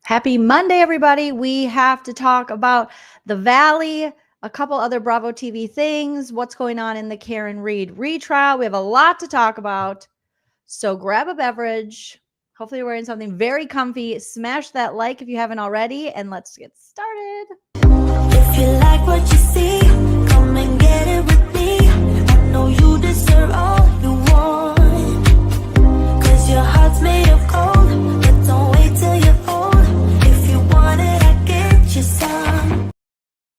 Happy Monday, everybody. We have to talk about the Valley, a couple other Bravo TV things, what's going on in the Karen Read retrial. We have a lot to talk about. So grab a beverage. Hopefully you're wearing something very comfy. Smash that like if you haven't already, and let's get started. If you like what you see, come and get it with me. I know you deserve all you want, 'cause your heart's made of gold, but don't wait till you're old. If you want it, I get you some.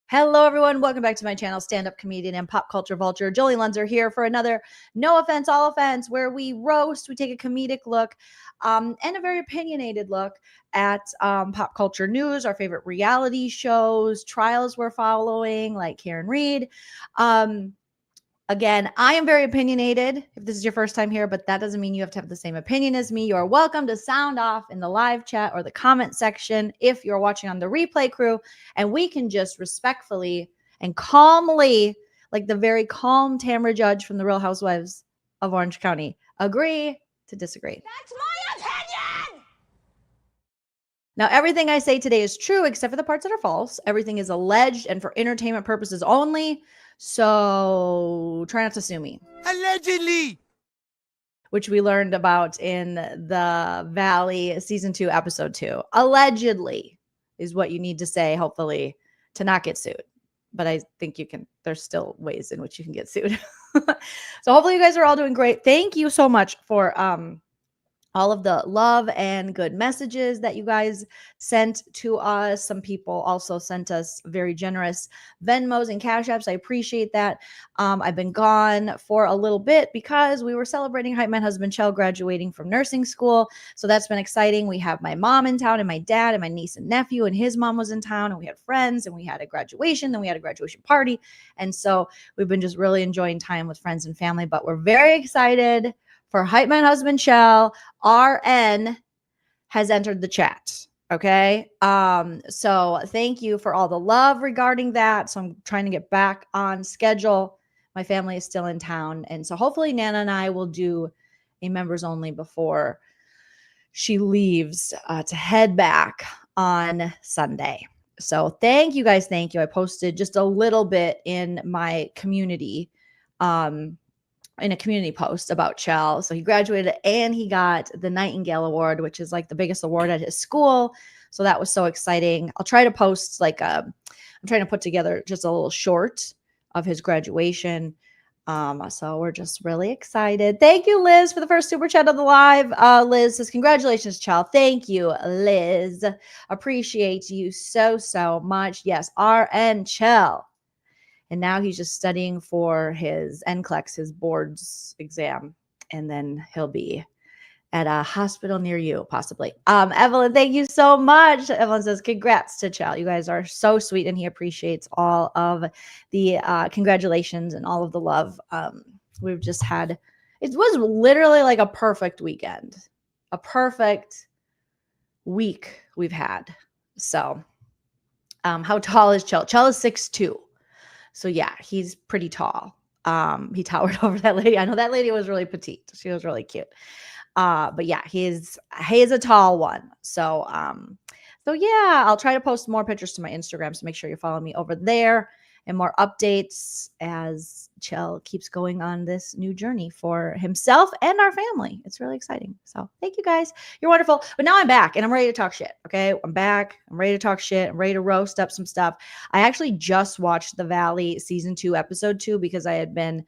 Hello, everyone. Welcome back to my channel, stand-up comedian and pop culture vulture. Joleen Lunzer here for another No Offense, All Offense, where we roast, we take a comedic look and a very opinionated look at pop culture news, our favorite reality shows, trials we're following, like Karen Read. Again, I am very opinionated if this is your first time here, but that doesn't mean you have to have the same opinion as me. You are welcome to sound off in the live chat or the comment section if you're watching on the replay crew, and we can just respectfully and calmly, like the very calm Tamra judge from the Real Housewives of Orange County, agree to disagree. That's my opinion! Now, everything I say today is true except for the parts that are false. Everything is alleged and for entertainment purposes only. So try not to sue me. Allegedly. Which we learned about in the Valley season 2, episode 2. Allegedly is what you need to say, hopefully, to not get sued. But I think you can, there's still ways in which you can get sued. So hopefully you guys are all doing great. Thank you so much for all of the love and good messages that you guys sent to us. Some people also sent us very generous Venmos and Cash Apps. I appreciate that. I've been gone for a little bit because we were celebrating Hype Man Husband Chell graduating from nursing school. So that's been exciting. We have my mom in town and my dad and my niece and nephew, and his mom was in town, and we had friends, and we had a graduation, then we had a graduation party. And so we've been just really enjoying time with friends and family, but we're very excited for Hype Man Husband Chell. RN has entered the chat. Okay. So thank you for all the love regarding that. So I'm trying to get back on schedule. My family is still in town. And so hopefully Nana and I will do a members only before she leaves to head back on Sunday. So thank you guys. Thank you. I posted just a little bit in my community, in a community post about Chell. So he graduated and he got the Nightingale Award, which is like the biggest award at his school. So that was so exciting. I'll try to post I'm trying to put together just a little short of his graduation. So we're just really excited. Thank you, Liz, for the first super chat of the live. Liz says, congratulations, Chell. Thank you, Liz. Appreciate you so, so much. Yes, RN Chell. And now he's just studying for his NCLEX, his boards exam. And then he'll be at a hospital near you, possibly. Evelyn, thank you so much. Evelyn says, congrats to Chell. You guys are so sweet, and he appreciates all of the congratulations and all of the love. We've just had, it was literally like a perfect weekend, a perfect week we've had. So how tall is Chell? Chell is 6'2". So yeah, he's pretty tall. He towered over that lady. I know that lady was really petite. She was really cute. But yeah, he's a tall one. So yeah, I'll try to post more pictures to my Instagram. So make sure you follow me over there, and more updates as Chell keeps going on this new journey for himself and our family. It's really exciting. So thank you guys. You're wonderful. But now I'm back and I'm ready to talk shit. Okay. I'm back. I'm ready to talk shit. I'm ready to roast up some stuff. I actually just watched The Valley season 2, episode 2, because I had been,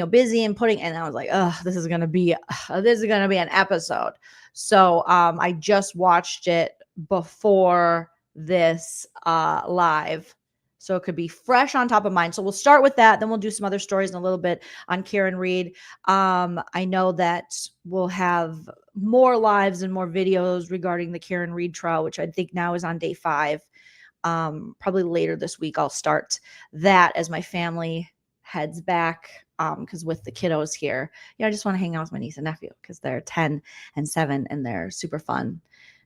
busy and and I was like, oh, this is going to be an episode. So I just watched it before this live, so it could be fresh on top of mind. So we'll start with that. Then we'll do some other stories in a little bit on Karen Read. I know that we'll have more lives and more videos regarding the Karen Read trial, which I think now is on day 5. Probably later this week, I'll start that as my family heads back. Because with the kiddos here, I just want to hang out with my niece and nephew because they're 10 and 7 and they're super fun.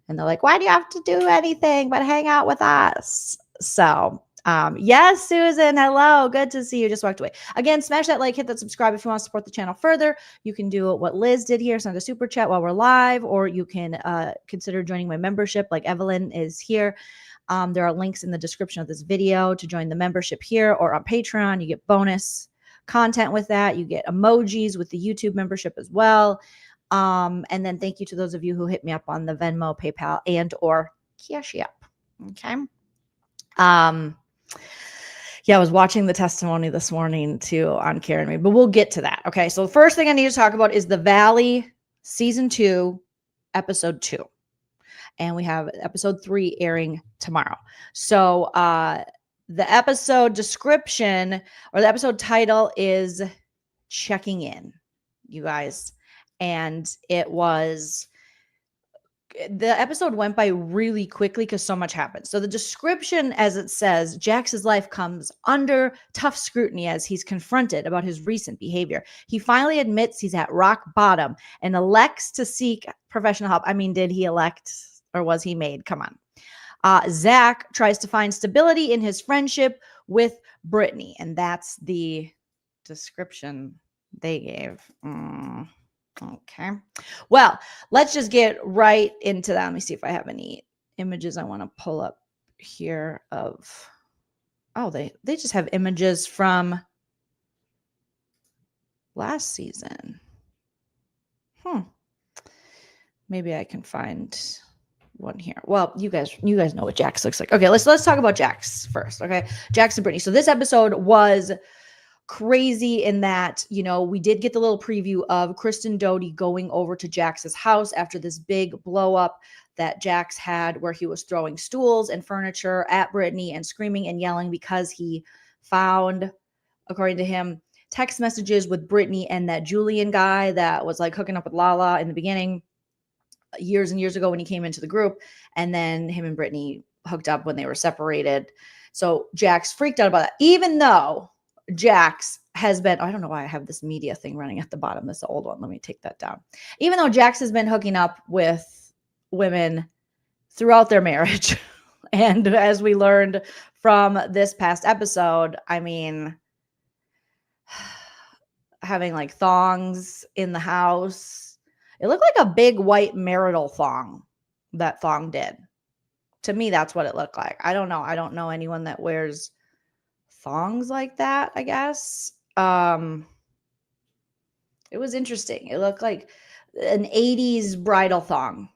And they're like, why do you have to do anything but hang out with us? So Yes, Susan. Hello. Good to see you. Just walked away. Again, smash that like, hit that subscribe if you want to support the channel further. You can do what Liz did here, send a super chat while we're live, or you can consider joining my membership like Evelyn is here. There are links in the description of this video to join the membership here or on Patreon. You get bonus content with that. You get emojis with the YouTube membership as well. And then thank you to those of you who hit me up on the Venmo, PayPal, and or Cash App. Okay. Yeah, I was watching the testimony this morning too on Karen Read, but we'll get to that. Okay. So the first thing I need to talk about is The Valley season 2, episode 2. And we have episode 3 airing tomorrow. So the episode description or the episode title is Checking In, you guys. And the episode went by really quickly because so much happened. So the description, as it says, Jax's life comes under tough scrutiny as he's confronted about his recent behavior. He finally admits he's at rock bottom and elects to seek professional help. I mean, did he elect or was he made? Come on. Zach tries to find stability in his friendship with Brittany. And that's the description they gave. Okay. Well, let's just get right into that. Let me see if I have any images I want to pull up here of. Oh, they just have images from last season. Maybe I can find one here. Well, you guys know what Jax looks like. Okay, let's talk about Jax first. Okay. Jax and Brittany. So this episode was crazy in that, we did get the little preview of Kristen Doty going over to Jax's house after this big blow up that Jax had where he was throwing stools and furniture at Brittany and screaming and yelling because he found, according to him, text messages with Brittany and that Julian guy that was like hooking up with Lala in the beginning years and years ago when he came into the group. And then him and Brittany hooked up when they were separated. So Jax freaked out about that, even though Jax has been, I don't know why I have this media thing running at the bottom. That's the old one. Let me take that down. Even though Jax has been hooking up with women throughout their marriage. And as we learned from this past episode, I mean, having like thongs in the house, it looked like a big white marital thong that thong did. To me, that's what it looked like. I don't know. I don't know anyone that wears thongs like that, I guess. It was interesting. It looked like an 80s bridal thong,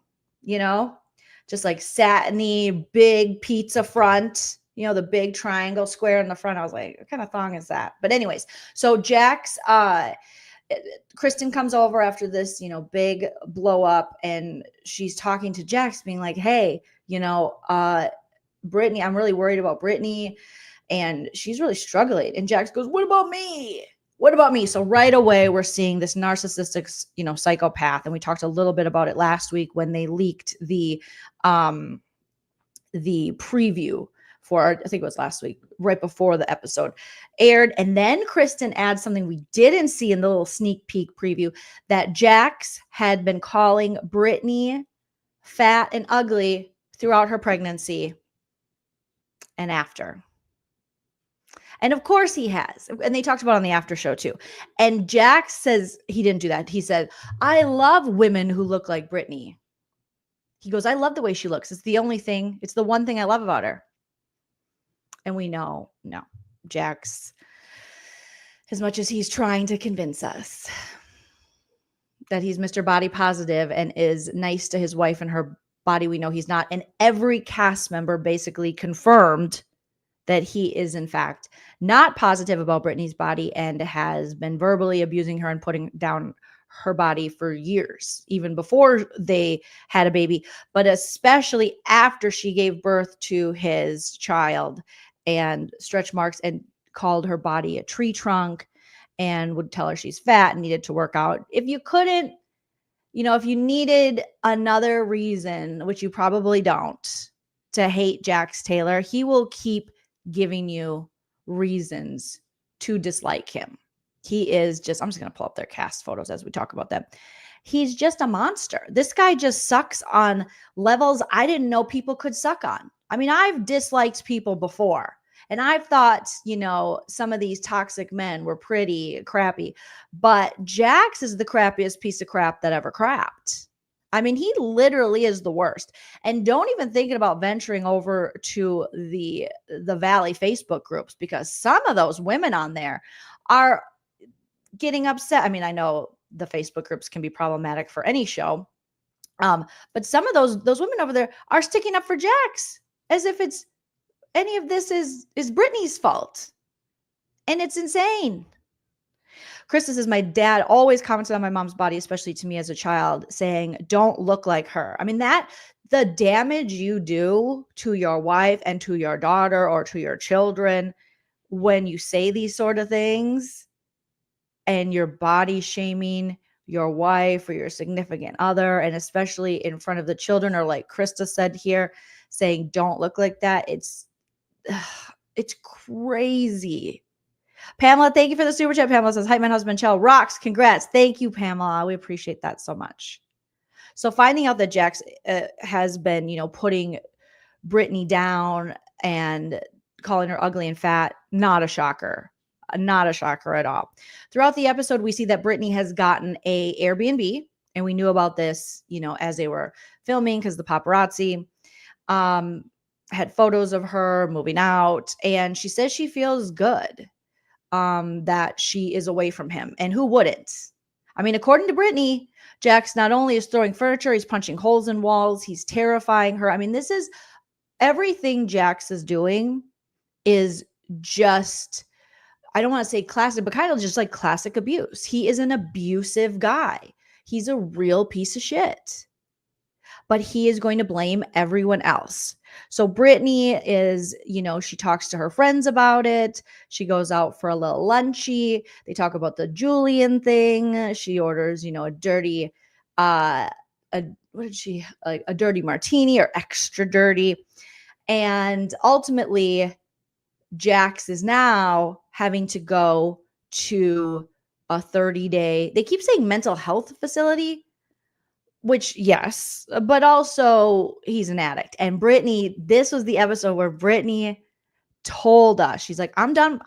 just like satiny, big pizza front, the big triangle square in the front. I was like, what kind of thong is that? But anyways, so Jax, Kristen comes over after this, big blow up, and she's talking to Jax being like, hey, Brittany, I'm really worried about Brittany. And she's really struggling. And Jax goes, what about me? What about me? So right away, we're seeing this narcissistic, psychopath. And we talked a little bit about it last week when they leaked the preview for, I think it was last week, right before the episode aired. And then Kristen adds something we didn't see in the little sneak peek preview, that Jax had been calling Brittany fat and ugly throughout her pregnancy and after. And of course he has. And they talked about it on the after show too. And Jax says he didn't do that. He said, I love women who look like Brittany. He goes, I love the way she looks. It's the one thing I love about her. And we know, no, Jax, as much as he's trying to convince us that he's Mr. Body Positive and is nice to his wife and her body, we know he's not. And every cast member basically confirmed that he is, in fact, not positive about Brittany's body and has been verbally abusing her and putting down her body for years, even before they had a baby, but especially after she gave birth to his child and stretch marks and called her body a tree trunk and would tell her she's fat and needed to work out. If you couldn't, if you needed another reason, which you probably don't, to hate Jax Taylor, he will keep giving you reasons to dislike him. He is just, I'm just going to pull up their cast photos as we talk about them. He's just a monster. This guy just sucks on levels I didn't know people could suck on. I mean, I've disliked people before, And I've thought, some of these toxic men were pretty crappy, but Jax is the crappiest piece of crap that ever crapped. I mean, he literally is the worst. And don't even think about venturing over to the Valley Facebook groups, because some of those women on there are getting upset. I mean, I know the Facebook groups can be problematic for any show. But some of those women over there are sticking up for Jax as if it's any of this is Brittany's fault. And it's insane. Krista says, my dad always commented on my mom's body, especially to me as a child, saying, don't look like her. I mean, the damage you do to your wife and to your daughter or to your children when you say these sort of things, and you're body shaming your wife or your significant other, and especially in front of the children, or like Krista said here, saying, don't look like that. It's crazy. Pamela, thank you for the super chat. Pamela says, hi, my husband, Chell rocks. Congrats. Thank you, Pamela. We appreciate that so much. So finding out that Jax has been, putting Brittany down and calling her ugly and fat, not a shocker. Not a shocker at all. Throughout the episode, we see that Brittany has gotten a Airbnb, and we knew about this, as they were filming, because the paparazzi had photos of her moving out, and she says she feels good that she is away from him. And who wouldn't? I mean, according to Brittany, Jax not only is throwing furniture, he's punching holes in walls, he's terrifying her. I mean, this is everything Jax is doing is just, I don't want to say classic, but kind of just like classic abuse. He is an abusive guy. He's a real piece of shit. But he is going to blame everyone else. So Brittany is, she talks to her friends about it. She goes out for a little lunchy. They talk about the Joleen thing. She orders, a dirty, a dirty martini, or extra dirty. And ultimately, Jax is now having to go to a 30-day, they keep saying mental health facility, which, yes, but also he's an addict. And Brittany, this was the episode where Brittany told us, she's like, I'm done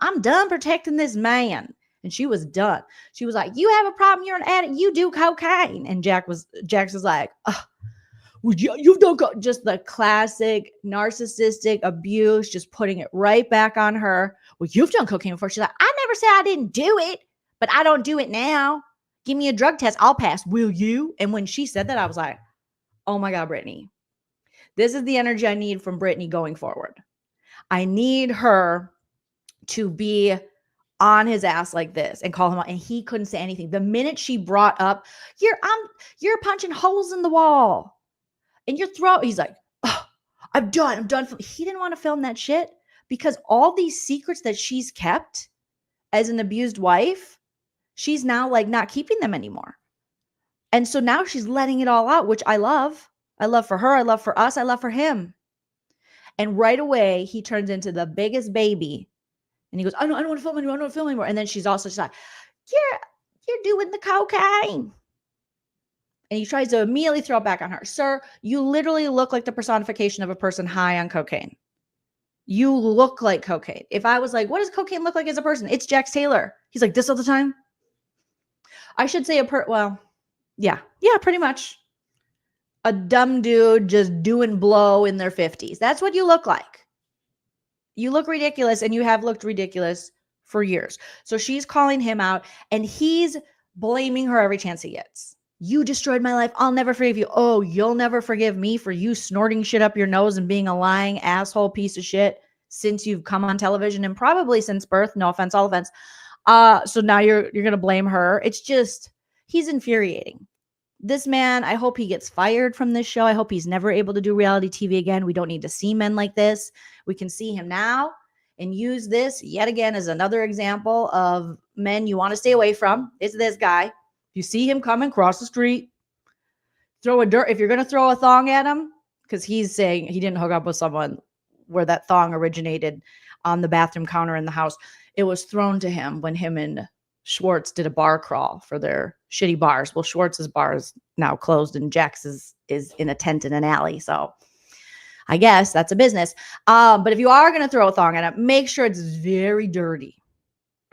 protecting this man. And she was done. She was like, you have a problem, you're an addict, you do cocaine. And Jax was like, you've done just the classic narcissistic abuse, just putting it right back on her. Well, you've done cocaine before. She's like, I never said I didn't do it, but I don't do it now. Give me a drug test, I'll pass. Will you? And when she said that, I was like, oh my God, Brittany. This is the energy I need from Brittany going forward. I need her to be on his ass like this and call him out. And he couldn't say anything. The minute she brought up, you're punching holes in the wall and your throat, he's like, oh, I'm done. He didn't want to film that shit because all these secrets that she's kept as an abused wife, she's now like not keeping them anymore. And so now she's letting it all out, which I love. I love for her. I love for us. I love for him. And right away, he turns into the biggest baby. And he goes, I don't want to film anymore. I don't want to film anymore. And then she's also just like, you're doing the cocaine. And he tries to immediately throw it back on her. Sir, you literally look like the personification of a person high on cocaine. You look like cocaine. If I was like, what does cocaine look like as a person? It's Jax Taylor. He's like this all the time. I should say yeah, pretty much. A dumb dude just doing blow in their 50s. That's what you look like. You look ridiculous, and you have looked ridiculous for years. So she's calling him out, and he's blaming her every chance he gets. You destroyed my life. I'll never forgive you. Oh, you'll never forgive me for you snorting shit up your nose and being a lying asshole piece of shit since you've come on television, and probably since birth. No offense, all offense. So now you're going to blame her. It's just, he's infuriating. This man, I hope he gets fired from this show. I hope he's never able to do reality TV again. We don't need to see men like this. We can see him now and use this yet again as another example of men you want to stay away from. It's this guy. If you see him coming across the street, if you're going to throw a thong at him, because he's saying he didn't hook up with someone where that thong originated on the bathroom counter in the house. It was thrown to him when him and Schwartz did a bar crawl for their shitty bars. Well, Schwartz's bar is now closed and Jax is in a tent in an alley. So I guess that's a business. But if you are going to throw a thong at him, make sure it's very dirty.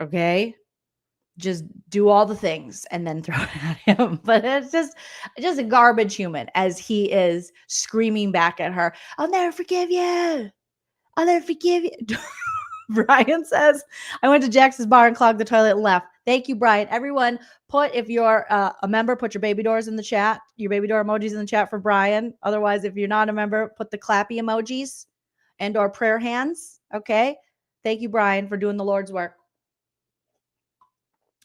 Okay. Just do all the things and then throw it at him. But it's just a garbage human as he is screaming back at her. I'll never forgive you. I'll never forgive you. Brian says, I went to Jax's bar and clogged the toilet and left. Thank you, Brian. Everyone, if you're a member, put your baby doors in the chat, your baby door emojis in the chat for Brian. Otherwise, if you're not a member, put the clappy emojis and or prayer hands. Okay. Thank you, Brian, for doing the Lord's work.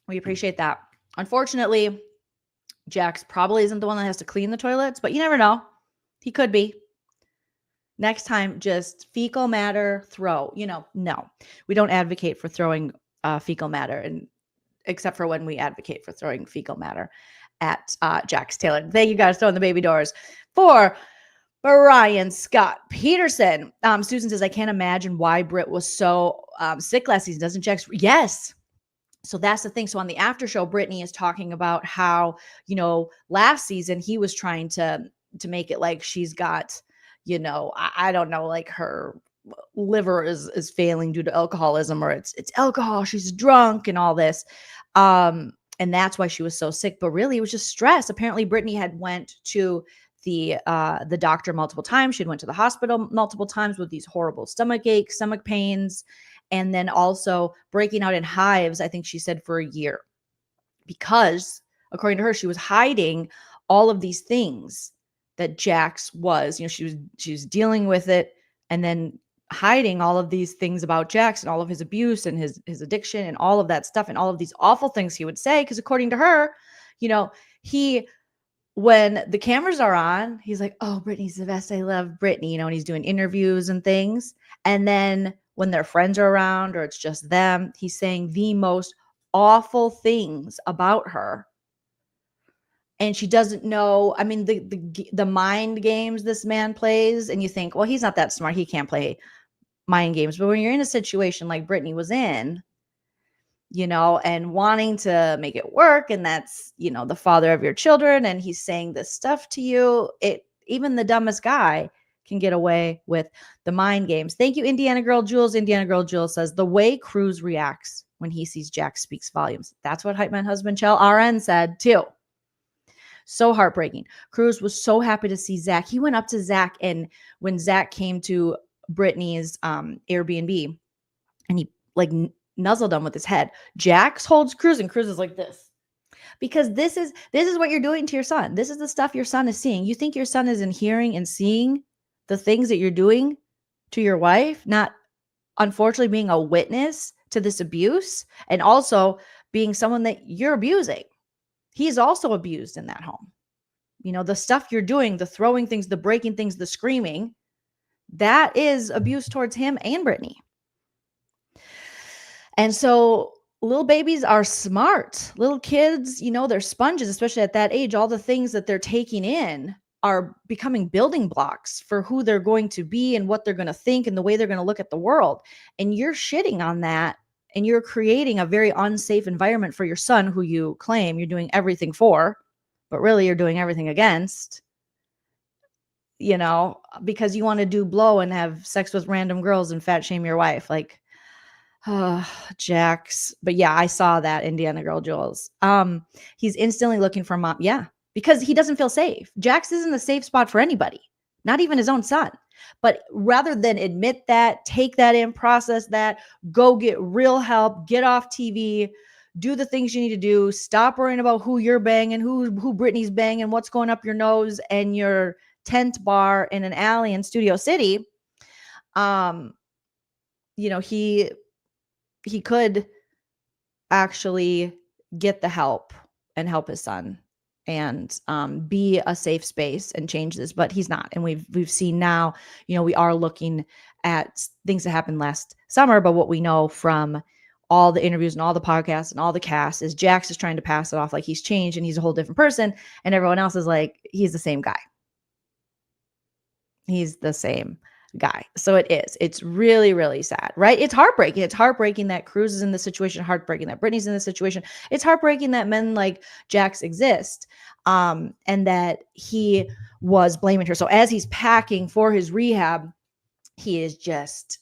We appreciate that. Unfortunately, Jax probably isn't the one that has to clean the toilets, but you never know. He could be. Next time, just fecal matter, throw. No. We don't advocate for throwing fecal matter, and except for when we advocate for throwing fecal matter at Jax Taylor. Thank you guys throwing the baby doors for Brian Scott Peterson. Susan says, I can't imagine why Britt was so sick last season. Doesn't Jax? Yes. So that's the thing. So on the after show, Brittany is talking about how, last season he was trying to make it like she's got, I don't know, like her liver is failing due to alcoholism, or it's alcohol, she's drunk and all this. And that's why she was so sick. But really it was just stress. Apparently Brittany had went to the doctor multiple times. She went to the hospital multiple times with these horrible stomach aches, stomach pains, and then also breaking out in hives, I think she said, for a year, because according to her, she was hiding all of these things that Jax was, she was dealing with it and then hiding all of these things about Jax and all of his abuse and his addiction and all of that stuff and all of these awful things he would say. Because according to her, when the cameras are on, he's like, oh, Brittany's the best. I love Brittany, and he's doing interviews and things. And then when their friends are around or it's just them, he's saying the most awful things about her. And she doesn't know. I mean, the mind games this man plays, and you think, well, he's not that smart. He can't play mind games. But when you're in a situation like Brittany was in, and wanting to make it work, and that's, the father of your children, and he's saying this stuff to you, even the dumbest guy can get away with the mind games. Thank you, Indiana Girl Jules. Indiana Girl Jules says, the way Cruz reacts when he sees Jax speaks volumes. That's what Hype Man Husband Chell RN said too. So heartbreaking. Cruz was so happy to see Zach. He went up to Zach, and when Zach came to Brittany's Airbnb, and he nuzzled him with his head, Jax holds Cruz, and Cruz is like this. Because this is what you're doing to your son. This is the stuff your son is seeing. You think your son isn't hearing and seeing the things that you're doing to your wife, not unfortunately being a witness to this abuse, and also being someone that you're abusing. He's also abused in that home. The stuff you're doing, the throwing things, the breaking things, the screaming, that is abuse towards him and Brittany. And so little babies are smart. Little kids, they're sponges, especially at that age. All the things that they're taking in are becoming building blocks for who they're going to be and what they're going to think and the way they're going to look at the world. And you're shitting on that, and you're creating a very unsafe environment for your son, who you claim you're doing everything for, but really you're doing everything against, because you want to do blow and have sex with random girls and fat shame your wife. Jax. But yeah, I saw that, Indiana Girl Jules. He's instantly looking for mom. Yeah, because he doesn't feel safe. Jax isn't a safe spot for anybody, not even his own son. But rather than admit that, take that in, process that, go get real help, get off TV, do the things you need to do, stop worrying about who you're banging, who Brittany's banging, what's going up your nose and your tent bar in an alley in Studio City. He could actually get the help and help his son and be a safe space and change this, but he's not. And we've seen now, we are looking at things that happened last summer, but what we know from all the interviews and all the podcasts and all the cast is Jax is trying to pass it off like he's changed and he's a whole different person, and everyone else is like, he's the same guy. He's the same guy. So it is. It's really, really sad, right? It's heartbreaking. It's heartbreaking that Cruz is in this situation, heartbreaking that Brittany's in this situation. It's heartbreaking that men like Jax exist, and that he was blaming her. So as he's packing for his rehab, he is just,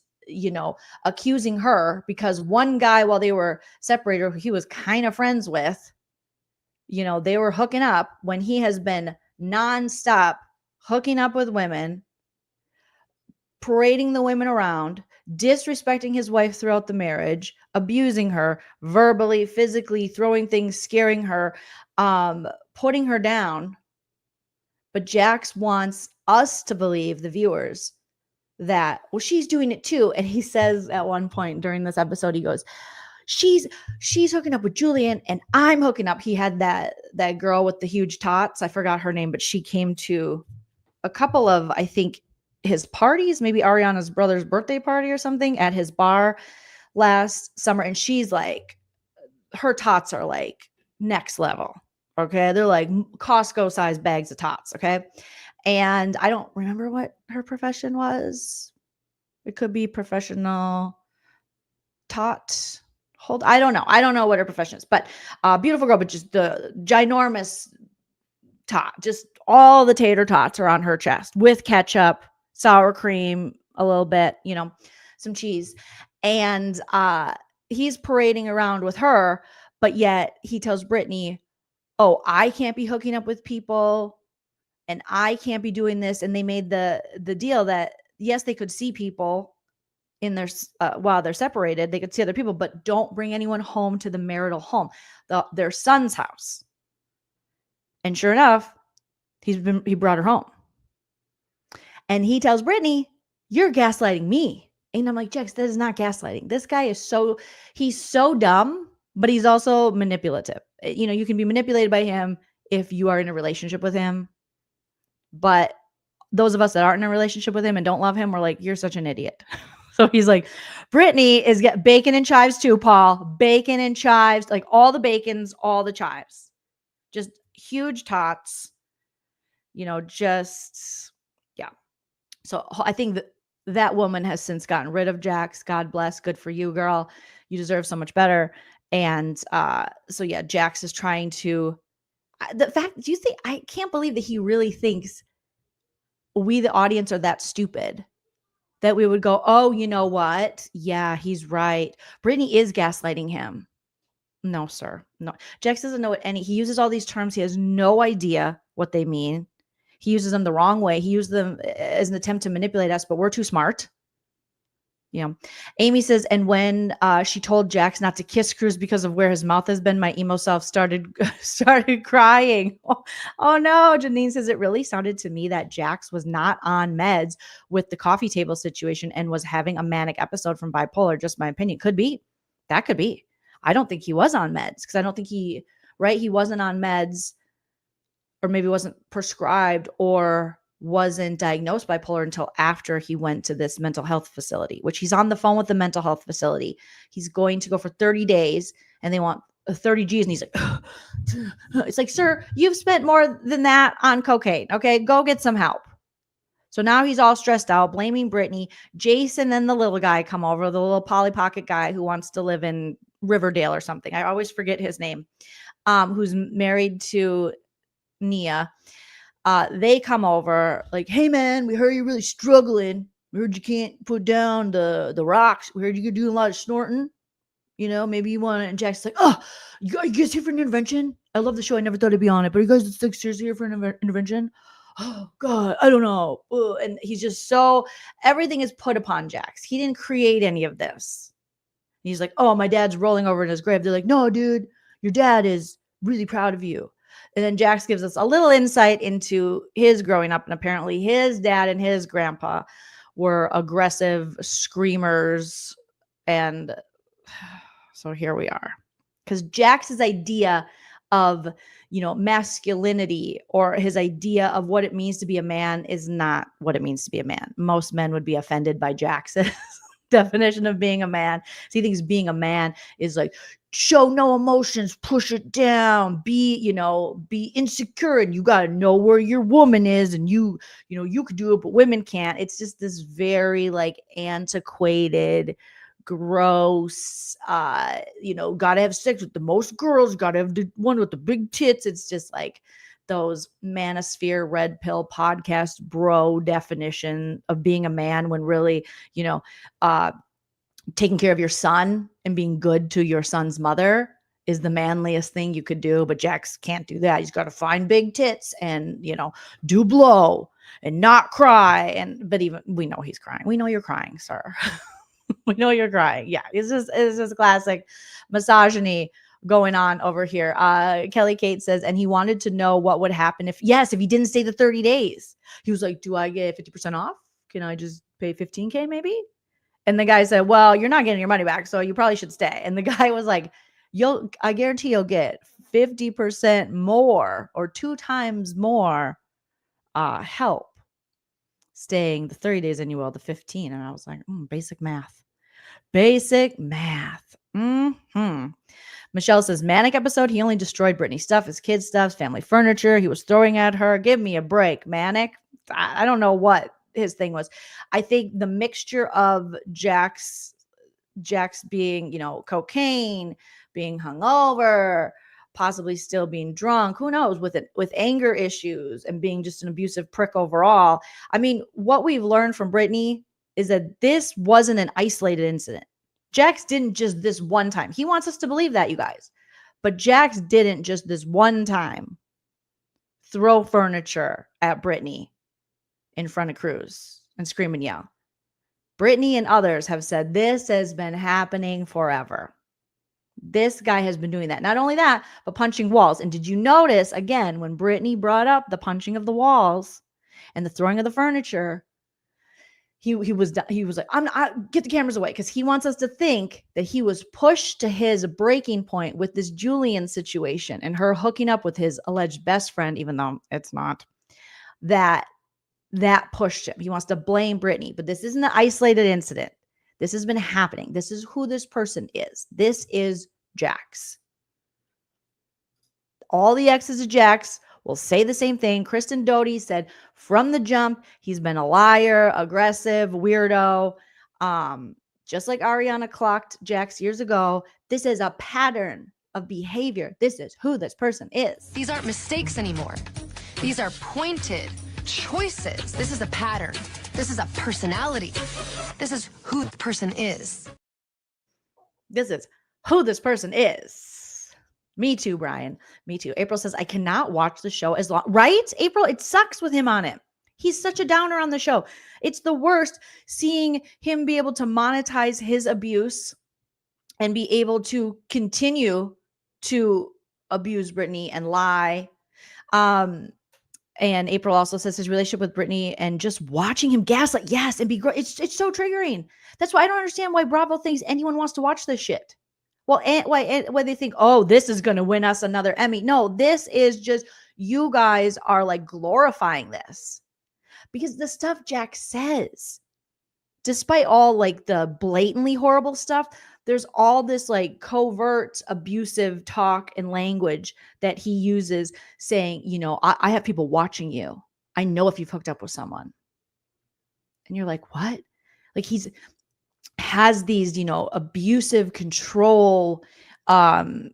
accusing her because one guy, while they were separated, who he was kind of friends with, they were hooking up when he has been nonstop hooking up with women, parading the women around, disrespecting his wife throughout the marriage, abusing her verbally, physically, throwing things, scaring her, putting her down. But Jax wants us to believe, the viewers, that, well, she's doing it too. And he says at one point during this episode, he goes, she's hooking up with Julian and I'm hooking up. He had that girl with the huge tots. I forgot her name, but she came to a couple of, I think, his parties, maybe Ariana's brother's birthday party or something, at his bar last summer. And she's like, her tots are like next level. Okay. They're like Costco sized bags of tots. Okay. And I don't remember what her profession was. It could be professional tot hold. I don't know. I don't know what her profession is, but beautiful girl, but just the ginormous tot, just all the tater tots are on her chest with ketchup, sour cream, a little bit, some cheese. And he's parading around with her, but yet he tells Brittany, oh, I can't be hooking up with people and I can't be doing this. And they made the deal that, yes, they could see people in their while they're separated, they could see other people, but don't bring anyone home to the marital home, their son's house. And sure enough, he brought her home. And he tells Brittany, you're gaslighting me. And I'm like, Jax, that is not gaslighting. This guy is he's so dumb, but he's also manipulative. You can be manipulated by him if you are in a relationship with him. But those of us that aren't in a relationship with him and don't love him, we're like, you're such an idiot. So he's like, Brittany is bacon and chives too, Paul. Bacon and chives, like all the bacons, all the chives. Just huge tots, yeah. So I think that woman has since gotten rid of Jax. God bless. Good for you, girl. You deserve so much better. And so yeah, Jax is trying to, I can't believe that he really thinks we, the audience, are that stupid that we would go, oh, you know what? Yeah, he's right. Brittany is gaslighting him. No, sir. No. Jax doesn't know he uses all these terms. He has no idea what they mean. He uses them the wrong way. He used them as an attempt to manipulate us, but we're too smart. Amy says, and when she told Jax not to kiss Cruz because of where his mouth has been, my emo self started crying. Oh no. Janine says, it really sounded to me that Jax was not on meds with the coffee table situation and was having a manic episode from bipolar. Just my opinion. Could be. That could be. I don't think he was on meds because I don't think he wasn't on meds, or maybe wasn't prescribed or wasn't diagnosed bipolar until after he went to this mental health facility, which he's on the phone with the mental health facility. He's going to go for 30 days and they want 30 G's. And he's like, it's like, sir, you've spent more than that on cocaine. Okay, go get some help. So now he's all stressed out, blaming Brittany. Jason and the little guy come over, the little Polly Pocket guy who wants to live in Riverdale or something. I always forget his name, who's married to Nia. They come over like, hey man, we heard you're really struggling. We heard you can't put down the rocks. We heard you're doing a lot of snorting. Maybe you want to. And Jack's like, oh, you guys here for an intervention? I love the show. I never thought I'd be on it, but you guys like seriously here for an intervention? Oh God, I don't know. And he's just everything is put upon Jax. He didn't create any of this. He's like, oh, my dad's rolling over in his grave. They're like, no, dude, your dad is really proud of you. And then Jax gives us a little insight into his growing up. And apparently his dad and his grandpa were aggressive screamers. And so here we are. Because Jax's idea of, masculinity, or his idea of what it means to be a man, is not what it means to be a man. Most men would be offended by Jax's definition of being a man. So he thinks being a man is like show no emotions, push it down, be insecure, and you got to know where your woman is, and you could do it, but women can't. It's just this very like antiquated, gross, gotta have sex with the most girls, gotta have the one with the big tits. It's just like those manosphere red pill podcast bro definition of being a man, when really, taking care of your son and being good to your son's mother is the manliest thing you could do. But Jax can't do that. He's got to find big tits and, do blow and not cry. But even we know he's crying. We know you're crying, sir. We know you're crying. Yeah. It's just classic misogyny going on over here. Kelly Kate says, and he wanted to know what would happen if he didn't stay the 30 days. He was like, do I get 50% off? Can I just pay $15,000 maybe? And the guy said, well, you're not getting your money back, so you probably should stay. And the guy was like, I guarantee you'll get 50% more or 2 times more help staying the 30 days than you will the 15. And I was like, basic math. Michelle says, manic episode. He only destroyed Brittany's stuff, his kids' stuff, family furniture. He was throwing at her. Give me a break. Manic. I don't know what his thing was. I think the mixture of Jax being, cocaine, being hungover, possibly still being drunk, who knows, with anger issues and being just an abusive prick overall. I mean, what we've learned from Brittany is that this wasn't an isolated incident. Jax didn't just this one time. He wants us to believe that, you guys. But Jax didn't just this one time throw furniture at Brittany in front of Cruz and scream and yell. Brittany and others have said this has been happening forever. This guy has been doing that. Not only that, but punching walls. And did you notice, again, when Brittany brought up the punching of the walls and the throwing of the furniture, he was like, get the cameras away, because he wants us to think that he was pushed to his breaking point with this Joleen situation and her hooking up with his alleged best friend, even though it's not. That pushed him. He wants to blame Brittany, but this isn't an isolated incident. This has been happening. This is who this person is. This is Jax. All the exes of Jax will say the same thing. Kristen Doty said from the jump, he's been a liar, aggressive, weirdo. Just like Ariana clocked Jax years ago, this is a pattern of behavior. This is who this person is. These aren't mistakes anymore. These are pointed choices. This is a pattern. This is a personality. This is who the person is. This is who this person is. Me too, Brian. Me too. April says, I cannot watch the show as long. Right? April, it sucks with him on it. He's such a downer on the show. It's the worst seeing him be able to monetize his abuse and be able to continue to abuse Brittany and lie. And April also says his relationship with Brittany and just watching him gaslight, yes, and be great. It's so triggering. That's why I don't understand why Bravo thinks anyone wants to watch this shit. Well, why they think, oh, this is going to win us another Emmy. No, this is just, you guys are like glorifying this. Because the stuff Jax says, despite all like the blatantly horrible stuff, there's all this like covert abusive talk and language that he uses saying, I have people watching you. I know if you've hooked up with someone. And you're like, what? Like has these, abusive control, he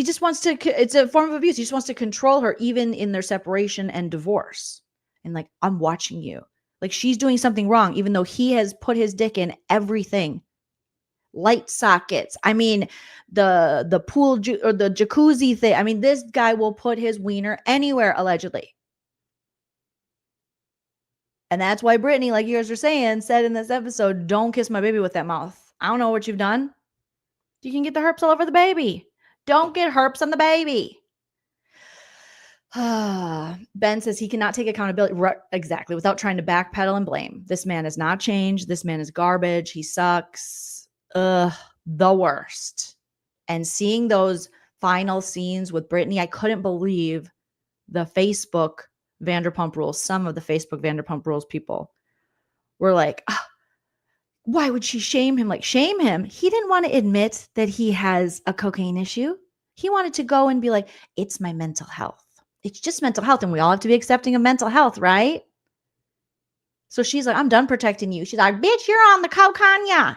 just wants to, it's a form of abuse. He just wants to control her even in their separation and divorce. And like, I'm watching you. Like she's doing something wrong, even though he has put his dick in everything. Light sockets. I mean, the pool or the jacuzzi thing. I mean, this guy will put his wiener anywhere, allegedly. And that's why Brittany, like you guys are saying, said in this episode, don't kiss my baby with that mouth. I don't know what you've done. You can get the herpes all over the baby. Don't get herpes on the baby. Ben says he cannot take accountability. Exactly. Without trying to backpedal and blame. This man has not changed. This man is garbage. He sucks. The worst. And seeing those final scenes with Brittany, I couldn't believe the Facebook Vanderpump Rules. Some of the Facebook Vanderpump Rules people were like, why would she shame him? Like, shame him. He didn't want to admit that he has a cocaine issue. He wanted to go and be like, it's my mental health. It's just mental health. And we all have to be accepting of mental health, right? So she's like, I'm done protecting you. She's like, bitch, you're on the cocaine. Yeah.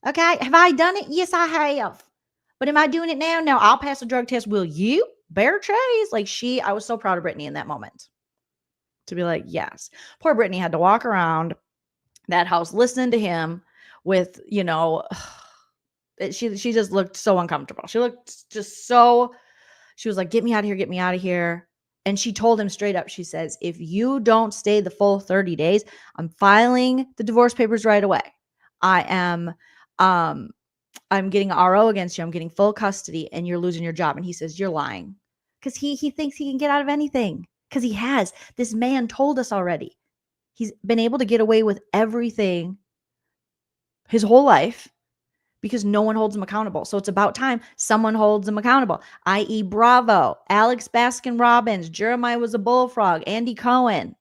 Okay. Have I done it? Yes, I have. But am I doing it now? No, I'll pass a drug test. Will you? Bear Chase. Like I was so proud of Brittany in that moment to be like, yes. Poor Brittany had to walk around that house listening to him with, she just looked so uncomfortable. She looked just so, she was like, get me out of here, get me out of here. And she told him straight up, she says, if you don't stay the full 30 days, I'm filing the divorce papers right away. I'm getting RO against you. I'm getting full custody and you're losing your job. And he says, you're lying. Because he thinks he can get out of anything. Because he has. This man told us already. He's been able to get away with everything his whole life because no one holds him accountable. So it's about time someone holds him accountable, i.e. Bravo, Alex Baskin-Robbins, Jeremiah was a bullfrog, Andy Cohen.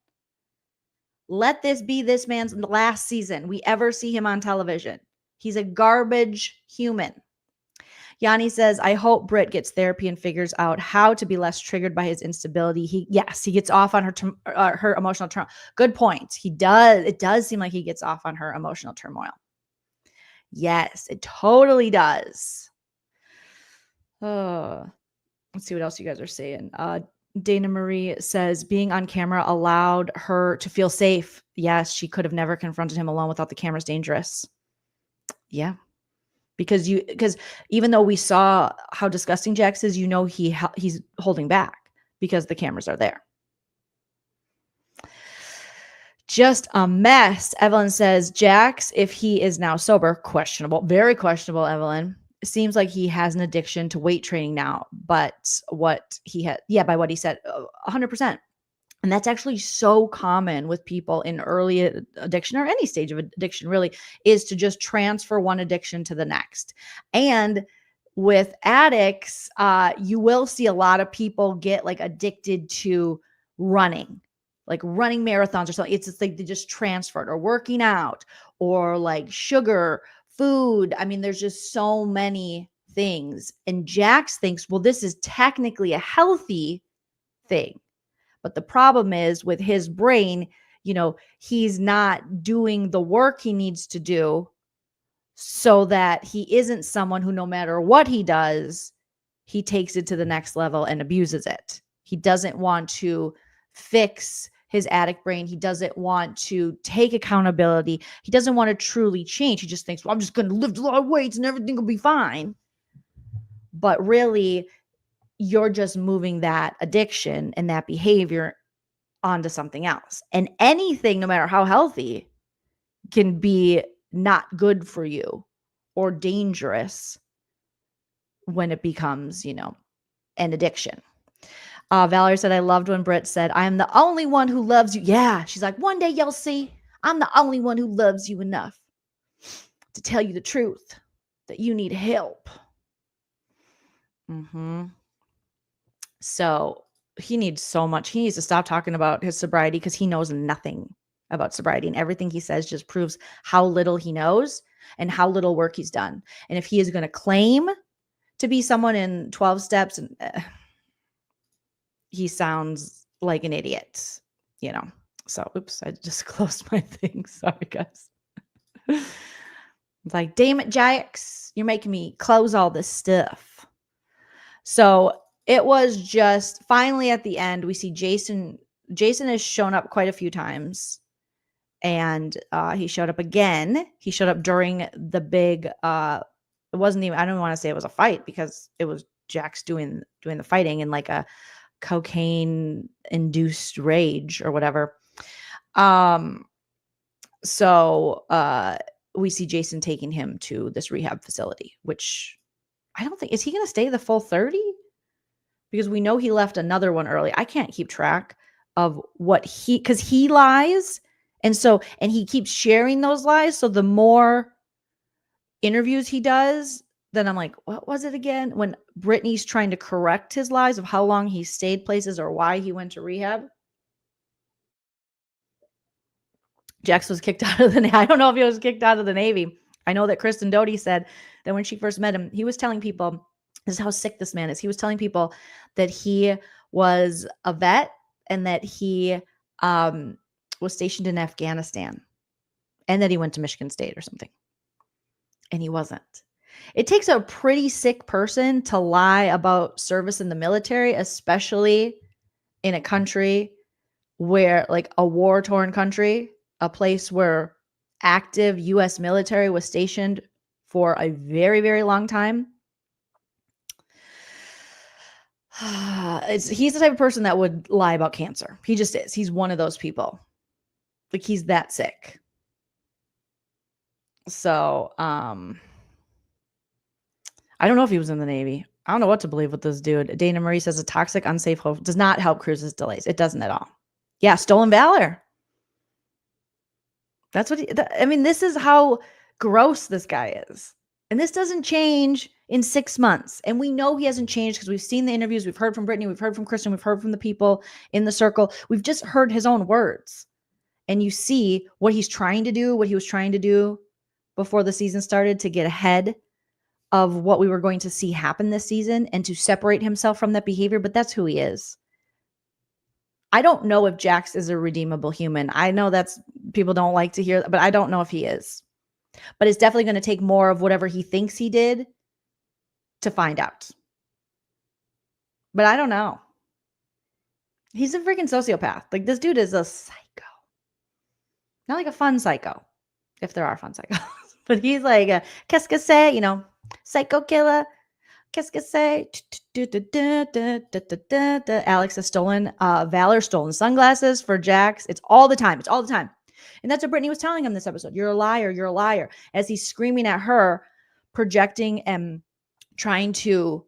Let this be this man's last season we ever see him on television. He's a garbage human. Yanni says, I hope Britt gets therapy and figures out how to be less triggered by his instability. He gets off on her emotional turmoil. Good point. He does. It does seem like he gets off on her emotional turmoil. Yes, it totally does. Let's see what else you guys are saying. Dana Marie says, being on camera allowed her to feel safe. Yes, she could have never confronted him alone without the cameras dangerous. Yeah. Because even though we saw how disgusting Jax is, he's holding back because the cameras are there. Just a mess. Evelyn says, Jax, if he is now sober, questionable, very questionable, Evelyn. It seems like he has an addiction to weight training now, but what he had, by what he said, 100%. And that's actually so common with people in early addiction or any stage of addiction, really, is to just transfer one addiction to the next. And with addicts, you will see a lot of people get like addicted to running, like running marathons or something. It's just like they just transferred, or working out, or like sugar, food. I mean, there's just so many things. And Jax thinks, well, this is technically a healthy thing. But the problem is with his brain, he's not doing the work he needs to do so that he isn't someone who, no matter what he does, he takes it to the next level and abuses it. He doesn't want to fix his addict brain. He doesn't want to take accountability. He doesn't want to truly change. He just thinks, well, I'm just going to lift a lot of weights and everything will be fine. But really, you're just moving that addiction and that behavior onto something else. And anything, no matter how healthy, can be not good for you or dangerous when it becomes, an addiction. Valerie said, I loved when Britt said, I am the only one who loves you. Yeah. She's like, one day you'll see I'm the only one who loves you enough to tell you the truth, that you need help. So he needs so much. He needs to stop talking about his sobriety because he knows nothing about sobriety. And everything he says just proves how little he knows and how little work he's done. And if he is going to claim to be someone in 12 steps, and he sounds like an idiot, So, oops, I just closed my thing. Sorry, guys. It's like, damn it, Jax, you're making me close all this stuff. So it was just finally at the end, we see Jason. Jason has shown up quite a few times, and he showed up again. He showed up during the big, it wasn't even, I don't want to say it was a fight because it was Jax doing the fighting in like a cocaine induced rage or whatever. So we see Jason taking him to this rehab facility, which I don't think, is he going to stay the full 30? Because we know he left another one early. I can't keep track of because he lies. And he keeps sharing those lies. So the more interviews he does, then I'm like, what was it again? When Brittany's trying to correct his lies of how long he stayed places or why he went to rehab. Jax was kicked out of the Navy. I don't know if he was kicked out of the Navy. I know that Kristen Doty said that when she first met him, he was telling people, this is how sick this man is. He was telling people that he was a vet and that he was stationed in Afghanistan and that he went to Michigan State or something. And he wasn't. It takes a pretty sick person to lie about service in the military, especially in a country where, like a war-torn country, a place where active U.S. military was stationed for a very, very long time. He's the type of person that would lie about cancer. He just is. He's one of those people. Like, he's that sick. So, I don't know if he was in the Navy. I don't know what to believe with this dude. Dana Marie says a toxic, unsafe hope does not help Cruz's delays. It doesn't at all. Yeah, stolen valor. That's what this is how gross this guy is. And this doesn't change in 6 months. And we know he hasn't changed because we've seen the interviews. We've heard from Brittany. We've heard from Kristen. We've heard from the people in the circle. We've just heard his own words. And you see what he's trying to do, what he was trying to do before the season started to get ahead of what we were going to see happen this season and to separate himself from that behavior. But that's who he is. I don't know if Jax is a redeemable human. I know that's people don't like to hear, but I don't know if he is. But it's definitely going to take more of whatever he thinks he did to find out. But I don't know. He's a freaking sociopath. Like, this dude is a psycho. Not like a fun psycho, if there are fun psychos. But he's like a, qu'est-ce que c'est, psycho killer. Qu'est-ce que c'est? Alex has stolen valor, stolen sunglasses for Jax. It's all the time. It's all the time. And that's what Brittany was telling him this episode. You're a liar. You're a liar. As he's screaming at her, projecting and trying to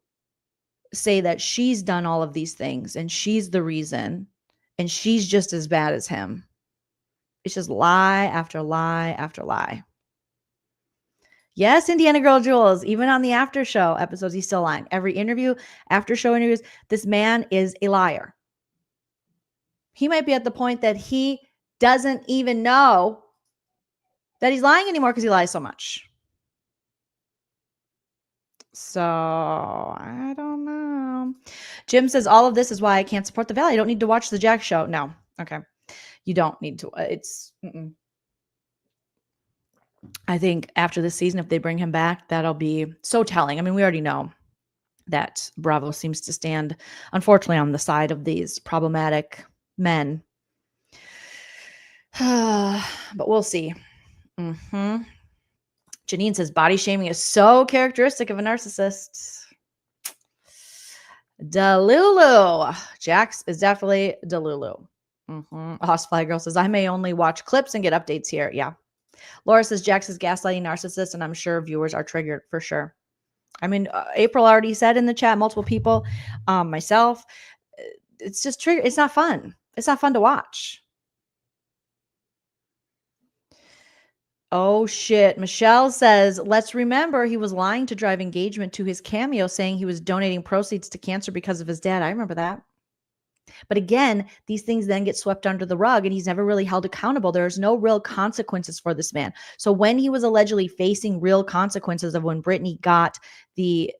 say that she's done all of these things and she's the reason and she's just as bad as him. It's just lie after lie after lie. Yes, Indiana Girl Jules, even on the after show episodes, he's still lying. Every interview, after show interviews, this man is a liar. He might be at the point that he doesn't even know that he's lying anymore because he lies so much. So, I don't know. Jim says, all of this is why I can't support the Valley. I don't need to watch the Jax show. No. Okay. You don't need to. I think after this season, if they bring him back, that'll be so telling. I mean, we already know that Bravo seems to stand, unfortunately, on the side of these problematic men. But we'll see. Janine says, body shaming is so characteristic of a narcissist. Delulu. Jax is definitely Delulu. Housefly Girl says, I may only watch clips and get updates here. Yeah. Laura says, Jax is gaslighting narcissist, and I'm sure viewers are triggered for sure. I mean, April already said in the chat, multiple people, myself, it's just trigger. It's not fun. It's not fun to watch. Oh, shit. Michelle says, let's remember he was lying to drive engagement to his cameo, saying he was donating proceeds to cancer because of his dad. I remember that. But again, these things then get swept under the rug and he's never really held accountable. There's no real consequences for this man. So when he was allegedly facing real consequences of when Brittany got the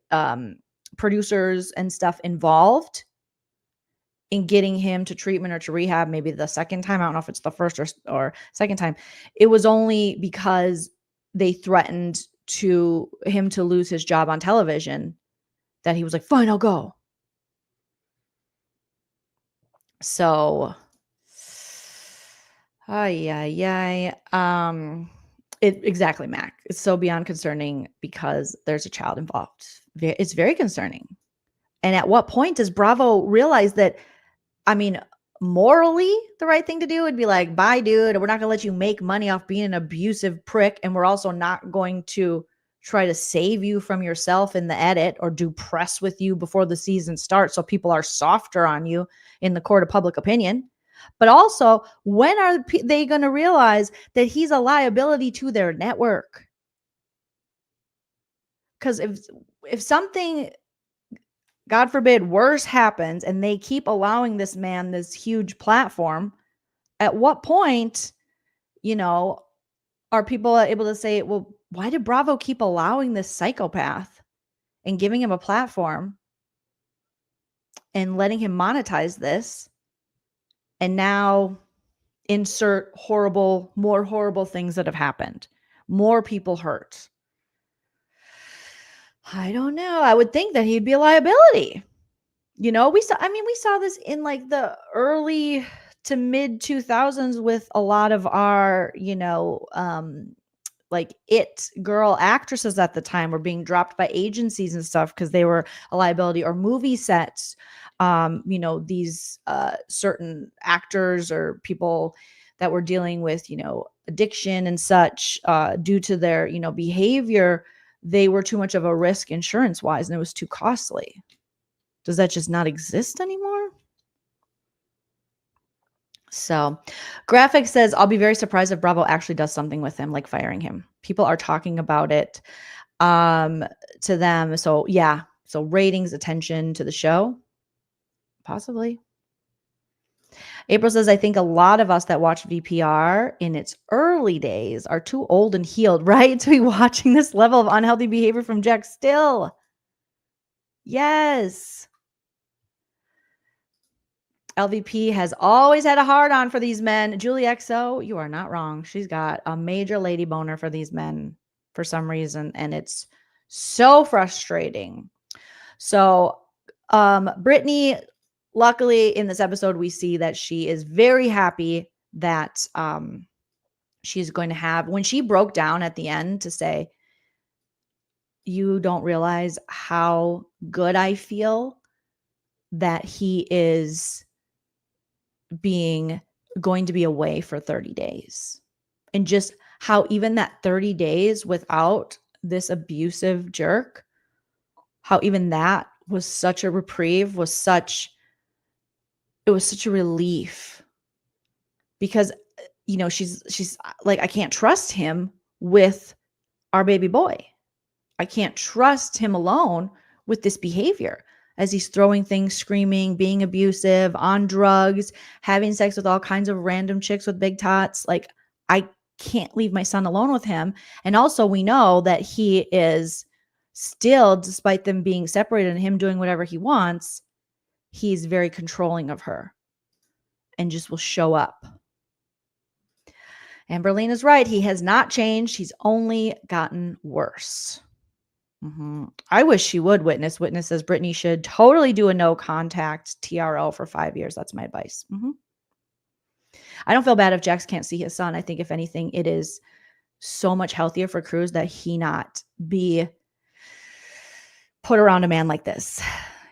producers and stuff involved in getting him to treatment or to rehab, maybe the second time, I don't know if it's the first or second time, it was only because they threatened him to lose his job on television that he was like, fine, I'll go. So, exactly, Mac. It's so beyond concerning because there's a child involved. It's very concerning. And at what point does Bravo realize that, I mean, morally, the right thing to do would be like, bye, dude. We're not going to let you make money off being an abusive prick. And we're also not going to try to save you from yourself in the edit or do press with you before the season starts so people are softer on you in the court of public opinion. But also, when are they going to realize that he's a liability to their network? Because if something, God forbid, worse happens and they keep allowing this man this huge platform, at what point, are people able to say, well, why did Bravo keep allowing this psychopath and giving him a platform and letting him monetize this? And now insert more horrible things that have happened. More people hurt. I don't know. I would think that he'd be a liability. We saw this in like the early to mid 2000s with a lot of our, like it girl actresses at the time were being dropped by agencies and stuff because they were a liability, or movie sets. These certain actors or people that were dealing with, addiction and such, due to their, behavior, they were too much of a risk insurance wise, and it was too costly. Does that just not exist anymore? So Graphic says, I'll be very surprised if Bravo actually does something with him, like firing him. People are talking about it to them. So yeah. So ratings, attention to the show. Possibly. April says, I think a lot of us that watch VPR in its early days are too old and healed, right, to be watching this level of unhealthy behavior from Jax still. Yes. LVP has always had a hard-on for these men. Julie XO, you are not wrong. She's got a major lady boner for these men for some reason, and it's so frustrating. So Brittany, luckily in this episode, we see that she is very happy that she's going to have, when she broke down at the end to say, you don't realize how good I feel that he is going to be away for 30 days. And just how even that 30 days without this abusive jerk, how even that was such a reprieve, it was such a relief. Because, she's like, I can't trust him with our baby boy. I can't trust him alone with this behavior, as he's throwing things, screaming, being abusive, on drugs, having sex with all kinds of random chicks with big tots. Like, I can't leave my son alone with him. And also we know that he is still, despite them being separated and him doing whatever he wants, he's very controlling of her and just will show up. And Berlin is right. He has not changed. He's only gotten worse. I wish she would witness. Witness says Brittany should totally do a no contact TRL for 5 years. That's my advice. I don't feel bad if Jax can't see his son. I think if anything, it is so much healthier for Cruz that he not be put around a man like this.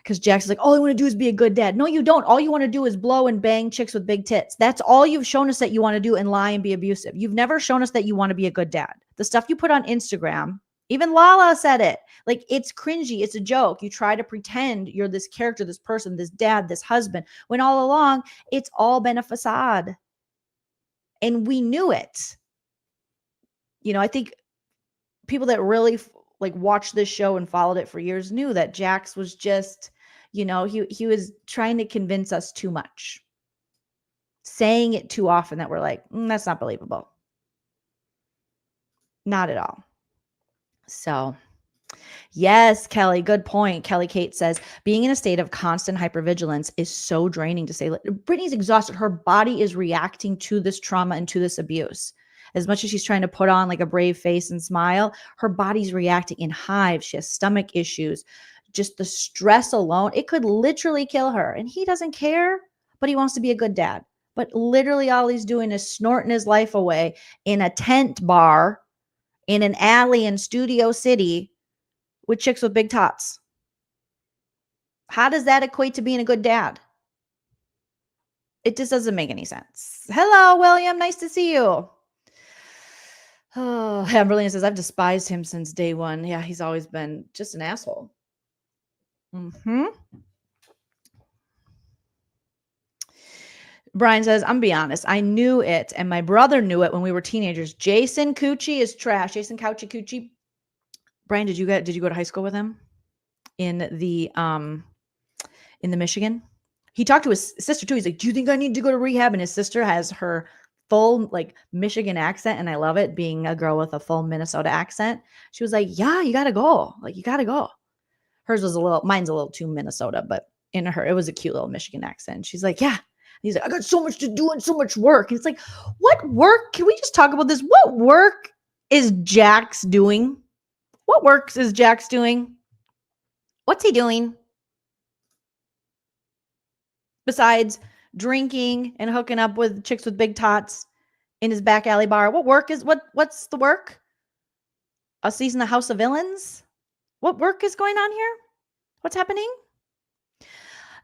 Because Jax is like, all I want to do is be a good dad. No, you don't. All you want to do is blow and bang chicks with big tits. That's all you've shown us that you want to do, and lie and be abusive. You've never shown us that you want to be a good dad. The stuff you put on Instagram, even Lala said it. Like, it's cringy. It's a joke. You try to pretend you're this character, this person, this dad, this husband, when all along it's all been a facade. And we knew it. I think people that really watched this show and followed it for years knew that Jax was just, he was trying to convince us too much. Saying it too often that we're like, that's not believable. Not at all. So, yes, Kelly, good point. Kelly Kate says, being in a state of constant hypervigilance is so draining, to say. Brittany's exhausted. Her body is reacting to this trauma and to this abuse. As much as she's trying to put on like a brave face and smile, her body's reacting in hives. She has stomach issues. Just the stress alone, it could literally kill her. And he doesn't care, but he wants to be a good dad. But literally all he's doing is snorting his life away in a tent bar in an alley in Studio City with chicks with big tots. How does that equate to being a good dad? It just doesn't make any sense. Hello, William. Nice to see you. Oh, Amberlina says, I've despised him since day one. Yeah, he's always been just an asshole. Brian says, I'm be honest, I knew it, and my brother knew it when we were teenagers. Jason Cucci is trash. Jason Cucci. Brian, did you go to high school with him in the Michigan? He talked to his sister too. He's like, do you think I need to go to rehab? And his sister has her full like Michigan accent, and I love it being a girl with a full Minnesota accent. She was like, yeah, you gotta go. Like, you gotta go. Hers was mine's a little too Minnesota, but in her, it was a cute little Michigan accent. She's like, yeah. He's like, I got so much to do and so much work. And it's like, what work? Can we just talk about this? What work is Jax doing? What works is Jax doing? What's he doing? Besides drinking and hooking up with chicks with big tots in his back alley bar. What's the work? A season of House of Villains? What work is going on here? What's happening?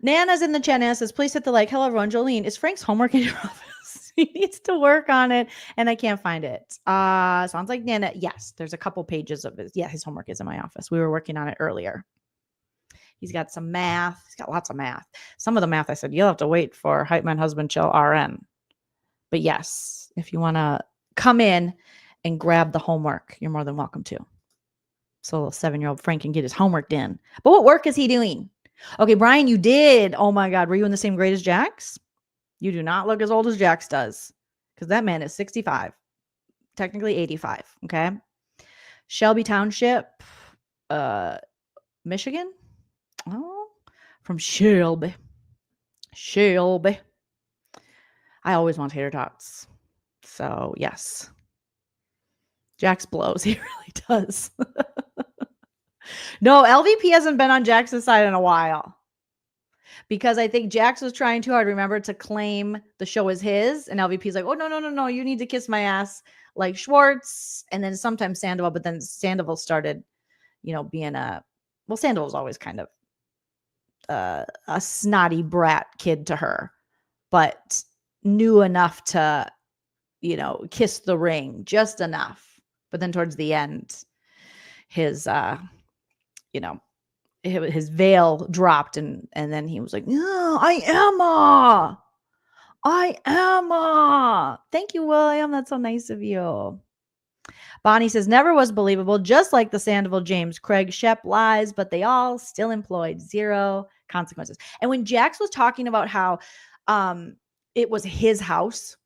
Nana's in the chat and says, please hit the like. Hello, everyone. Joleen, is Frank's homework in your office? He needs to work on it, and I can't find it. Sounds like Nana. Yes, there's a couple pages of it. Yeah, his homework is in my office. We were working on it earlier. He's got some math. He's got lots of math. Some of the math, I said, you'll have to wait for Hype Man Husband Chill RN. But yes, if you want to come in and grab the homework, you're more than welcome to. So little 7-year-old Frank can get his homework done. But what work is he doing? Okay, Brian, you did. Oh my God. Were you in the same grade as Jax? You do not look as old as Jax does, because that man is 65, technically 85. Okay. Shelby Township, Michigan. Oh, from Shelby. I always want tater tots. So yes. Jax blows. He really does. No, LVP hasn't been on Jax's side in a while. Because I think Jax was trying too hard, remember, to claim the show is his. And LVP's like, oh, no. You need to kiss my ass like Schwartz. And then sometimes Sandoval. But then Sandoval started, being Sandoval's always kind of a snotty brat kid to her. But knew enough to, kiss the ring. Just enough. But then towards the end, his veil dropped and then he was like, no, I am. Thank you, William. That's so nice of you. Bonnie says, never was believable, just like the Sandoval James Craig Shep lies, but they all still employed zero consequences. And when Jax was talking about how it was his house,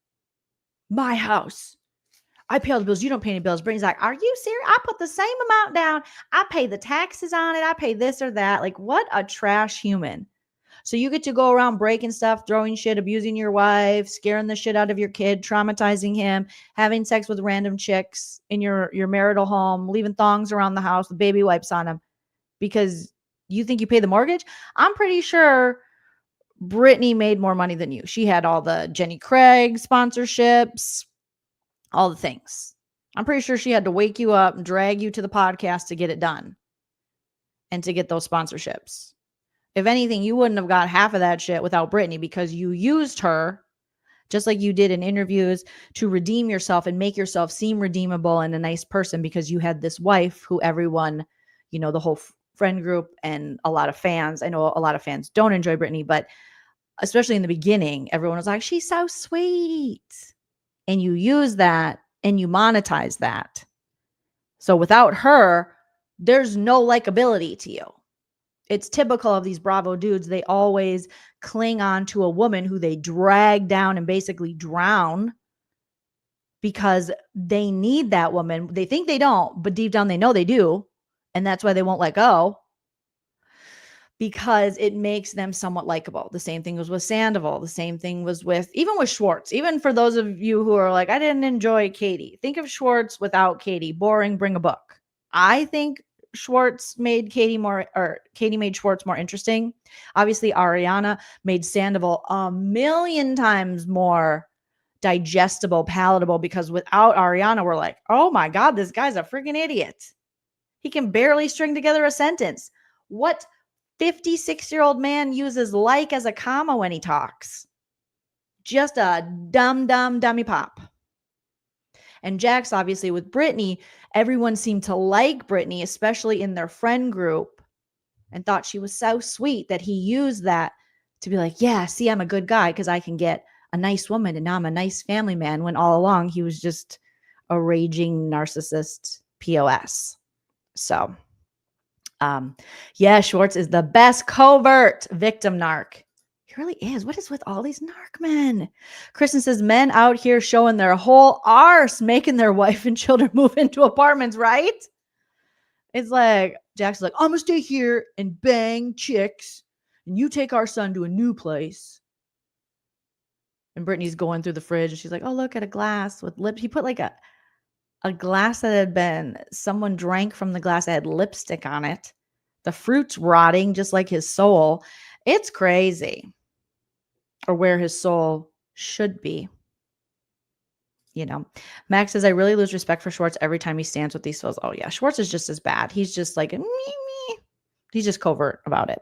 my house, I pay all the bills. You don't pay any bills. Brittany's like, are you serious? I put the same amount down. I pay the taxes on it. I pay this or that. Like, what a trash human. So you get to go around breaking stuff, throwing shit, abusing your wife, scaring the shit out of your kid, traumatizing him, having sex with random chicks in your marital home, leaving thongs around the house with baby wipes on them because you think you pay the mortgage. I'm pretty sure Brittany made more money than you. She had all the Jenny Craig sponsorships, all the things. I'm pretty sure she had to wake you up and drag you to the podcast to get it done and to get those sponsorships. If anything, you wouldn't have got half of that shit without Brittany because you used her just like you did in interviews to redeem yourself and make yourself seem redeemable and a nice person because you had this wife who everyone, the whole friend group and a lot of fans. I know a lot of fans don't enjoy Brittany, but especially in the beginning, everyone was like, she's so sweet. And you use that and you monetize that. So without her, there's no likability to you. It's typical of these Bravo dudes. They always cling on to a woman who they drag down and basically drown because they need that woman. They think they don't, but deep down they know they do. And that's why they won't let go. Because it makes them somewhat likable. The same thing was with Sandoval. The same thing was even with Schwartz. Even for those of you who are like, I didn't enjoy Katie. Think of Schwartz without Katie. Boring, bring a book. I think Schwartz made Katie made Schwartz more interesting. Obviously, Ariana made Sandoval a million times more digestible, palatable, because without Ariana, we're like, oh my God, this guy's a freaking idiot. He can barely string together a sentence. What 56-year-old man uses like as a comma when he talks? Just a dummy pop. And Jax, obviously, with Brittany, everyone seemed to like Brittany, especially in their friend group, and thought she was so sweet that he used that to be like, yeah, see, I'm a good guy because I can get a nice woman and now I'm a nice family man, when all along he was just a raging narcissist POS. So, yeah, Schwartz is the best covert victim narc. He really is. What is with all these narc men? Kristen says, men out here showing their whole arse, making their wife and children move into apartments, right? It's like, Jax is like, I'm going to stay here and bang chicks, and you take our son to a new place. And Brittany's going through the fridge, and she's like, oh, look at a glass with lip. He put like a glass that had been, someone drank from the glass that had lipstick on it. The fruit's rotting just like his soul. It's crazy. Or where his soul should be. You know, Max says, I really lose respect for Schwartz every time he stands with these fools. Oh yeah, Schwartz is just as bad. He's just like, me. He's just covert about it.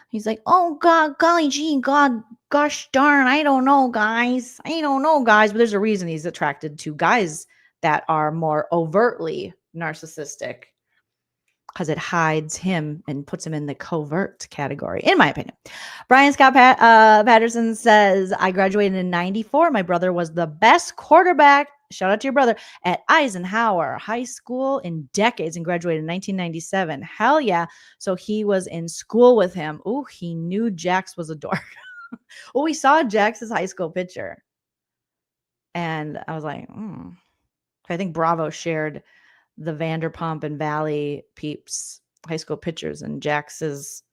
He's like, oh God, golly gee, God, gosh darn, I don't know, guys. But there's a reason he's attracted to guys that are more overtly narcissistic, because it hides him and puts him in the covert category, in my opinion. Brian Scott Patterson says, I graduated in 94. My brother was the best quarterback, shout out to your brother, at Eisenhower High School in decades and graduated in 1997. Hell yeah. So he was in school with him. Oh, he knew Jax was a dork. Well, we saw Jax's high school picture. And I was like, I think Bravo shared the Vanderpump and Valley peeps high school pictures, and Jax's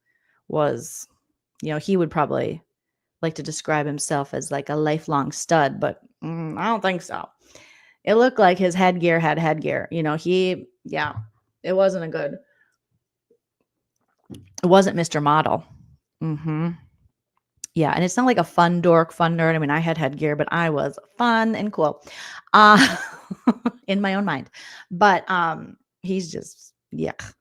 was, he would probably like to describe himself as like a lifelong stud, but I don't think so. It looked like his headgear had headgear. It wasn't it wasn't Mr. Model. Yeah, and it's not like a fun dork, fun nerd. I mean, I had headgear, but I was fun and cool in my own mind. But he's just yuck.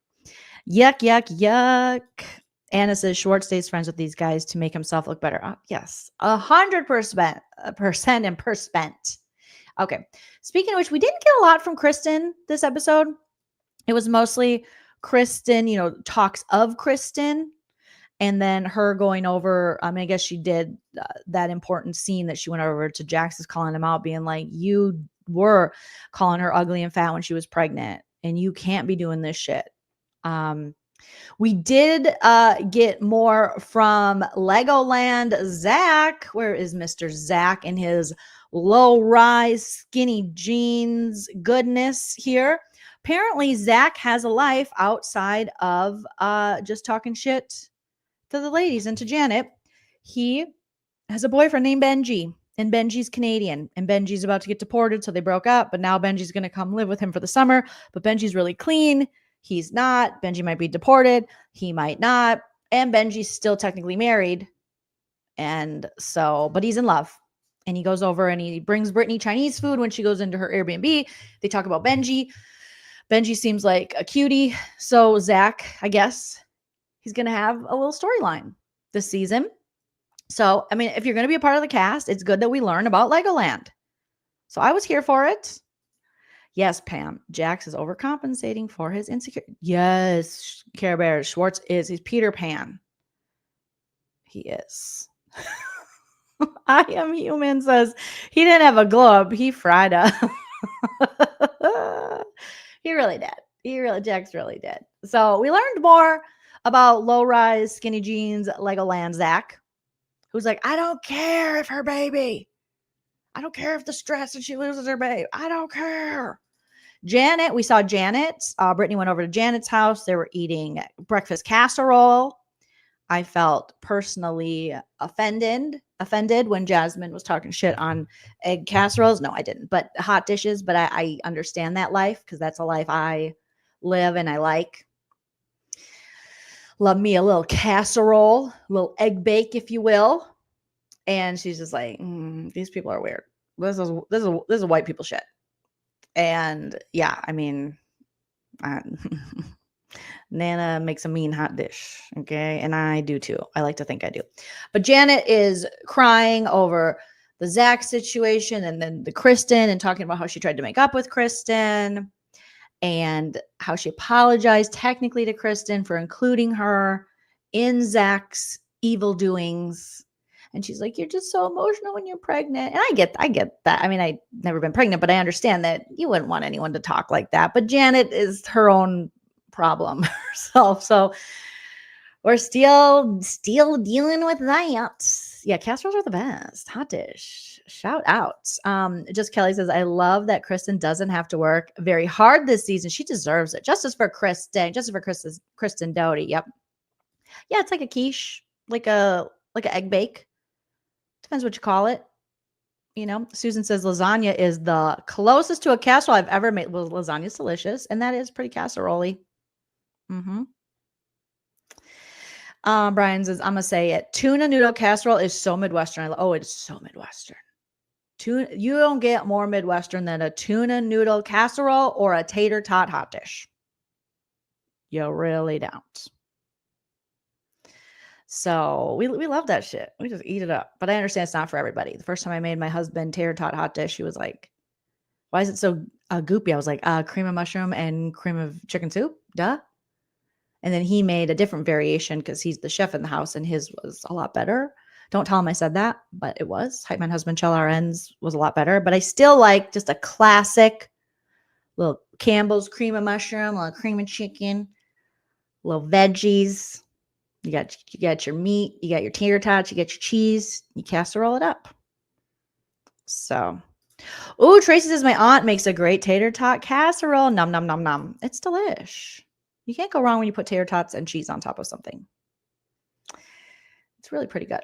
Anna says Schwartz stays friends with these guys to make himself look better. Yes, 100%. Okay. Speaking of which, we didn't get a lot from Kristen this episode. It was mostly Kristen, talks of Kristen. And then her going over, I guess she did that important scene that she went over to Jax, is calling him out, being like, you were calling her ugly and fat when she was pregnant, and you can't be doing this shit. We did get more from Legoland Zach. Where is Mr. Zach and his low-rise skinny jeans goodness here? Apparently, Zach has a life outside of just talking shit to the ladies and to Janet. He has a boyfriend named Benji, and Benji's Canadian, and Benji's about to get deported, so they broke up, but now Benji's going to come live with him for the summer, but Benji's really clean. He's not. Benji might be deported. He might not. And Benji's still technically married. And so, but he's in love. And he goes over and he brings Brittany Chinese food when she goes into her Airbnb. They talk about Benji. Benji seems like a cutie. So Zach, I guess, he's going to have a little storyline this season. So, I mean, if you're going to be a part of the cast, it's good that we learn about Legoland. So I was here for it. Yes, Pam, Jax is overcompensating for his insecurity. Yes, Care Bears, Schwartz he's Peter Pan. He is. I am human says he didn't have a globe. He fried up. He really did. Jax really did. So we learned more about low-rise, skinny jeans, Legoland Zach, who's like, I don't care if her baby. I don't care if the stress and she loses her baby. I don't care. Janet, we saw Janet. Brittany went over to Janet's house. They were eating breakfast casserole. I felt personally offended when Jasmine was talking shit on egg casseroles. No, I didn't. But hot dishes. But I understand that life, because that's a life I live and I like. Love me a little casserole, a little egg bake, if you will. And she's just like, these people are weird. This is white people shit. And yeah, I mean, Nana makes a mean hot dish. Okay. And I do too. I like to think I do. But Janet is crying over the Zach situation and then the Kristen, and talking about how she tried to make up with Kristen and how she apologized technically to Kristen for including her in Zach's evil doings. And she's like, you're just so emotional when you're pregnant. And I get that. I mean, I've never been pregnant, but I understand that you wouldn't want anyone to talk like that. But Janet is her own problem herself. So We're still dealing with that. Yeah, casseroles are the best. Hot dish. Shout out. Just Kelly says, I love that Kristen doesn't have to work very hard this season. She deserves it. Justice for Kristen. Justice for Kristen Doty. Yep. Yeah, it's like a quiche, like an egg bake. Depends what you call it. You know, Susan says lasagna is the closest to a casserole I've ever made. Well, lasagna's delicious, and that is pretty casserole-y. Mm-hmm. Brian says, I'm gonna say it. Tuna noodle casserole is so Midwestern. Oh, it's so Midwestern. You don't get more Midwestern than a tuna noodle casserole or a tater tot hot dish. You really don't. So we love that shit. We just eat it up. But I understand it's not for everybody. The first time I made my husband tater tot hot dish, he was like, why is it so goopy? I was like, cream of mushroom and cream of chicken soup. Duh. And then he made a different variation because he's the chef in the house and his was a lot better. Don't tell him I said that, but it was. Hype Man Husband Chell RN's was a lot better. But I still like just a classic little Campbell's cream of mushroom, a little cream of chicken, little veggies. You got your meat, you got your tater tots, you get your cheese, you casserole it up. So, Tracy says my aunt makes a great tater tot casserole. Nom nom nom nom. It's delish. You can't go wrong when you put tater tots and cheese on top of something. It's really pretty good.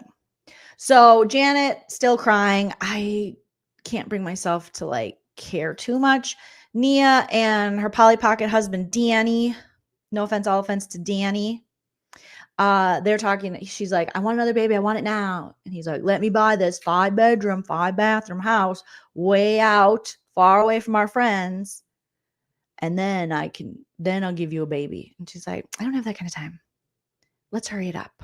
So Janet still crying. I can't bring myself to like care too much. Nia and her Polly Pocket husband, Danny. No offense, all offense to Danny. They're talking. She's like, I want another baby. I want it now. And he's like, let me buy this 5-bedroom, 5-bathroom house way out, far away from our friends. And then I'll give you a baby. And she's like, I don't have that kind of time. Let's hurry it up.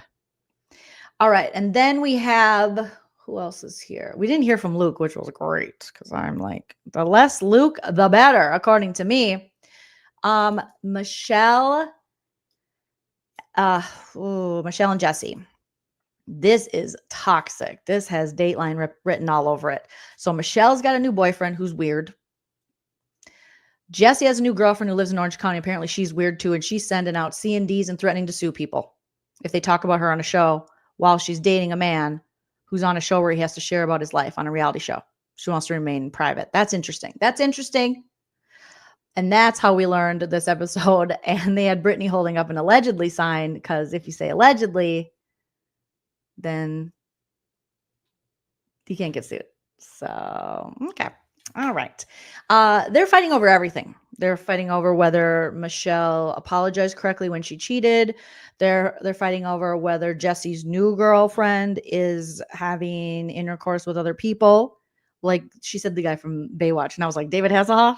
All right. And then we have, who else is here? We didn't hear from Luke, which was great. Because I'm like, the less Luke, the better, according to me. Michelle and Jesse. This is toxic. This has Dateline written all over it. So Michelle's got a new boyfriend who's weird. Jesse has a new girlfriend who lives in Orange County. Apparently she's weird too. And she's sending out C&Ds and threatening to sue people if they talk about her on a show while she's dating a man who's on a show where he has to share about his life on a reality show. She wants to remain private. That's interesting. And that's how we learned this episode. And they had Brittany holding up an allegedly sign because if you say allegedly, then you can't get sued. So, okay. All right. They're fighting over everything. They're fighting over whether Michelle apologized correctly when she cheated. They're fighting over whether Jesse's new girlfriend is having intercourse with other people. Like she said, the guy from Baywatch. And I was like, David Hasselhoff?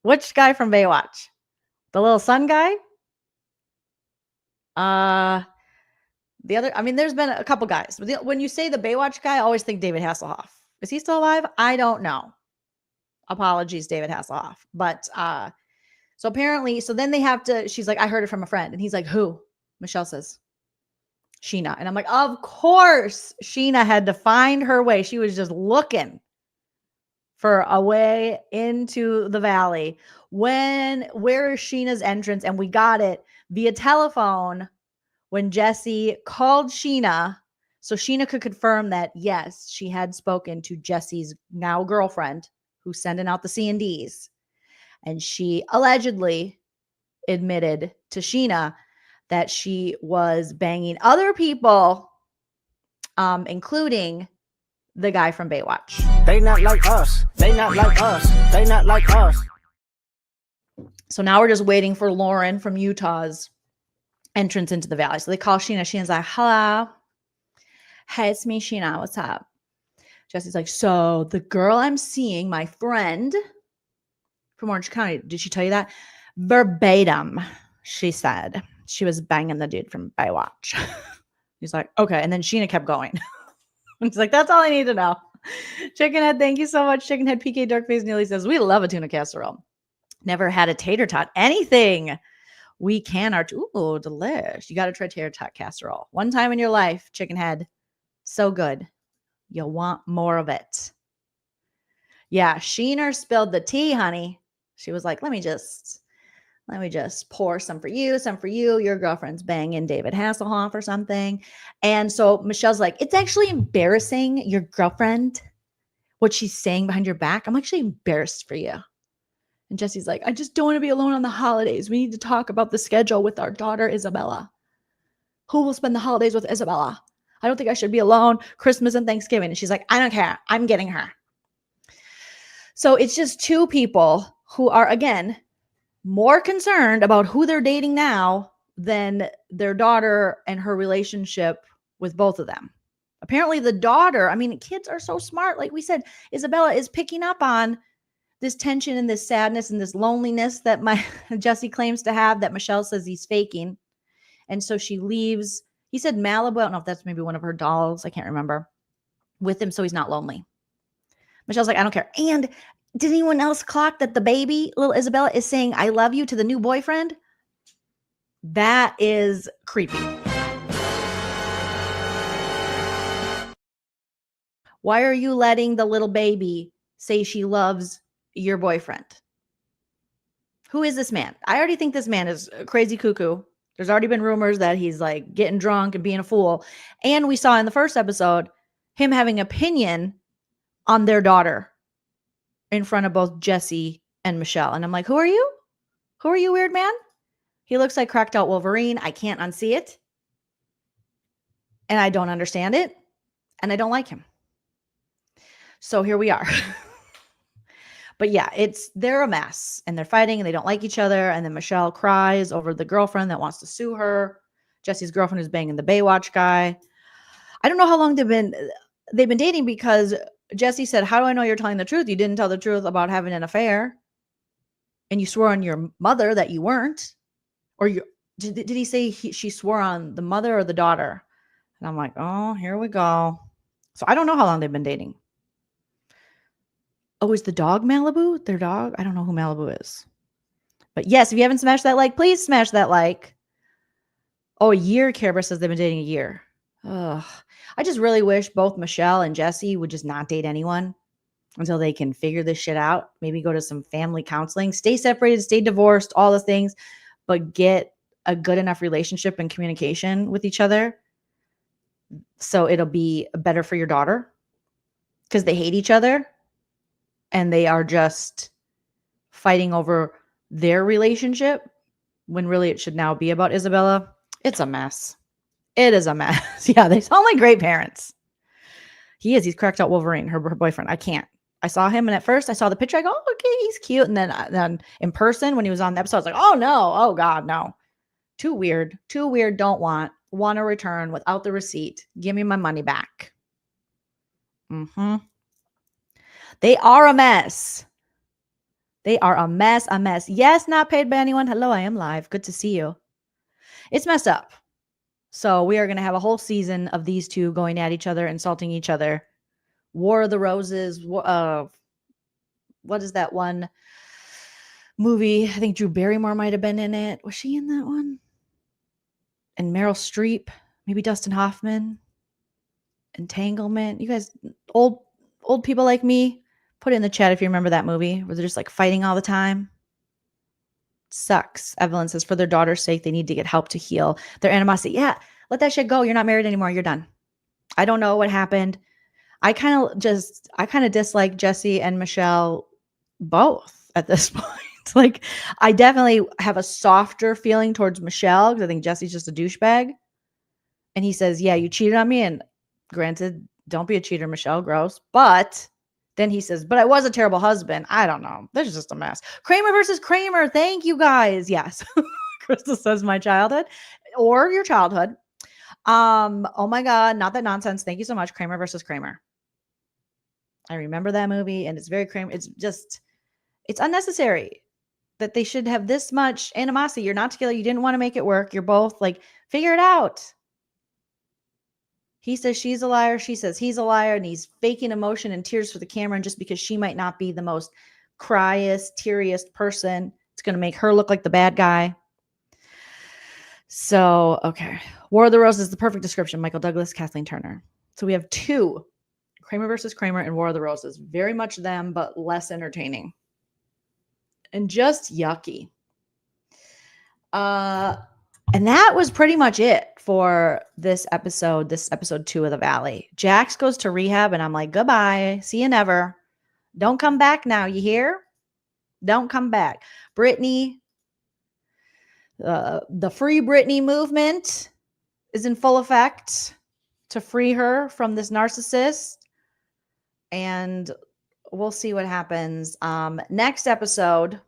Which guy from Baywatch? The little son guy? The other, I mean, there's been a couple guys. When you say the Baywatch guy, I always think David Hasselhoff. Is he still alive? I don't know. Apologies, David Hasselhoff. But so apparently, so then they have to, she's like, I heard it from a friend. And he's like, who? Michelle says, Sheena. And I'm like, of course, Sheena had to find her way. She was just looking for a way into the valley. Where is Sheena's entrance? And we got it via telephone when Jesse called Sheena. So Sheena could confirm that, yes, she had spoken to Jesse's now girlfriend who's sending out the C&Ds. And she allegedly admitted to Sheena that she was banging other people, including the guy from Baywatch. They not like us. They not like us. They not like us. So now we're just waiting for Lauren from Utah's entrance into the valley. So they call Sheena. Sheena's like, hello. Hey, it's me, Sheena. What's up? Jesse's like, so the girl I'm seeing, my friend from Orange County, did she tell you that? Verbatim, she said she was banging the dude from Baywatch. He's like, okay. And then Sheena kept going. He's like, that's all I need to know. Chickenhead, thank you so much. Chickenhead PK Darkface Neely says, we love a tuna casserole. Never had a tater tot. Anything. We can. Ooh, delish. You got to try tater tot casserole. One time in your life, Chickenhead. So good. You'll want more of it. Yeah, Sheener spilled the tea, honey. She was like, let me just Let me just pour some for you, some for you. Your girlfriend's banging David Hasselhoff or something. And so Michelle's like, it's actually embarrassing, your girlfriend, what she's saying behind your back. I'm actually embarrassed for you. And Jesse's like, I just don't want to be alone on the holidays. We need to talk about the schedule with our daughter, Isabella. Who will spend the holidays with Isabella? I don't think I should be alone Christmas and Thanksgiving. And she's like, I don't care. I'm getting her. So it's just two people who are, again, more concerned about who they're dating now than their daughter and her relationship with both of them. Apparently the daughter, I mean, kids are so smart. Like we said, Isabella is picking up on this tension and this sadness and this loneliness that Jesse claims to have that Michelle says he's faking. And so she leaves. He said Malibu. I don't know if that's maybe one of her dolls. I can't remember. With him so he's not lonely. Michelle's like, I don't care. And did anyone else clock that the baby, little Isabella, is saying I love you to the new boyfriend? That is creepy. Why are you letting the little baby say she loves your boyfriend? Who is this man? I already think this man is crazy cuckoo. There's already been rumors that he's like getting drunk and being a fool. And we saw in the first episode him having opinion on their daughter in front of both Jesse and Michelle. And I'm like, who are you? Who are you, weird man? He looks like cracked out Wolverine. I can't unsee it. And I don't understand it. And I don't like him. So here we are. But yeah, they're a mess and they're fighting and they don't like each other. And then Michelle cries over the girlfriend that wants to sue her. Jesse's girlfriend who's banging the Baywatch guy. I don't know how long they've been dating because Jesse said, how do I know you're telling the truth? You didn't tell the truth about having an affair. And you swore on your mother that you weren't. Or did he say she swore on the mother or the daughter? And I'm like, oh, here we go. So I don't know how long they've been dating. Oh, is the dog Malibu? Their dog? I don't know who Malibu is. But yes, if you haven't smashed that like, please smash that like. Oh, a year. Care Bear says they've been dating a year. Ugh. I just really wish both Michelle and Jesse would just not date anyone until they can figure this shit out. Maybe go to some family counseling. Stay separated, stay divorced, all the things. But get a good enough relationship and communication with each other so it'll be better for your daughter because they hate each other. And they are just fighting over their relationship when really it should now be about Isabella. It's a mess. It is a mess. Yeah, they sound like great parents. He is. He's cracked out Wolverine, her boyfriend. I can't. I saw him and at first I saw the picture. I go, oh, okay, he's cute. And then in person when he was on the episode, I was like, oh, no. Oh, God, no. Too weird. Too weird. Don't want to return without the receipt. Give me my money back. Mm-hmm. They are a mess. They are a mess, a mess. Yes, not paid by anyone. Hello, I am live. Good to see you. It's messed up. So we are going to have a whole season of these two going at each other, insulting each other. War of the Roses. What is that one movie? I think Drew Barrymore might have been in it. Was she in that one? And Meryl Streep. Maybe Dustin Hoffman. Entanglement. You guys, old people like me, put it in the chat if you remember that movie where they're just like fighting all the time. Sucks. Evelyn says for their daughter's sake, they need to get help to heal their animosity. Yeah, let that shit go. You're not married anymore. You're done. I don't know what happened. I kind of dislike Jesse and Michelle both at this point. Like, I definitely have a softer feeling towards Michelle because I think Jesse's just a douchebag. And he says, yeah, you cheated on me. And granted, don't be a cheater, Michelle. Gross. But then he says, but I was a terrible husband. I don't know. This is just a mess. Kramer versus Kramer. Thank you, guys. Yes. Crystal says my childhood or your childhood. Oh my God. Not that nonsense. Thank you so much. Kramer versus Kramer. I remember that movie and it's very Kramer. It's unnecessary that they should have this much animosity. You're not together. You didn't want to make it work. You're both like, figure it out. He says she's a liar. She says he's a liar. And he's faking emotion and tears for the camera. And just because she might not be the most criest, teariest person, it's going to make her look like the bad guy. So, okay. War of the Roses is the perfect description. Michael Douglas, Kathleen Turner. So we have two, Kramer versus Kramer and War of the Roses. Very much them, but less entertaining. And just yucky. And that was pretty much it for this episode 2 of The Valley. Jax goes to rehab, and I'm like, goodbye. See you never. Don't come back now. You hear? Don't come back. Brittany, the Free Brittany movement is in full effect to free her from this narcissist. And we'll see what happens. Next episode.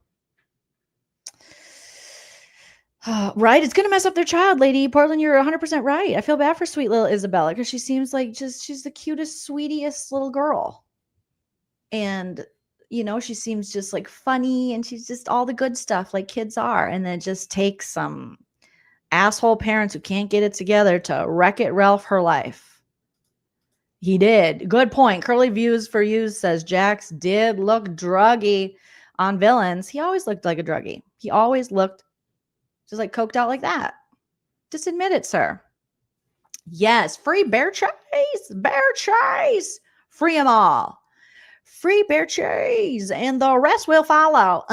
Right? It's going to mess up their child, lady. Portland, you're 100% right. I feel bad for sweet little Isabella because she seems like she's the cutest, sweetest little girl. And, you know, she seems just like funny and she's just all the good stuff like kids are. And then it just takes some asshole parents who can't get it together to Wreck-It Ralph her life. He did. Good point. Curly Views for You says Jax did look druggy on Villains. He always looked like a druggie. He always looked just like coked out like that. Just admit it, sir. Yes. Free Bear Chase. Bear Chase. Free them all. Free Bear Chase. And the rest will follow.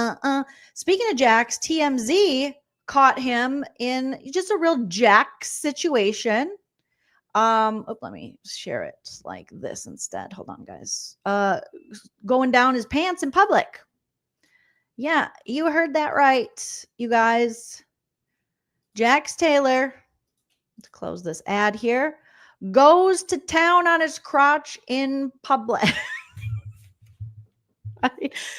Speaking of Jax, TMZ caught him in just a real Jax situation. Let me share it like this instead. Hold on, guys. Going down his pants in public. Yeah, you heard that right, you guys. Jax Taylor, to close this ad here, goes to town on his crotch in public.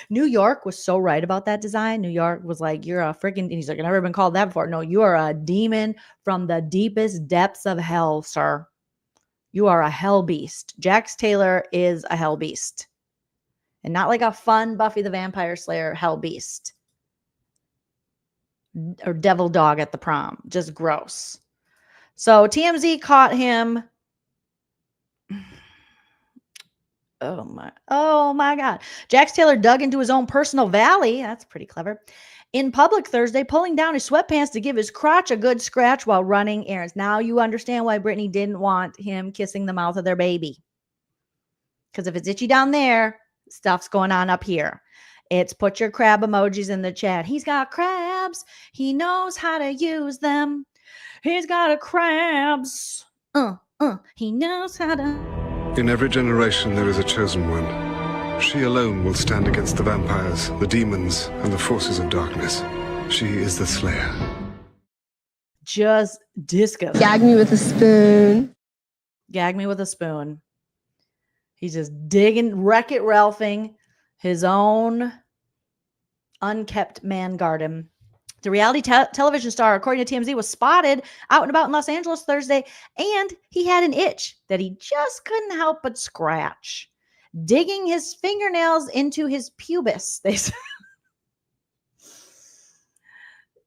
New York was so right about that design. New York was like, you're a freaking, and he's like, I've never been called that before. No, you are a demon from the deepest depths of hell, sir. You are a hell beast. Jax Taylor is a hell beast. And not like a fun Buffy the Vampire Slayer hell beast. Or devil dog at the prom. Just gross. So TMZ caught him. Oh my God. Jax Taylor dug into his own personal valley. That's pretty clever. In public Thursday, pulling down his sweatpants to give his crotch a good scratch while running errands. Now you understand why Brittany didn't want him kissing the mouth of their baby. Because if it's itchy down there, stuff's going on up here. It's put your crab emojis in the chat. He's got crabs. He knows how to use them. He's got a crabs. He knows how to. In every generation, there is a chosen one. She alone will stand against the vampires, the demons, and the forces of darkness. She is the Slayer. Just disgusting. Gag me with a spoon. Gag me with a spoon. He's just digging, Wreck-It Ralphing his own unkept man garden. The reality television star, according to TMZ, was spotted out and about in Los Angeles Thursday, and he had an itch that he just couldn't help but scratch, digging his fingernails into his pubis. They said.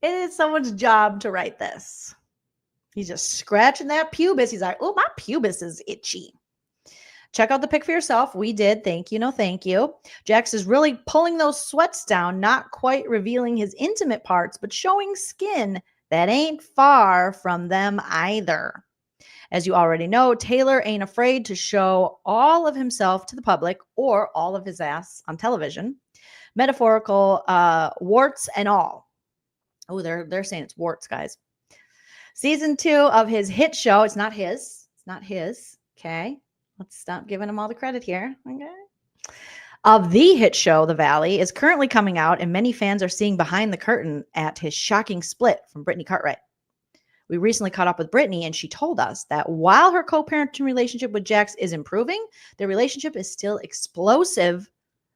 It is someone's job to write this. He's just scratching that pubis. He's like, oh, my pubis is itchy. Check out the pic for yourself. We did. Thank you. No, thank you. Jax is really pulling those sweats down, not quite revealing his intimate parts, but showing skin that ain't far from them either. As you already know, Taylor ain't afraid to show all of himself to the public or all of his ass on television. Metaphorical warts and all. Oh, they're saying it's warts, guys. Season 2 of his hit show. It's not his. It's not his. Okay. Let's stop giving him all the credit here. Okay. Of the hit show, The Valley, is currently coming out, and many fans are seeing behind the curtain at his shocking split from Brittany Cartwright. We recently caught up with Brittany, and she told us that while her co-parenting relationship with Jax is improving, their relationship is still explosive,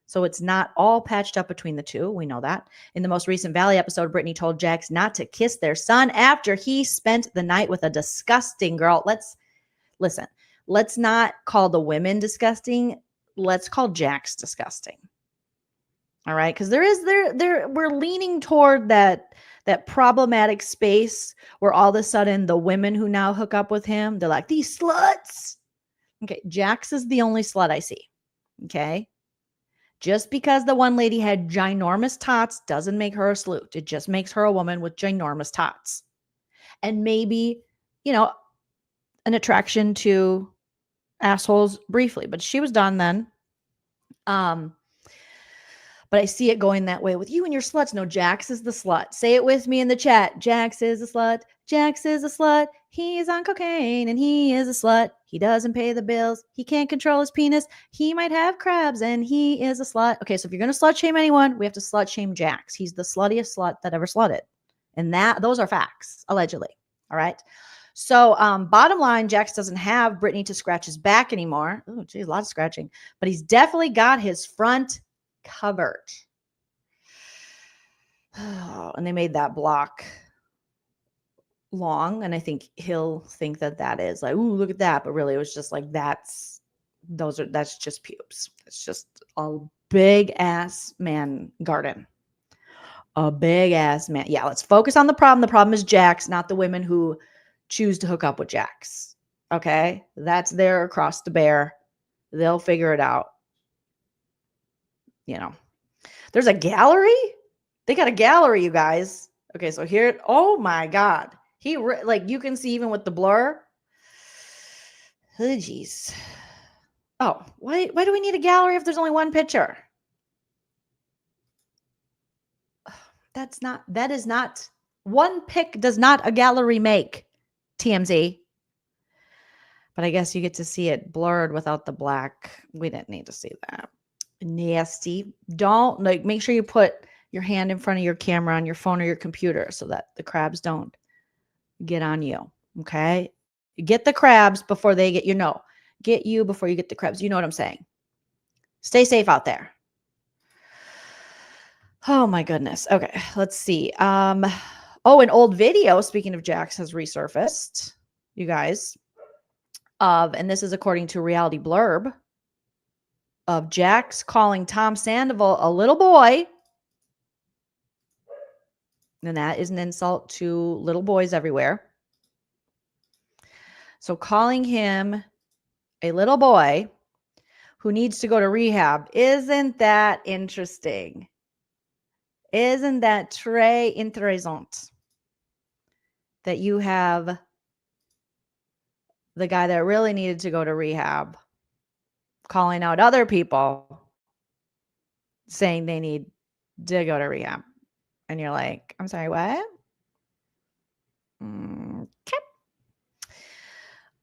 so it's not all patched up between the two. We know that. In the most recent Valley episode, Brittany told Jax not to kiss their son after he spent the night with a disgusting girl. Listen. Let's not call the women disgusting. Let's call Jax disgusting. All right. Because we're leaning toward that problematic space where all of a sudden the women who now hook up with him, they're like, these sluts. Okay. Jax is the only slut I see. Okay. Just because the one lady had ginormous tots doesn't make her a slut. It just makes her a woman with ginormous tots. And maybe, an attraction to assholes briefly, but she was done then. But But I see it going that way with you and your sluts. No, Jax is the slut. Say it with me in the chat. Jax is a slut. Jax is a slut. He is on cocaine and he is a slut. He doesn't pay the bills. He can't control his penis. He might have crabs and he is a slut. Okay, so if you're going to slut shame anyone, we have to slut shame Jax. He's the sluttiest slut that ever slutted. And those are facts, allegedly. All right. So bottom line, Jax doesn't have Brittany to scratch his back anymore. Oh, geez, a lot of scratching. But he's definitely got his front covered. Oh, and they made that block long. And I think he'll think that is like, ooh, look at that. But really, it was just like, that's just pubes. It's just a big ass man garden. A big ass man. Yeah, let's focus on the problem. The problem is Jax, not the women who choose to hook up with Jax. Okay? That's their cross to bear. They'll figure it out. You know. There's a gallery? They got a gallery, you guys. Okay, so here, oh my God. Like you can see even with the blur. Oh, jeez. Oh, why do we need a gallery if there's only one picture? That is not, one pic does not a gallery make, TMZ. But I guess you get to see it blurred without the black. We didn't need to see that. Nasty. Don't, like, make sure you put your hand in front of your camera on your phone or your computer so that the crabs don't get on you. Okay? Get the crabs before they get you. No, get you before you get the crabs. You know what I'm saying? Stay safe out there. Oh my goodness. Okay, let's see. Oh, an old video, speaking of Jax, has resurfaced, you guys. And this is according to Reality Blurb, of Jax calling Tom Sandoval a little boy. And that is an insult to little boys everywhere. So calling him a little boy who needs to go to rehab. Isn't that interesting? Isn't that très intéressant? That you have the guy that really needed to go to rehab calling out other people saying they need to go to rehab. And you're like, I'm sorry, what? Okay.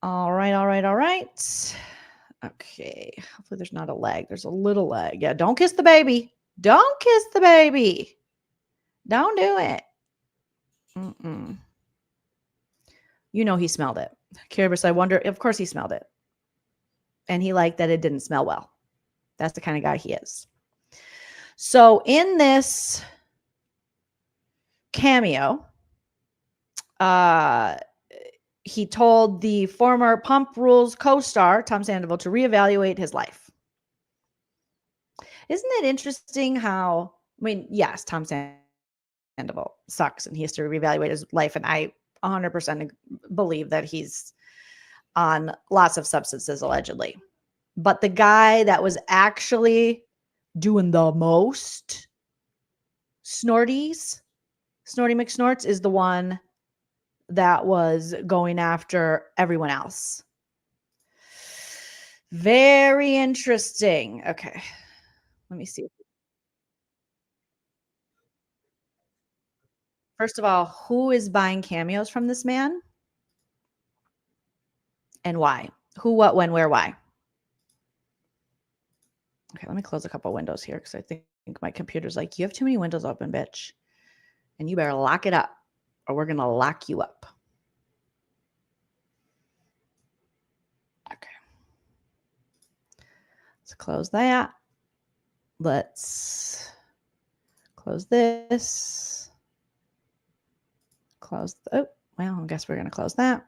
All right. Okay. Hopefully there's not a leg. There's a little leg. Yeah, don't kiss the baby. Don't kiss the baby. Don't do it. You know he smelled it. Kiribus, I wonder, of course he smelled it. And he liked that it didn't smell well. That's the kind of guy he is. So in this cameo, he told the former Pump Rules co-star, Tom Sandoval, to reevaluate his life. Isn't it interesting how, I mean, yes, Tom Sandoval sucks and he has to reevaluate his life. And I 100% believe that he's on lots of substances, allegedly. But the guy that was actually doing the most Snorty McSnorts is the one that was going after everyone else. Very interesting. Okay. Let me see. First of all, who is buying cameos from this man? And why? Who, what, when, where, why? Okay, let me close a couple windows here because I think my computer's like, you have too many windows open, bitch. And you better lock it up or we're going to lock you up. Okay. Let's close that. Let's close this. Close. Oh, well, I guess we're going to close that.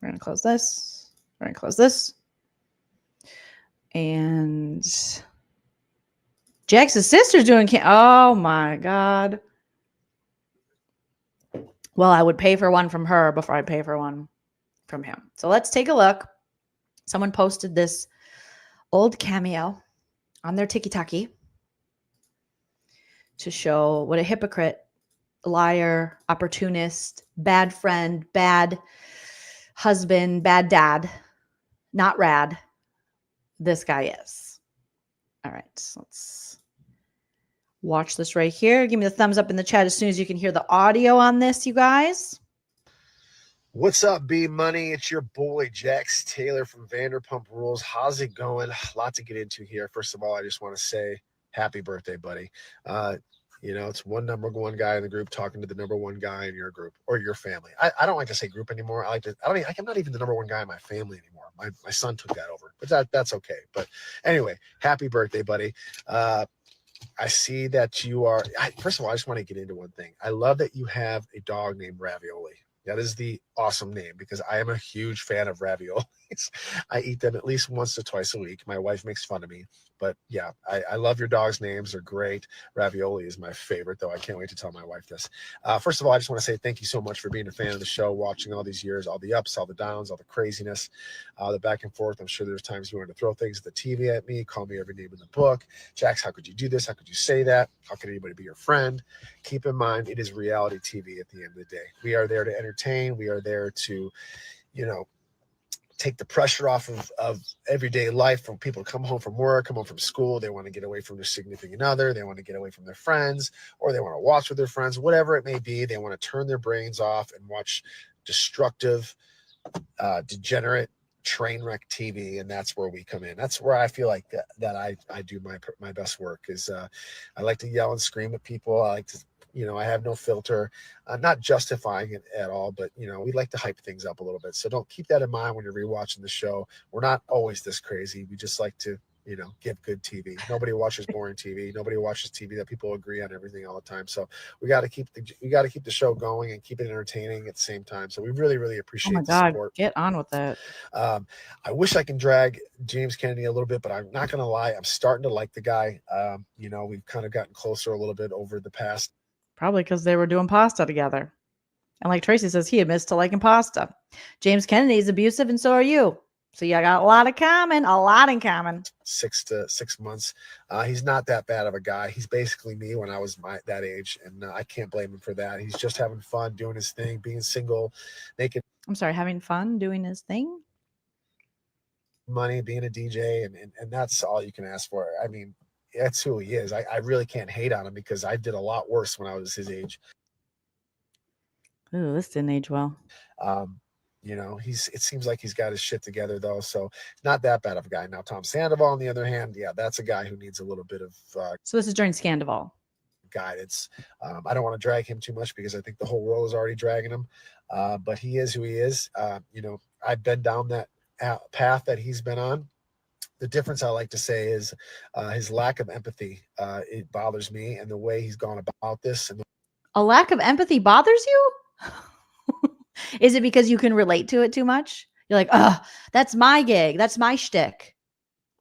We're going to close this. We're going to close this. And Jax's sister's doing oh my God. Well, I would pay for one from her before I'd pay for one from him. So let's take a look. Someone posted this old cameo on their TikTok to show what a hypocrite, liar, opportunist, bad friend, bad husband, bad dad, not rad, this guy is. All right, so let's Watch this right here. Give me the thumbs up in the chat as soon as you can hear the audio on this, you guys. What's up, B Money? It's your boy Jax Taylor from Vanderpump Rules. How's it going? A lot to get into here. First of all, I just want to say happy birthday, buddy. You know, it's number one guy in the group talking to the number one guy in your group or your family. I don't like to say group anymore. I'm not even the number one guy in my family anymore. My son took that over, but that's okay. But anyway, happy birthday, buddy. I see that you are, first of all, I just want to get into one thing. I love that you have a dog named Ravioli. That is the awesome name because I am a huge fan of raviolis. I eat them at least once or twice a week. My wife makes fun of me, but yeah, I love your dog's names. They're great. Ravioli is my favorite, though. I can't wait to tell my wife this. First of all, I just want to say thank you so much for being a fan of the show, watching all these years, all the ups, all the downs, all the craziness, the back and forth. I'm sure there's times you wanted to throw things at the TV at me, call me every name in the book. Jax, how could you do this? How could you say that? How could anybody be your friend? Keep in mind, it is reality TV at the end of the day. We are there to entertain. We are there to, you know, take the pressure off of everyday life when people come home from work, come home from school. They want to get away from their significant other. They want to get away from their friends, or they want to watch with their friends, whatever it may be. They want to turn their brains off and watch destructive, degenerate train wreck TV. And that's where we come in. That's where I feel like that I do my best work is I like to yell and scream at people. I like to, you know, I have no filter. I'm not justifying it at all, but, you know, we like to hype things up a little bit. So don't keep that in mind when you're rewatching the show. We're not always this crazy. We just like to, you know, give good TV. Nobody watches boring TV. Nobody watches TV that people agree on everything all the time. So we got to keep the show going and keep it entertaining at the same time. So we really, really appreciate the support. Get on with it. I wish I can drag James Kennedy a little bit, but I'm not going to lie. I'm starting to like the guy. You know, we've kind of gotten closer a little bit over the past. Probably because they were doing pasta together. And like Tracy says, he admits to liking pasta. James Kennedy is abusive, and so are you. So you got a lot in common. 6 months. He's not that bad of a guy. He's basically me when I was that age, and I can't blame him for that. He's just having fun, doing his thing, being single, making. I'm sorry, having fun, doing his thing. Money, being a DJ, and that's all you can ask for. I mean, that's who he is. I really can't hate on him because I did a lot worse when I was his age. Ooh, this didn't age well. You know, it seems like he's got his shit together though. So not that bad of a guy. Now, Tom Sandoval, on the other hand, yeah, that's a guy who needs a little bit of so this is during Sandoval guidance. I don't want to drag him too much because I think the whole world is already dragging him. But he is who he is. You know, I've been down that path that he's been on. The difference I like to say is his lack of empathy. It bothers me, and the way he's gone about this. And a lack of empathy bothers you? Is it because you can relate to it too much? You're like, oh, that's my gig. That's my shtick.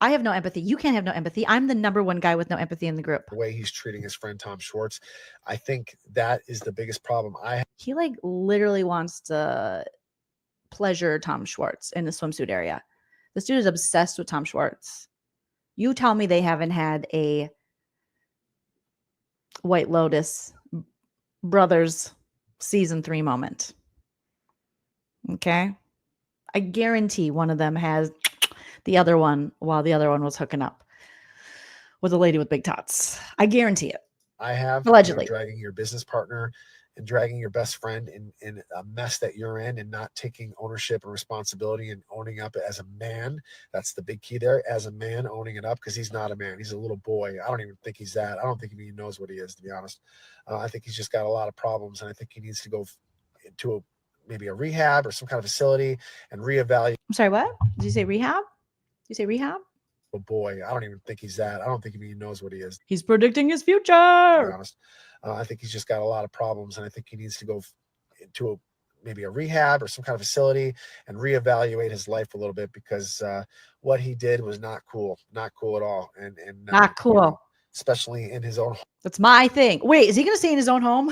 I have no empathy. You can't have no empathy. I'm the number one guy with no empathy in the group. The way he's treating his friend Tom Schwartz, I think that is the biggest problem I have. He like literally wants to pleasure Tom Schwartz in the swimsuit area. This dude is obsessed with Tom Schwartz. You tell me they haven't had a White Lotus Brothers season 3 moment. Okay. I guarantee one of them has the other one while the other one was hooking up with a lady with big tots. I guarantee it. I have allegedly dragging your business partner and dragging your best friend in a mess that you're in and not taking ownership and responsibility and owning up as a man. That's the big key there. As a man, owning it up, because he's not a man. He's a little boy. I don't even think he's that. I don't think he even knows what he is, to be honest. I think he's just got a lot of problems, and I think he needs to go into maybe a rehab or some kind of facility and reevaluate. I'm sorry, what? Did you say rehab? Did you say rehab? Oh boy, I don't even think he's that. I don't think he even knows what he is. He's predicting his future. To be honest. I think he's just got a lot of problems, and I think he needs to go into maybe a rehab or some kind of facility and reevaluate his life a little bit, because what he did was not cool at all. And not cool. You know, especially in his own home. That's my thing. Wait, is he going to stay in his own home?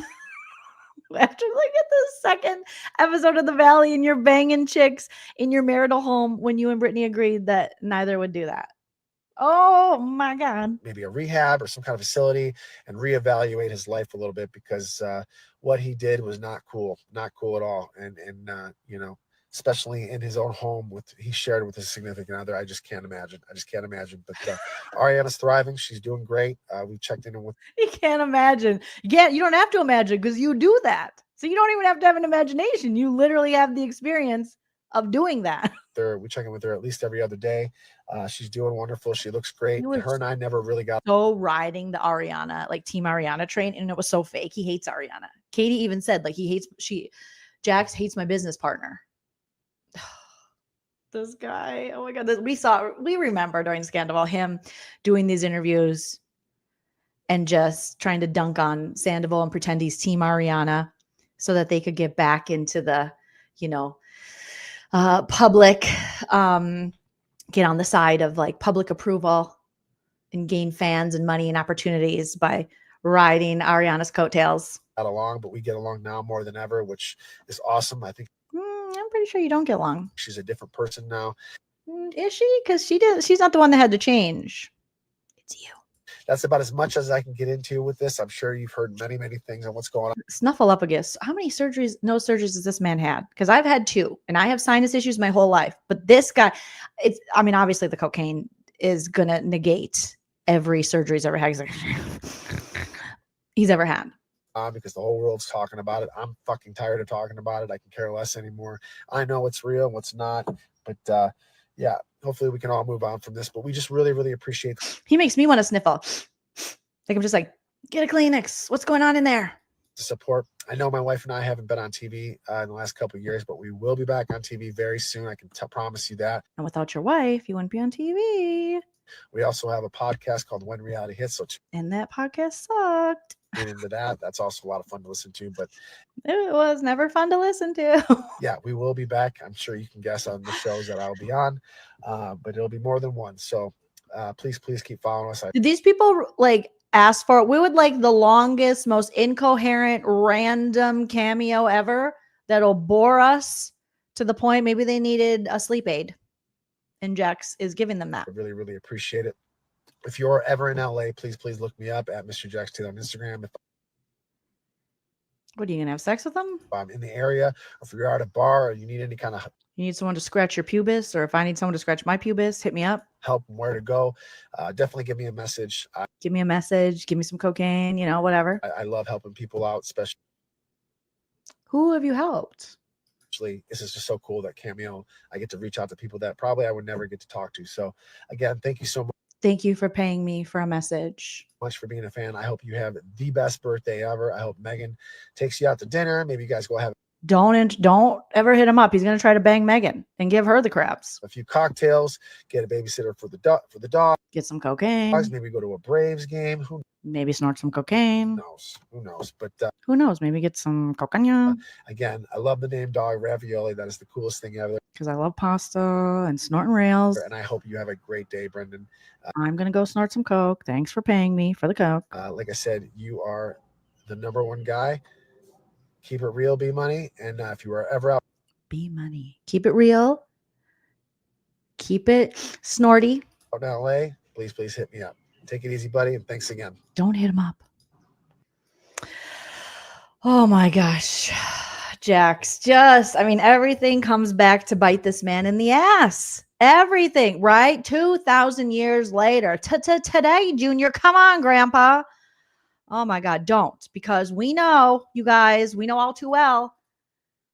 After like at the second episode of The Valley and you're banging chicks in your marital home when you and Brittany agreed that neither would do that. Oh my God. Maybe a rehab or some kind of facility and reevaluate his life a little bit, because what he did was not cool at all. And you know, especially in his own home he shared with his significant other. I just can't imagine. But Ariana's thriving. She's doing great. We checked in with. You can't imagine. You don't have to imagine because you do that. So you don't even have to have an imagination. You literally have the experience of doing that. We check in with her at least every other day. She's doing wonderful. She looks great. Her and I never really got so riding the Ariana, like Team Ariana train, and it was so fake. He hates Ariana. Katie even said like Jax hates my business partner. This guy, oh my God, we remember during Sandoval him doing these interviews and just trying to dunk on Sandoval and pretend he's Team Ariana so that they could get back into the, public, get on the side of like public approval and gain fans and money and opportunities by riding Ariana's coattails. Got along, but we get along now more than ever, which is awesome. I think I'm pretty sure you don't get along. She's a different person now. Is she? Because she's not the one that had to change. It's you. That's about as much as I can get into with this. I'm sure you've heard many, many things on what's going on. Snuffleupagus. How many nose surgeries has this man had? Because I've had 2 and I have sinus issues my whole life. But this guy, obviously the cocaine is going to negate every surgery he's ever had. He's ever had. Because the whole world's talking about it. I'm fucking tired of talking about it. I can care less anymore. I know what's real, what's not. But yeah, hopefully we can all move on from this. But we just really, really appreciate. He makes me want to sniffle. Like I'm just like, get a Kleenex. What's going on in there? The support. I know my wife and I haven't been on TV in the last couple of years, but we will be back on TV very soon. I can promise you that. And without your wife, you wouldn't be on TV. We also have a podcast called When Reality Hits. And that podcast sucked. Get into that. That's also a lot of fun to listen to, but it was never fun to listen to. Yeah, we will be back. I'm sure you can guess on the shows that I'll be on, but it'll be more than one. So please keep following us. Did these people like ask for it? We would like the longest, most incoherent, random cameo ever that'll bore us to the point maybe they needed a sleep aid, and Jax is giving them that. I really, really appreciate it. If you're ever in LA, please look me up at Mr. Jax Taylor on Instagram. What, are you going to have sex with them? If I'm in the area, or if you're at a bar, or you need any kind of... You need someone to scratch your pubis, or if I need someone to scratch my pubis, hit me up. Help and where to go. Definitely give me a message. Give me a message. Give me some cocaine, whatever. I love helping people out, especially... Who have you helped? This is just so cool that Cameo, I get to reach out to people that probably I would never get to talk to. So again, thank you so much. Thank you for paying me for a message. Much for being a fan. I hope you have the best birthday ever. I hope Megan takes you out to dinner. Maybe you guys go have. Don't ever hit him up. He's gonna try to bang Megan and give her the craps. A few cocktails. Get a babysitter for the dog. Get some cocaine. Maybe go to a Braves game. Maybe snort some cocaine. Who knows? But who knows? Maybe get some cocaine. Again, I love the name Dog Ravioli. That is the coolest thing ever. Because I love pasta and snorting rails. And I hope you have a great day, Brendan. I'm gonna go snort some coke. Thanks for paying me for the coke. Like I said, you are the #1 guy. Keep it real, B Money. And if you are ever out, B Money. Keep it real. Keep it snorty. Out in LA, please hit me up. Take it easy, buddy, and thanks again. Don't hit him up. Oh my gosh. Jax, everything comes back to bite this man in the ass. Everything, right? 2,000 years later. Today, Junior. Come on, Grandpa. Oh my God, don't. Because we know, you guys, we know all too well.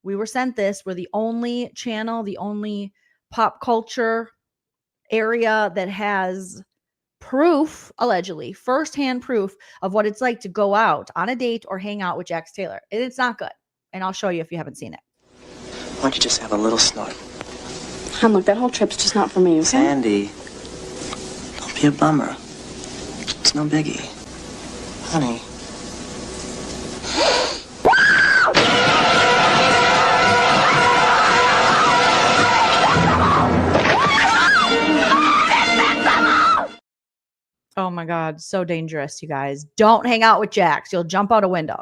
We were sent this. We're the only channel, the only pop culture area that has proof, allegedly, firsthand proof of what it's like to go out on a date or hang out with Jax Taylor. And it's not good. And I'll show you if you haven't seen it. Why don't you just have a little snort? Hon, look, that whole trip's just not for me, okay? Sandy, don't be a bummer. It's no biggie. Honey. Oh my God, so dangerous, you guys. Don't hang out with Jax. You'll jump out a window.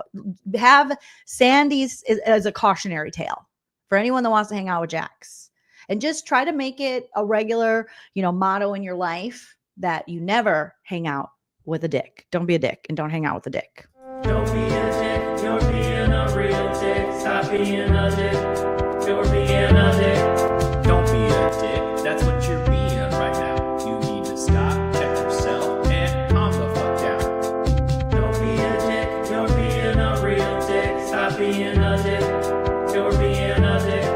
Have Sandy's as a cautionary tale for anyone that wants to hang out with Jax. And just try to make it a regular, motto in your life that you never hang out with a dick. Don't be a dick and don't hang out with a dick. Don't be a dick. You're being a real dick. Stop being a dick. You're being a dick. stop being a dick. You're being a dick.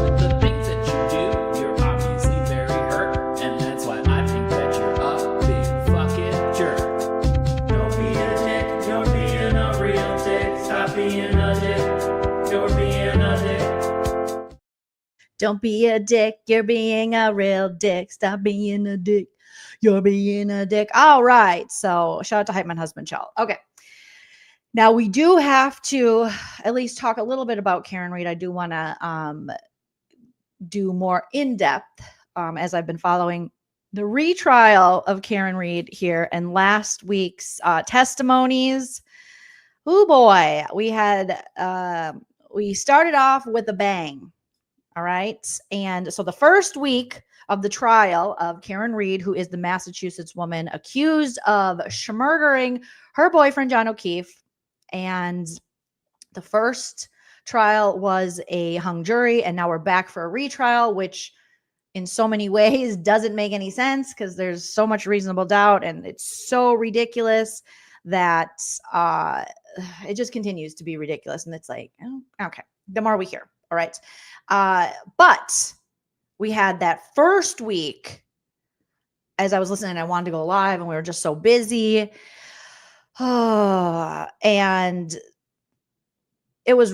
With the things that you do, you're obviously very hurt, and that's why I think that you're a big fucking jerk. Don't be a dick, you're being a real dick. Stop being a dick, you're being a dick. Don't be a dick. You're being a real dick. Stop being a dick. You're being a dick. All right. So shout out to Hype Man Husband Shell. Okay. Now we do have to at least talk a little bit about Karen Read. I do want to do more in depth as I've been following the retrial of Karen Read here and last week's testimonies. Oh boy, we started off with a bang. All right. And so the first week of the trial of Karen Read, who is the Massachusetts woman accused of murdering her boyfriend, John O'Keefe. And the first trial was a hung jury. And now we're back for a retrial, which in so many ways doesn't make any sense because there's so much reasonable doubt. And it's so ridiculous that it just continues to be ridiculous. And it's like, oh, okay, the more we hear. All right. But we had that first week as I was listening, I wanted to go live and we were just so busy. And it was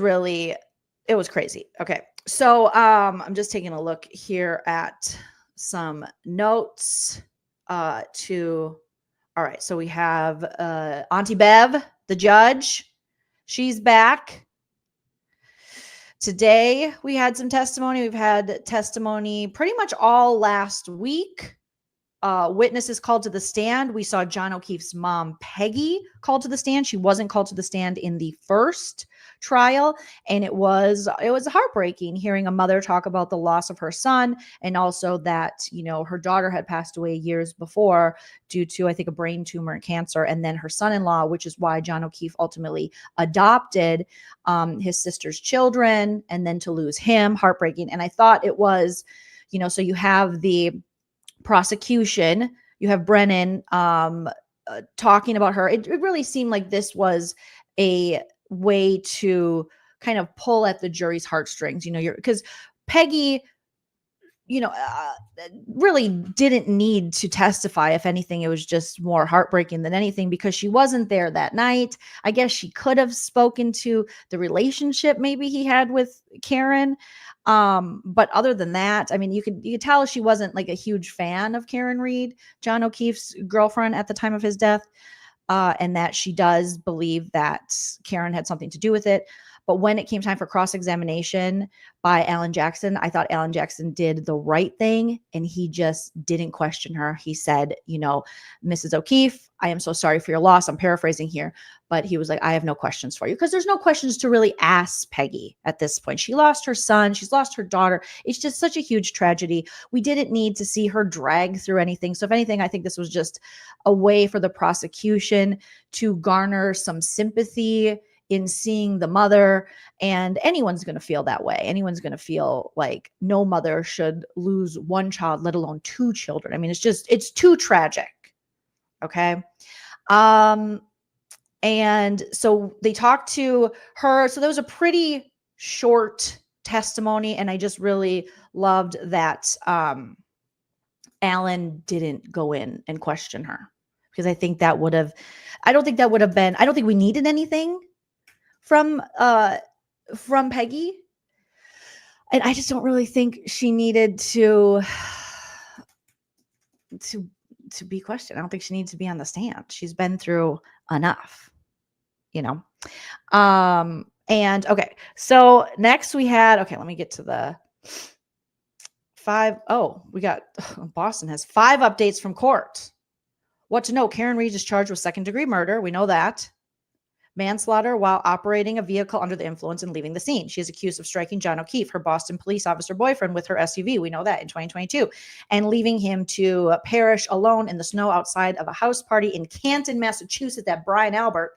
crazy. Okay. So, I'm just taking a look here at some notes, all right. So we have, Auntie Bev, the judge, she's back. Today, we had some testimony. We've had testimony pretty much all last week. Witnesses called to the stand. We saw John O'Keefe's mom, Peggy, called to the stand. She wasn't called to the stand in the first trial. And it was heartbreaking hearing a mother talk about the loss of her son and also that, her daughter had passed away years before due to, I think, a brain tumor and cancer. And then her son-in-law, which is why John O'Keefe ultimately adopted his sister's children and then to lose him, heartbreaking. And I thought it was, so you have the prosecution, you have Brennan talking about her. It really seemed like this was a way to kind of pull at the jury's heartstrings, because Peggy, really didn't need to testify. If anything, it was just more heartbreaking than anything because she wasn't there that night. I guess she could have spoken to the relationship maybe he had with Karen. But other than that, I mean, you could tell she wasn't like a huge fan of Karen Read, John O'Keefe's girlfriend at the time of his death, and that she does believe that Karen had something to do with it. But when it came time for cross-examination by Alan Jackson, I thought Alan Jackson did the right thing and he just didn't question her. He said, Mrs. O'Keefe, I am so sorry for your loss. I'm paraphrasing here, but he was like, I have no questions for you because there's no questions to really ask Peggy at this point. She lost her son. She's lost her daughter. It's just such a huge tragedy. We didn't need to see her drag through anything. So if anything, I think this was just a way for the prosecution to garner some sympathy in seeing the mother, and anyone's going to feel that way. Anyone's going to feel like no mother should lose one child, let alone two children. I mean, it's too tragic. Okay. And so they talked to her. So there was a pretty short testimony. And I just really loved that, Alan didn't go in and question her because I don't think that would have been, I don't think we needed anything from Peggy. And I just don't really think she needed to be questioned. I don't think she needs to be on the stand. She's been through enough, And okay, so next we had, let me get to the Boston has 5 updates from court. What to know? Karen Read is charged with second-degree murder. We know that. Manslaughter while operating a vehicle under the influence and leaving the scene. She is accused of striking John O'Keefe, her Boston police officer boyfriend, with her SUV. We know that in 2022, and leaving him to perish alone in the snow outside of a house party in Canton, Massachusetts at Brian Albert,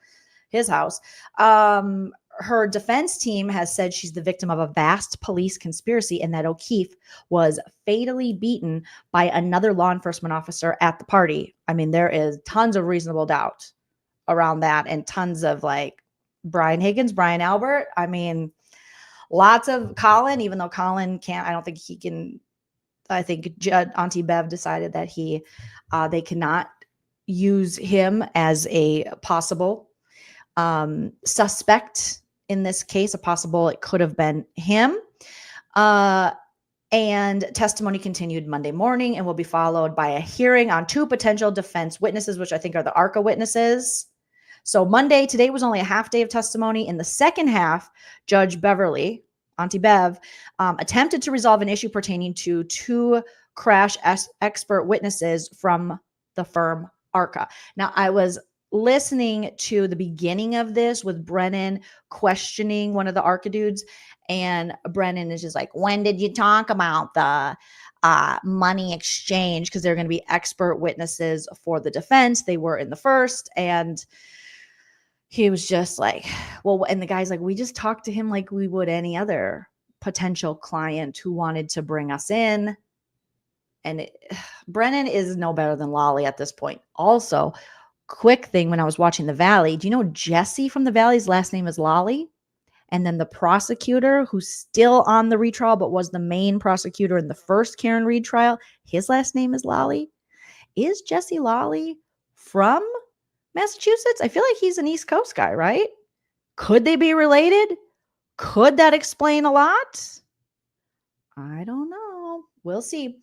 his house. Her defense team has said she's the victim of a vast police conspiracy and that O'Keefe was fatally beaten by another law enforcement officer at the party. I mean, there is tons of reasonable doubt around that and tons of Brian Higgins, Brian Albert. I mean, lots of Colin, even though Colin can't, I don't think he can. I think Auntie Bev decided that they cannot use him as a possible suspect in this case. It could have been him. And testimony continued Monday morning and will be followed by a hearing on 2 potential defense witnesses, which I think are the ARCA witnesses. So today was only a half day of testimony. In the second half, Judge Beverly, Auntie Bev, attempted to resolve an issue pertaining to 2 crash expert witnesses from the firm ARCA. Now, I was listening to the beginning of this with Brennan questioning one of the ARCA dudes, and Brennan is just like, when did you talk about the money exchange? Because they're going to be expert witnesses for the defense. They were in the first, and he was just like, well, and the guy's like, we just talked to him like we would any other potential client who wanted to bring us in. And Brennan is no better than Lolly at this point. Also, quick thing, when I was watching The Valley, do you know Jesse from The Valley's last name is Lolly? And then the prosecutor who's still on the retrial but was the main prosecutor in the first Karen Read trial, his last name is Lolly. Is Jesse Lolly from Massachusetts? I feel like he's an East Coast guy, right? Could they be related? Could that explain a lot? I don't know. We'll see.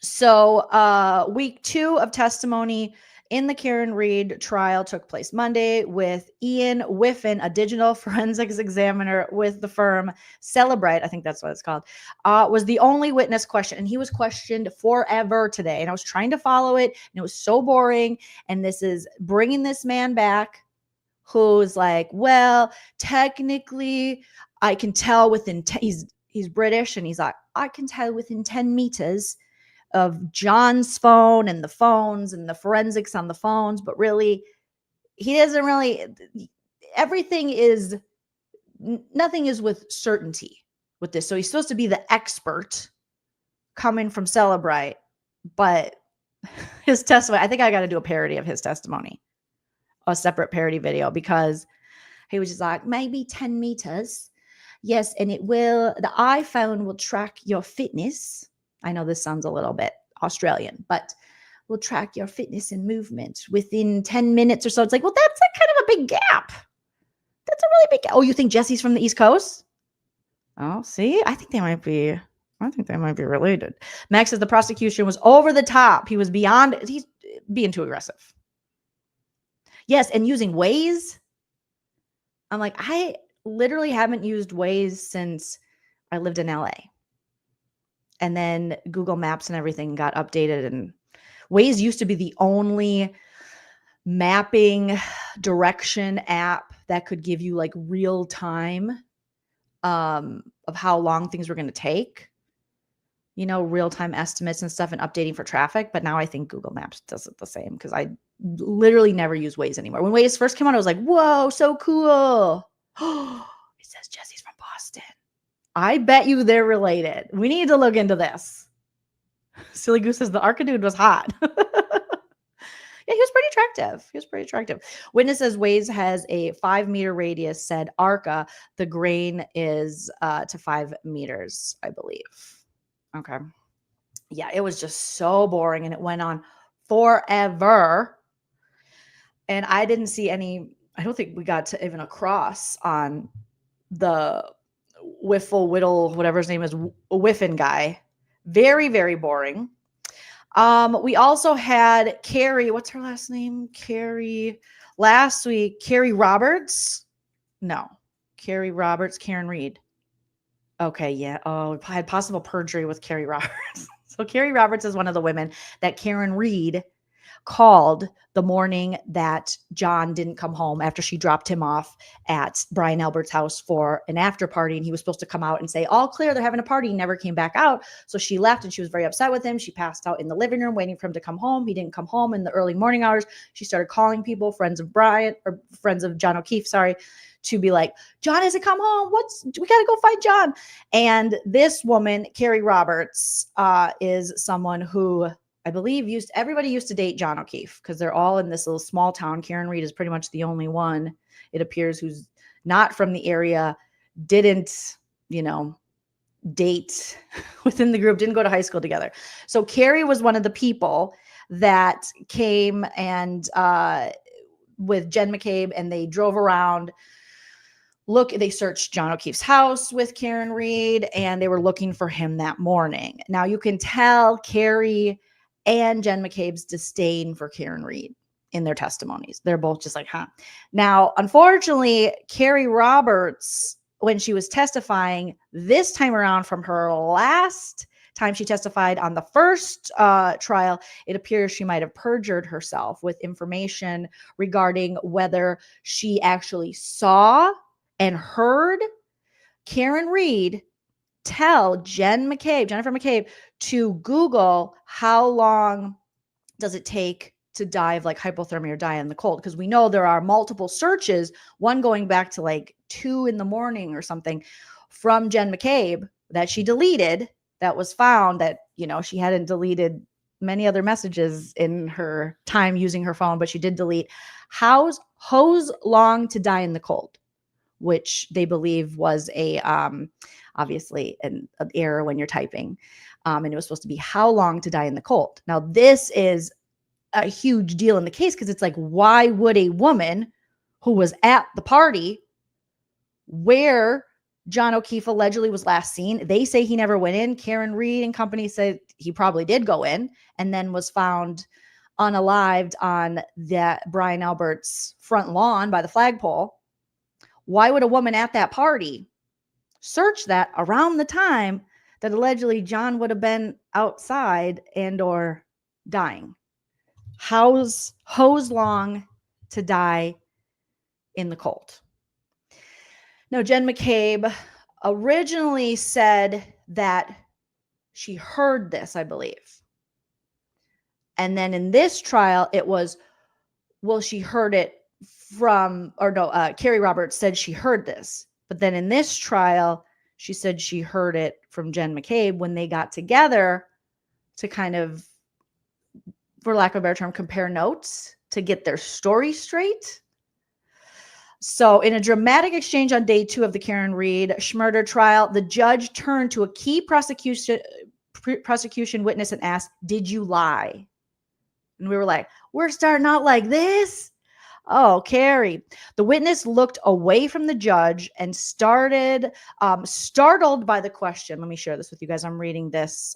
So week 2 of testimony in the Karen Read trial took place Monday with Ian Whiffen, a digital forensics examiner with the firm Celebrite, I think that's what it's called, was the only witness questioned. And he was questioned forever today. And I was trying to follow it, and it was so boring. And this is bringing this man back who's like, well, technically, I can tell within, he's British, and he's like, I can tell within 10 meters of John's phone and the phones and the forensics on the phones, but really, he doesn't really, nothing is with certainty with this. So he's supposed to be the expert coming from Celebrite, but his testimony, I think I got to do a parody of his testimony, a separate parody video, because he was just like, maybe 10 meters. Yes, and the iPhone will track your fitness. I know this sounds a little bit Australian, but will track your fitness and movement within 10 minutes or so. It's like, well, that's kind of a big gap. That's a really big gap. Oh, you think Jesse's from the East Coast? Oh, see, I think they might be related. Max says the prosecution was over the top. He's being too aggressive. Yes, and using Waze. I'm like, I literally haven't used Waze since I lived in LA. And then Google Maps and everything got updated, and Waze used to be the only mapping direction app that could give you like real time of how long things were going to take, real time estimates and stuff, and updating for traffic. But now I think Google Maps does it the same, because I literally never use Waze anymore. When Waze first came out, I was like, whoa, so cool. It says Jesse's from Boston. I bet you they're related. We need to look into this. Silly Goose says the ARCA dude was hot. Yeah, he was pretty attractive. Witness says Waze has a 5-meter radius, said ARCA. The grain is to 5 meters, I believe. Okay. Yeah, it was just so boring, and it went on forever. And I didn't see I don't think we got to even a cross on the Whittle, whatever his name is, Whiffen guy. Very, very boring. We also had Carrie, what's her last name? Last week, Carrie Roberts. No, Carrie Roberts, Karen Read. Okay, yeah. Oh, I had possible perjury with Carrie Roberts. So Carrie Roberts is one of the women that Karen Read called the morning that John didn't come home after she dropped him off at Brian Albert's house for an after party. And he was supposed to come out and say, all clear, they're having a party. He never came back out. So she left, and she was very upset with him. She passed out in the living room waiting for him to come home. He didn't come home in the early morning hours. She started calling people, friends of John O'Keefe, to be like, John hasn't come home. We got to go find John. And this woman, Carrie Roberts, is someone who I believe everybody used to date John O'Keefe, because they're all in this little small town. Karen Read is pretty much the only one it appears, who's not from the area, didn't, date within the group, didn't go to high school together. So Carrie was one of the people that came and with Jen McCabe, and they drove around. They searched John O'Keefe's house with Karen Read, and they were looking for him that morning. Now you can tell Carrie and Jen McCabe's disdain for Karen Read in their testimonies. They're both just like, huh. Now, unfortunately, Carrie Roberts, when she was testifying this time around from her last time she testified on the first trial, it appears she might have perjured herself with information regarding whether she actually saw and heard Karen Read tell Jennifer McCabe, to Google how long does it take to die of like hypothermia or die in the cold. Because we know there are multiple searches, one going back to like 2 a.m. or something from Jen McCabe that she deleted, that was found that, she hadn't deleted many other messages in her time using her phone, but she did delete how's long to die in the cold, which they believe was a obviously an error when you're typing. And it was supposed to be how long to die in the cold. Now, this is a huge deal in the case because it's like, why would a woman who was at the party where John O'Keefe allegedly was last seen, they say he never went in. Karen Read and company said he probably did go in and then was found unalived on that Brian Albert's front lawn by the flagpole. Why would a woman at that party search that around the time that allegedly John would have been outside and or dying? How's long to die in the cold? Now, Jen McCabe originally said that she heard this, I believe. And then in this trial, it was, well, she heard it from, or no, Carrie Roberts said she heard this. But then in this trial, she said she heard it from Jen McCabe when they got together to kind of, for lack of a better term, compare notes to get their story straight. So in a dramatic exchange on day 2 of the Karen Read murder trial, the judge turned to a key prosecution witness and asked, "Did you lie?" And we were like, we're starting out like this? Oh, Carrie. The witness looked away from the judge and started startled by the question. Let me share this with you guys. I'm reading this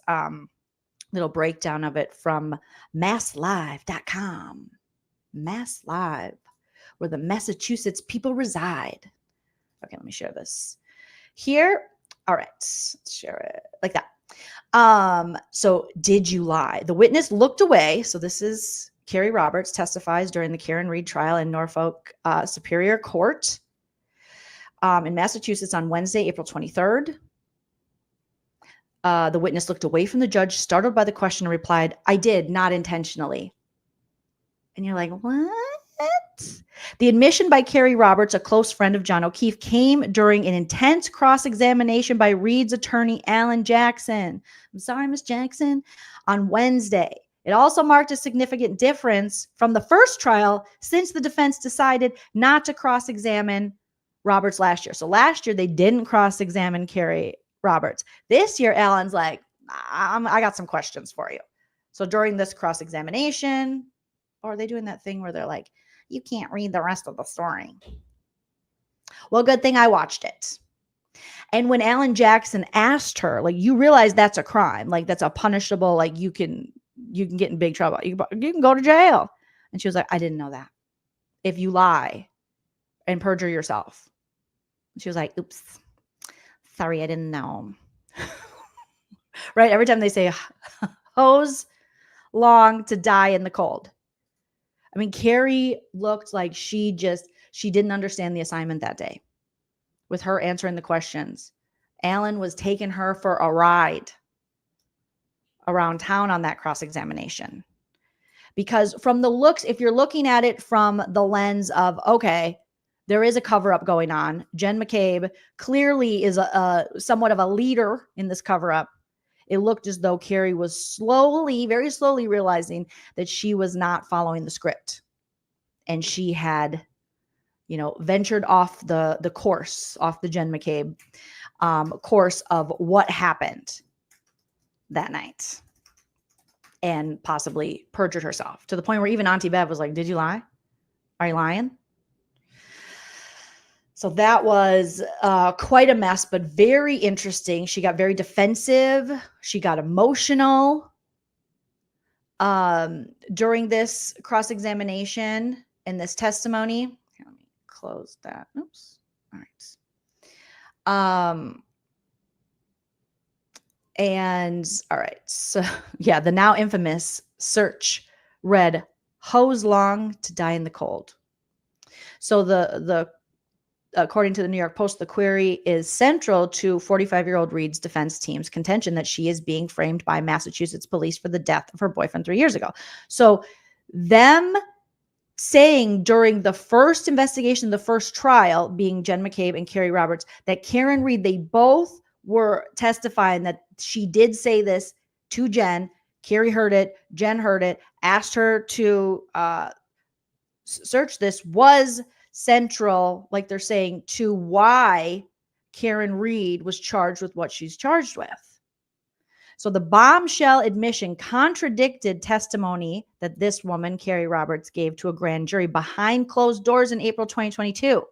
little breakdown of it from masslive.com. Mass Live, where the Massachusetts people reside. Okay, let me share this here. All right, let's share it like that. So did you lie? The witness looked away. So this is Carrie Roberts testifies during the Karen Read trial in Norfolk Superior Court in Massachusetts on Wednesday, April 23rd. The witness looked away from the judge, startled by the question, and replied, "I did, not intentionally." And you're like, what? The admission by Carrie Roberts, a close friend of John O'Keefe, came during an intense cross-examination by Read's attorney, Alan Jackson. I'm sorry, Miss Jackson. On Wednesday. It also marked a significant difference from the first trial since the defense decided not to cross-examine Roberts last year. So last year, they didn't cross-examine Carrie Roberts. This year, Alan's like, I got some questions for you. So during this cross-examination, or are they doing that thing where they're like, you can't read the rest of the story? Well, good thing I watched it. And when Alan Jackson asked her, like, you realize that's a crime, like that's a punishable, like you can get in big trouble. You can go to jail. And she was like, I didn't know that. If you lie and perjure yourself. And she was like, oops, sorry, I didn't know. Right? Every time they say hose long to die in the cold. I mean, Carrie looked like she didn't understand the assignment that day with her answering the questions. Alan was taking her for a ride around town on that cross-examination. Because from the looks, if you're looking at it from the lens of, okay, there is a cover-up going on. Jen McCabe clearly is somewhat of a leader in this cover-up. It looked as though Carrie was very slowly realizing that she was not following the script. And she had, ventured off the course, off the Jen McCabe course of what happened that night, and possibly perjured herself to the point where even Auntie Bev was like, did you lie? Are you lying? So that was quite a mess, but very interesting. She got very defensive. She got emotional during this cross-examination and this testimony. Here, let me close that. Oops. All right. And all right. So yeah, the now infamous search read, "Hose long to die in the cold." So the according to the New York Post, the query is central to 45-year-old Reed's defense team's contention that she is being framed by Massachusetts police for the death of her boyfriend 3 years ago. So them saying during the first investigation, the first trial, being Jen McCabe and Carrie Roberts, that Karen Read, they both were testifying that she did say this to Jen. Carrie heard it. Jen heard it, asked her to search this, was central, like they're saying, to why Karen Read was charged with what she's charged with. So the bombshell admission contradicted testimony that this woman, Carrie Roberts, gave to a grand jury behind closed doors in April 2022.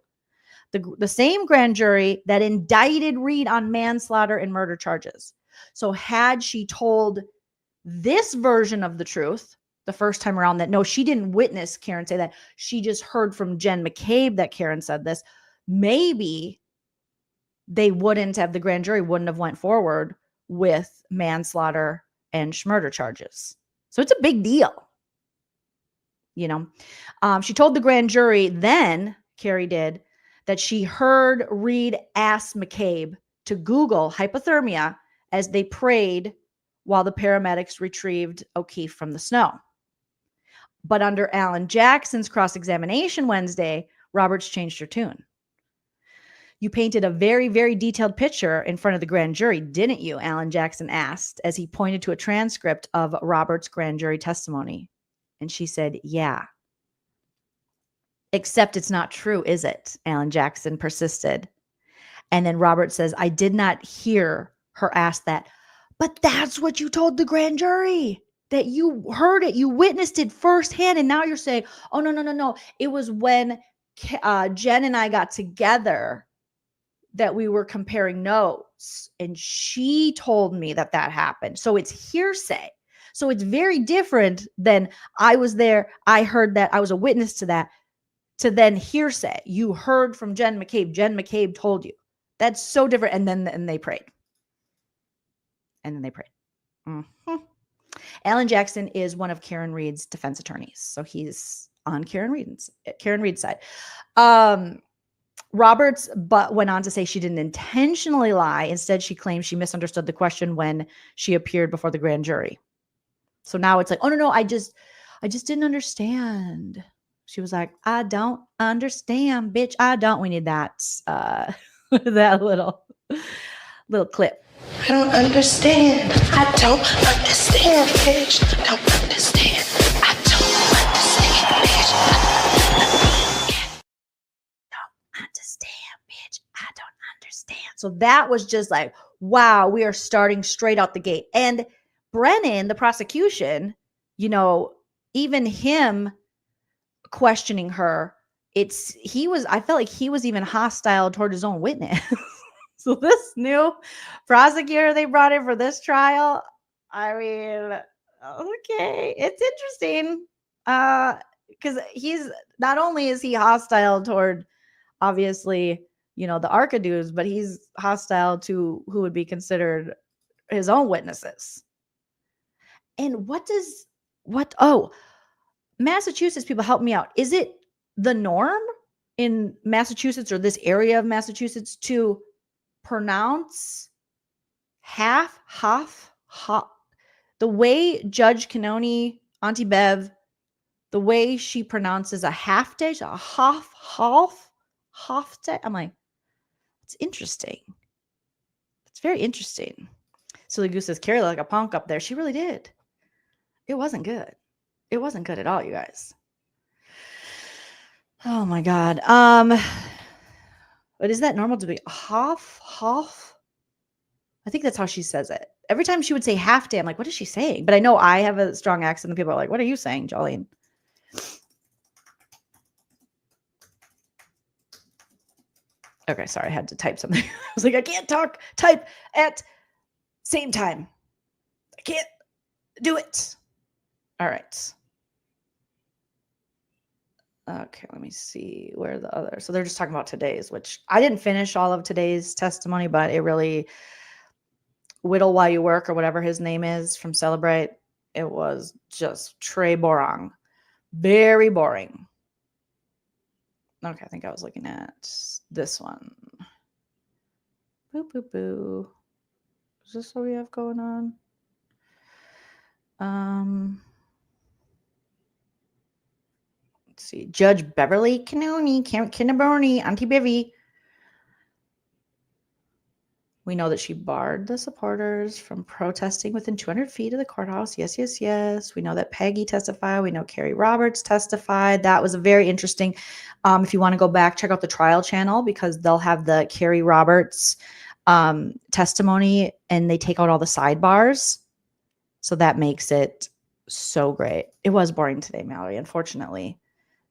The same grand jury that indicted Reed on manslaughter and murder charges. So had she told this version of the truth the first time around, that no, she didn't witness Karen say that, she just heard from Jen McCabe that Karen said this, maybe they wouldn't have, the grand jury wouldn't have went forward with manslaughter and murder charges. So it's a big deal. She told the grand jury then, Carrie did, that she heard Reed ask McCabe to Google hypothermia as they prayed while the paramedics retrieved O'Keefe from the snow. But under Alan Jackson's cross-examination Wednesday, Roberts changed her tune. "You painted a very, very detailed picture in front of the grand jury, didn't you?" Alan Jackson asked as he pointed to a transcript of Roberts' grand jury testimony. And she said, "Yeah." "Except it's not true, is it?" Alan Jackson persisted. And then Roberts says, "I did not hear her ask that." "But that's what you told the grand jury, that you heard it, you witnessed it firsthand, and now you're saying, oh, no. It was when Jen and I got together that we were comparing notes, and she told me that happened. So it's hearsay. So it's very different than I was there, I heard that, I was a witness to that, to then hearsay. You heard from Jen McCabe. Jen McCabe told you. That's so different." And then they prayed. Mm-hmm. Alan Jackson is one of Karen Read's defense attorneys. So he's on Karen Read's side. Roberts but went on to say she didn't intentionally lie. Instead, she claimed she misunderstood the question when she appeared before the grand jury. So now it's like, oh, no, I just didn't understand. She was like, "I don't understand, bitch. I don't." We need that, that little clip. I don't understand. I don't understand, bitch. I don't understand. I don't understand, bitch. Don't understand, bitch. I don't understand. So that was just like, wow, we are starting straight out the gate. And Brennan, the prosecution, even him questioning her, I felt like he was even hostile toward his own witness. So this new prosecutor they brought in for this trial, I mean, okay, it's interesting. Because he's, not only is he hostile toward, obviously, the Arcadues, but he's hostile to who would be considered his own witnesses. And Massachusetts people, help me out. Is it the norm in Massachusetts, or this area of Massachusetts, to pronounce half? The way Judge Canoni, Auntie Bev, the way she pronounces a half day, a half day. I'm like, it's interesting. It's very interesting. Silly Goose says, "Carrie like a punk up there." She really did. It wasn't good. It wasn't good at all, you guys. Oh my God. But is that normal to be half? I think that's how she says it. Every time she would say half day, I'm like, what is she saying? But I know I have a strong accent and people are like, what are you saying, Joleen? Okay, sorry, I had to type something. I was like, I can't type at same time. I can't do it. All right. Okay, let me see where the other. So they're just talking about today's, which I didn't finish all of today's testimony, but it really Whittle While You Work or whatever his name is from Celebrate. It was just Trey Borong. Very boring. Okay, I think I was looking at this one. Boo, boo, boo. Is this what we have going on? Let's see. Judge Beverly Cannoni, Kinnaburny, Auntie Bivy. We know that she barred the supporters from protesting within 200 feet of the courthouse. Yes, yes, yes. We know that Peggy testified. We know Carrie Roberts testified. That was a very interesting. If you want to go back, check out the trial channel because they'll have the Carrie Roberts testimony and they take out all the sidebars. So that makes it so great. It was boring today, Mallory, unfortunately.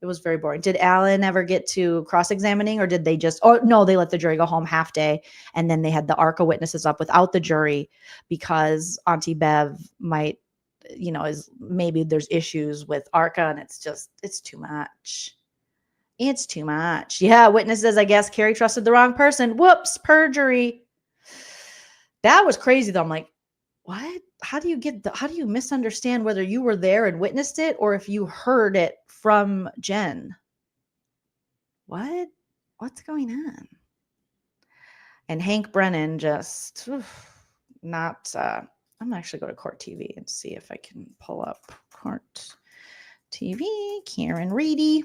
It was very boring. Did Alan ever get to cross-examining or did they just, oh no, they let the jury go home half day and then they had the ARCA witnesses up without the jury because Auntie Bev might, is maybe there's issues with ARCA and it's too much. It's too much. Yeah, witnesses, I guess Carrie trusted the wrong person. Whoops, perjury. That was crazy though. I'm like, what? How do you misunderstand whether you were there and witnessed it or if you heard it from Jen? What's going on? And Hank Brennan just not, I'm actually go to Court TV and see if I can pull up Court TV, Karen Ready.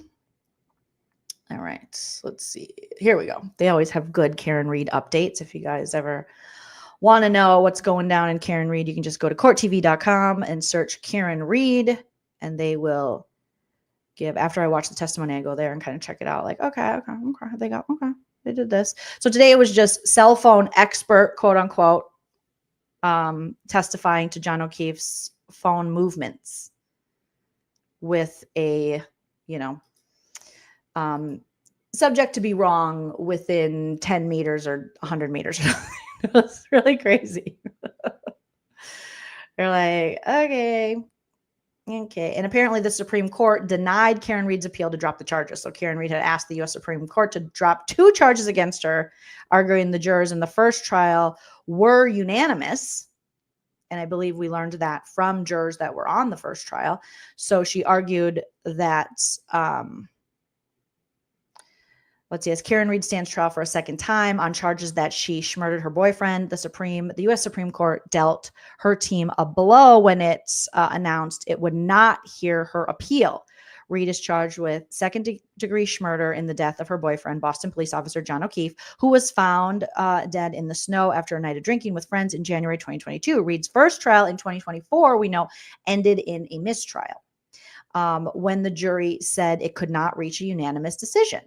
All right, let's see. Here we go. They always have good Karen Read updates. If you guys ever want to know what's going down in Karen Read, you can just go to courttv.com and search Karen Read, and they will give. After I watch the testimony, I go there and kind of check it out. Like, okay, they did this. So today it was just cell phone expert, quote unquote, testifying to John O'Keefe's phone movements with a, subject to be wrong within 10 meters or 100 meters. It was really crazy. They're like, okay. And apparently the Supreme Court denied Karen Read's appeal to drop the charges. So Karen Read had asked the U.S. Supreme Court to drop 2 charges against her, arguing the jurors in the first trial were unanimous. And I believe we learned that from jurors that were on the first trial. So she argued that, as Karen Read stands trial for a second time on charges that she murdered her boyfriend, the U.S. Supreme Court dealt her team a blow when it announced it would not hear her appeal. Read is charged with second-degree murder in the death of her boyfriend, Boston police officer John O'Keefe, who was found dead in the snow after a night of drinking with friends in January 2022. Read's first trial in 2024, we know, ended in a mistrial when the jury said it could not reach a unanimous decision.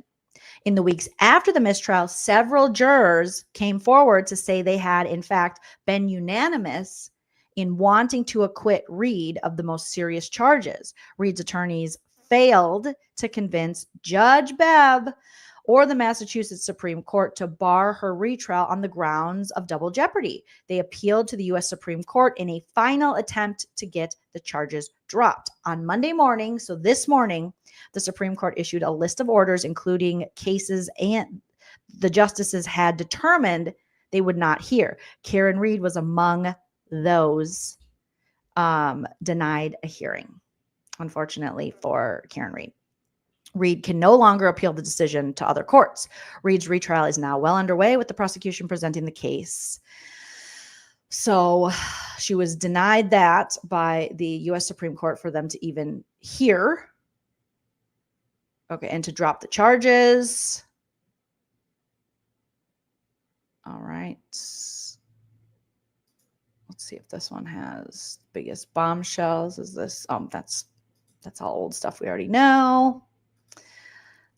In the weeks after the mistrial, several jurors came forward to say they had, in fact, been unanimous in wanting to acquit Read of the most serious charges. Read's attorneys failed to convince Judge Bev or the Massachusetts Supreme Court to bar her retrial on the grounds of double jeopardy. They appealed to the U.S. Supreme Court in a final attempt to get the charges dropped. On Monday morning, so this morning, the Supreme Court issued a list of orders, including cases and the justices had determined they would not hear. Karen Read was among those denied a hearing, unfortunately for Karen Read. Read can no longer appeal the decision to other courts. Read's retrial is now well underway with the prosecution presenting the case. So she was denied that by the U.S. Supreme Court for them to even hear. Okay, and to drop the charges. All right. Let's see if this one has biggest bombshells. Is this? That's all old stuff we already know.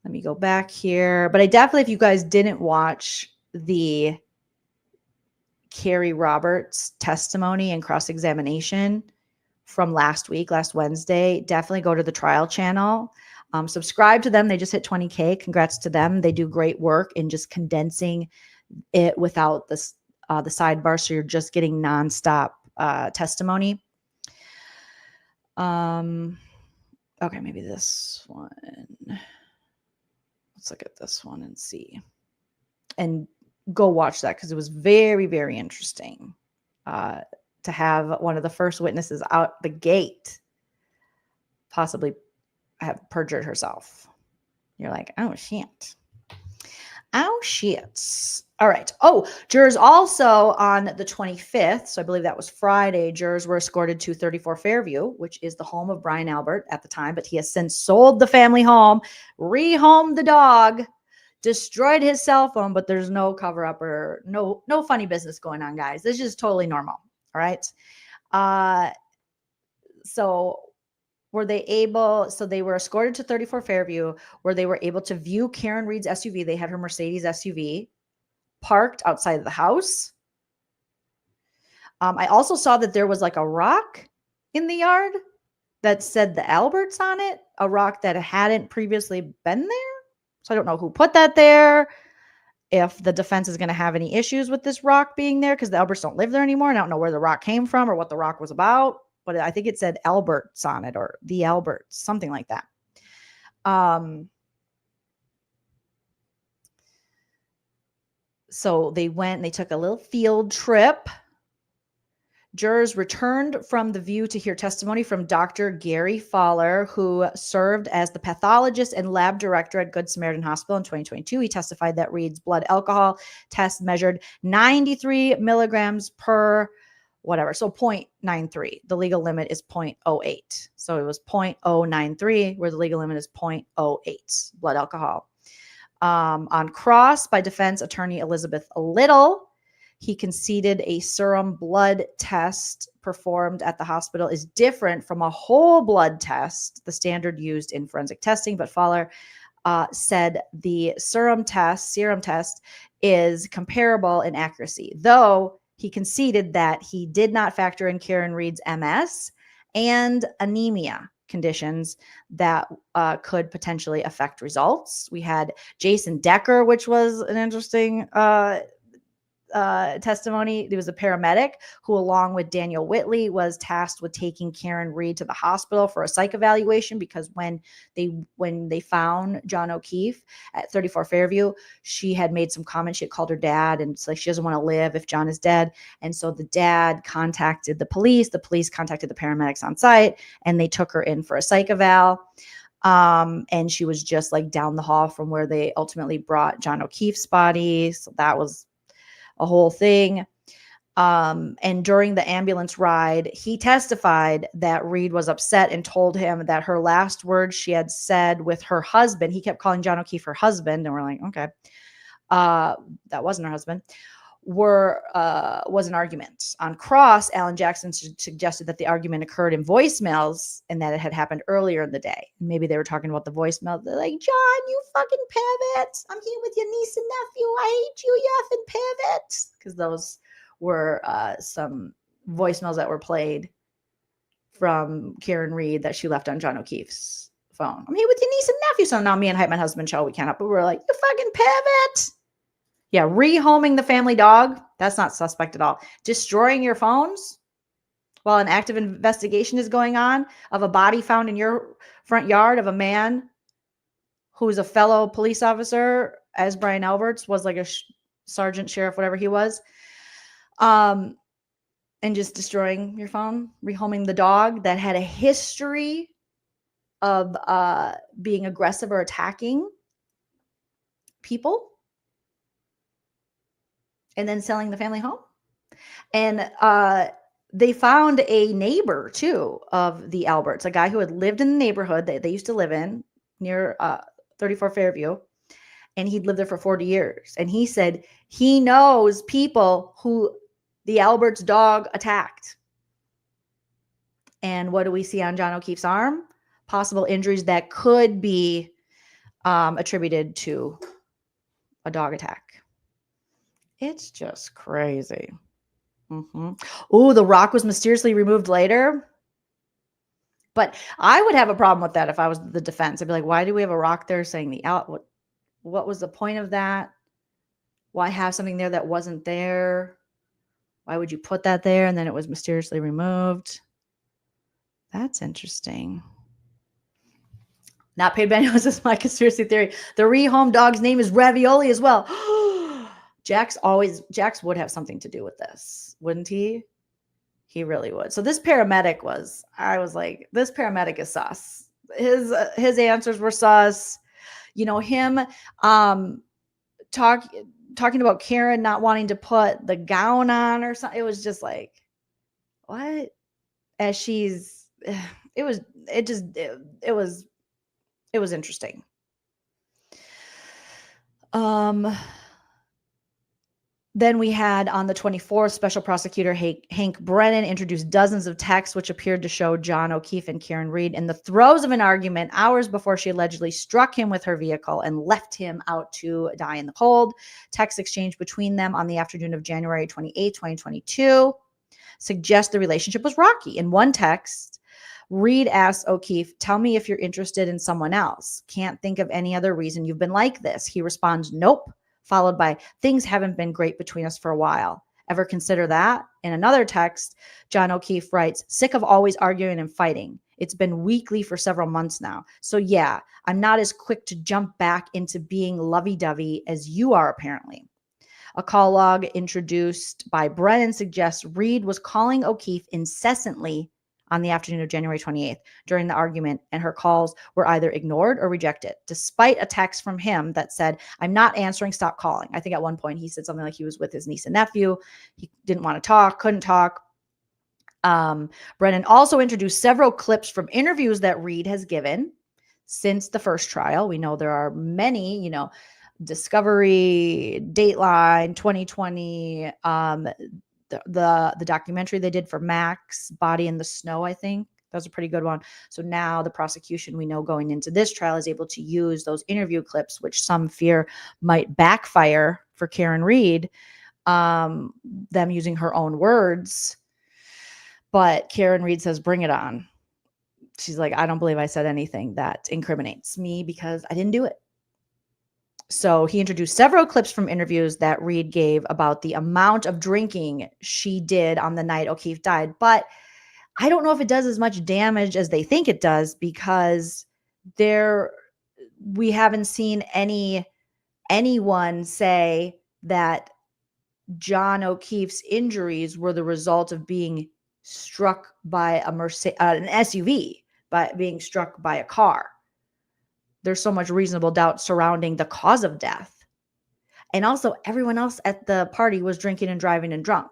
Let me go back here. But I definitely, if you guys didn't watch the Carrie Roberts testimony and cross-examination from last Wednesday, definitely go to the trial channel. Subscribe to them. They just hit 20K. Congrats to them. They do great work in just condensing it without this the sidebar, so you're just getting nonstop testimony. Okay, maybe this one. Let's look at this one and see. And go watch that because it was very, very interesting to have one of the first witnesses out the gate possibly have perjured herself. You're like, oh, shit. Oh, shit. All right. Oh, jurors also on the 25th, so I believe that was Friday, jurors were escorted to 34 Fairview, which is the home of Brian Albert at the time, but he has since sold the family home, rehomed the dog, destroyed his cell phone, but there's no cover up or no funny business going on, guys. This is just totally normal. All right. So they were escorted to 34 Fairview, where they were able to view Karen Read's SUV. They had her Mercedes SUV parked outside of the house. I also saw that there was like a rock in the yard that said the Alberts on it, a rock that hadn't previously been there. So I don't know who put that there, if the defense is going to have any issues with this rock being there, because the Alberts don't live there anymore. And I don't know where the rock came from or what the rock was about, but I think it said Alberts on it, or the Alberts, something like that. So they took a little field trip. Jurors returned from the view to hear testimony from Dr. Gary Fowler, who served as the pathologist and lab director at Good Samaritan Hospital in 2022. He testified that Read's blood alcohol test measured 93 milligrams per whatever. So 0.93. The legal limit is 0.08. So it was 0.093, where the legal limit is 0.08 blood alcohol. On cross by defense attorney Elizabeth Little, he conceded a serum blood test performed at the hospital is different from a whole blood test, the standard used in forensic testing. But Fowler said the serum test is comparable in accuracy, though he conceded that he did not factor in Karen Read's MS and anemia conditions that could potentially affect results. We had Jason Decker, which was an interesting testimony. There was a paramedic who, along with Daniel Whitley, was tasked with taking Karen Read to the hospital for a psych evaluation, because when they found John O'Keefe at 34 Fairview, she had made some comments. She had called her dad, and it's like she doesn't want to live if John is dead. And so the dad contacted the police. The police contacted the paramedics on site, and they took her in for a psych eval. And she was just like down the hall from where they ultimately brought John O'Keefe's body. So that was a whole thing. And during the ambulance ride, he testified that Read was upset and told him that her last words she had said with her husband, he kept calling John O'Keefe her husband, and we're like, okay, that wasn't her husband, was an argument. On cross, Alan Jackson suggested that the argument occurred in voicemails and that it had happened earlier in the day. Maybe they were talking about the voicemail. They're like, John, you fucking pivot. I'm here with your niece and nephew. I hate you, you effing pivot. Because those were some voicemails that were played from Karen Read that she left on John O'Keefe's phone. I'm here with your niece and nephew. So now me and Hype My Husband show, we can't up, but we're like, you fucking pivot. Yeah, rehoming the family dog, that's not suspect at all. Destroying your phones while an active investigation is going on of a body found in your front yard of a man who's a fellow police officer, as Brian Alberts was, like a sergeant, sheriff, whatever he was, and just destroying your phone, rehoming the dog that had a history of being aggressive or attacking people, and then selling the family home. And they found a neighbor, too, of the Alberts, a guy who had lived in the neighborhood that they used to live in near 34 Fairview. And he'd lived there for 40 years. And he said he knows people who the Alberts dog attacked. And what do we see on John O'Keefe's arm? Possible injuries that could be attributed to a dog attack. It's just crazy. Oh, the rock was mysteriously removed later. But I would have a problem with that if I was the defense. I'd be like, why do we have a rock there saying the out? What was the point of that? Why have something there that wasn't there? Why would you put that there and then it was mysteriously removed? That's interesting. Not paid manuals is my conspiracy theory. The rehome dog's name is Ravioli as well. Jax would have something to do with this, wouldn't he? He really would. So this paramedic I was like, this paramedic is sus. His answers were sus. You know, him talking about Karen not wanting to put the gown on or something. It was just like, what? As she's, it was interesting. Then we had on the 24th, Special Prosecutor Hank Brennan introduced dozens of texts which appeared to show John O'Keefe and Karen Read in the throes of an argument hours before she allegedly struck him with her vehicle and left him out to die in the cold. Texts exchanged between them on the afternoon of January 28, 2022 suggest the relationship was rocky. In one text, Read asks O'Keefe, "Tell me if you're interested in someone else. Can't think of any other reason you've been like this." He responds, "Nope," followed by, "Things haven't been great between us for a while. Ever consider that?" In another text, John O'Keefe writes, "Sick of always arguing and fighting. It's been weekly for several months now. So yeah, I'm not as quick to jump back into being lovey-dovey as you are apparently." A call log introduced by Brennan suggests Read was calling O'Keefe incessantly on the afternoon of January 28th during the argument, and her calls were either ignored or rejected, despite a text from him that said, "I'm not answering, stop calling." I think at one point he said something like he was with his niece and nephew. He didn't want to talk, couldn't talk. Brennan also introduced several clips from interviews that Read has given since the first trial. We know there are many, Discovery, Dateline, 2020, the documentary they did for Max, Body in the Snow, I think. That was a pretty good one. So now the prosecution, we know going into this trial, is able to use those interview clips, which some fear might backfire for Karen Read, them using her own words. But Karen Read says, bring it on. She's like, "I don't believe I said anything that incriminates me because I didn't do it." So he introduced several clips from interviews that Read gave about the amount of drinking she did on the night O'Keefe died. But I don't know if it does as much damage as they think it does, because we haven't seen anyone say that John O'Keefe's injuries were the result of being struck by an SUV, by being struck by a car. There's so much reasonable doubt surrounding the cause of death. And also everyone else at the party was drinking and driving and drunk.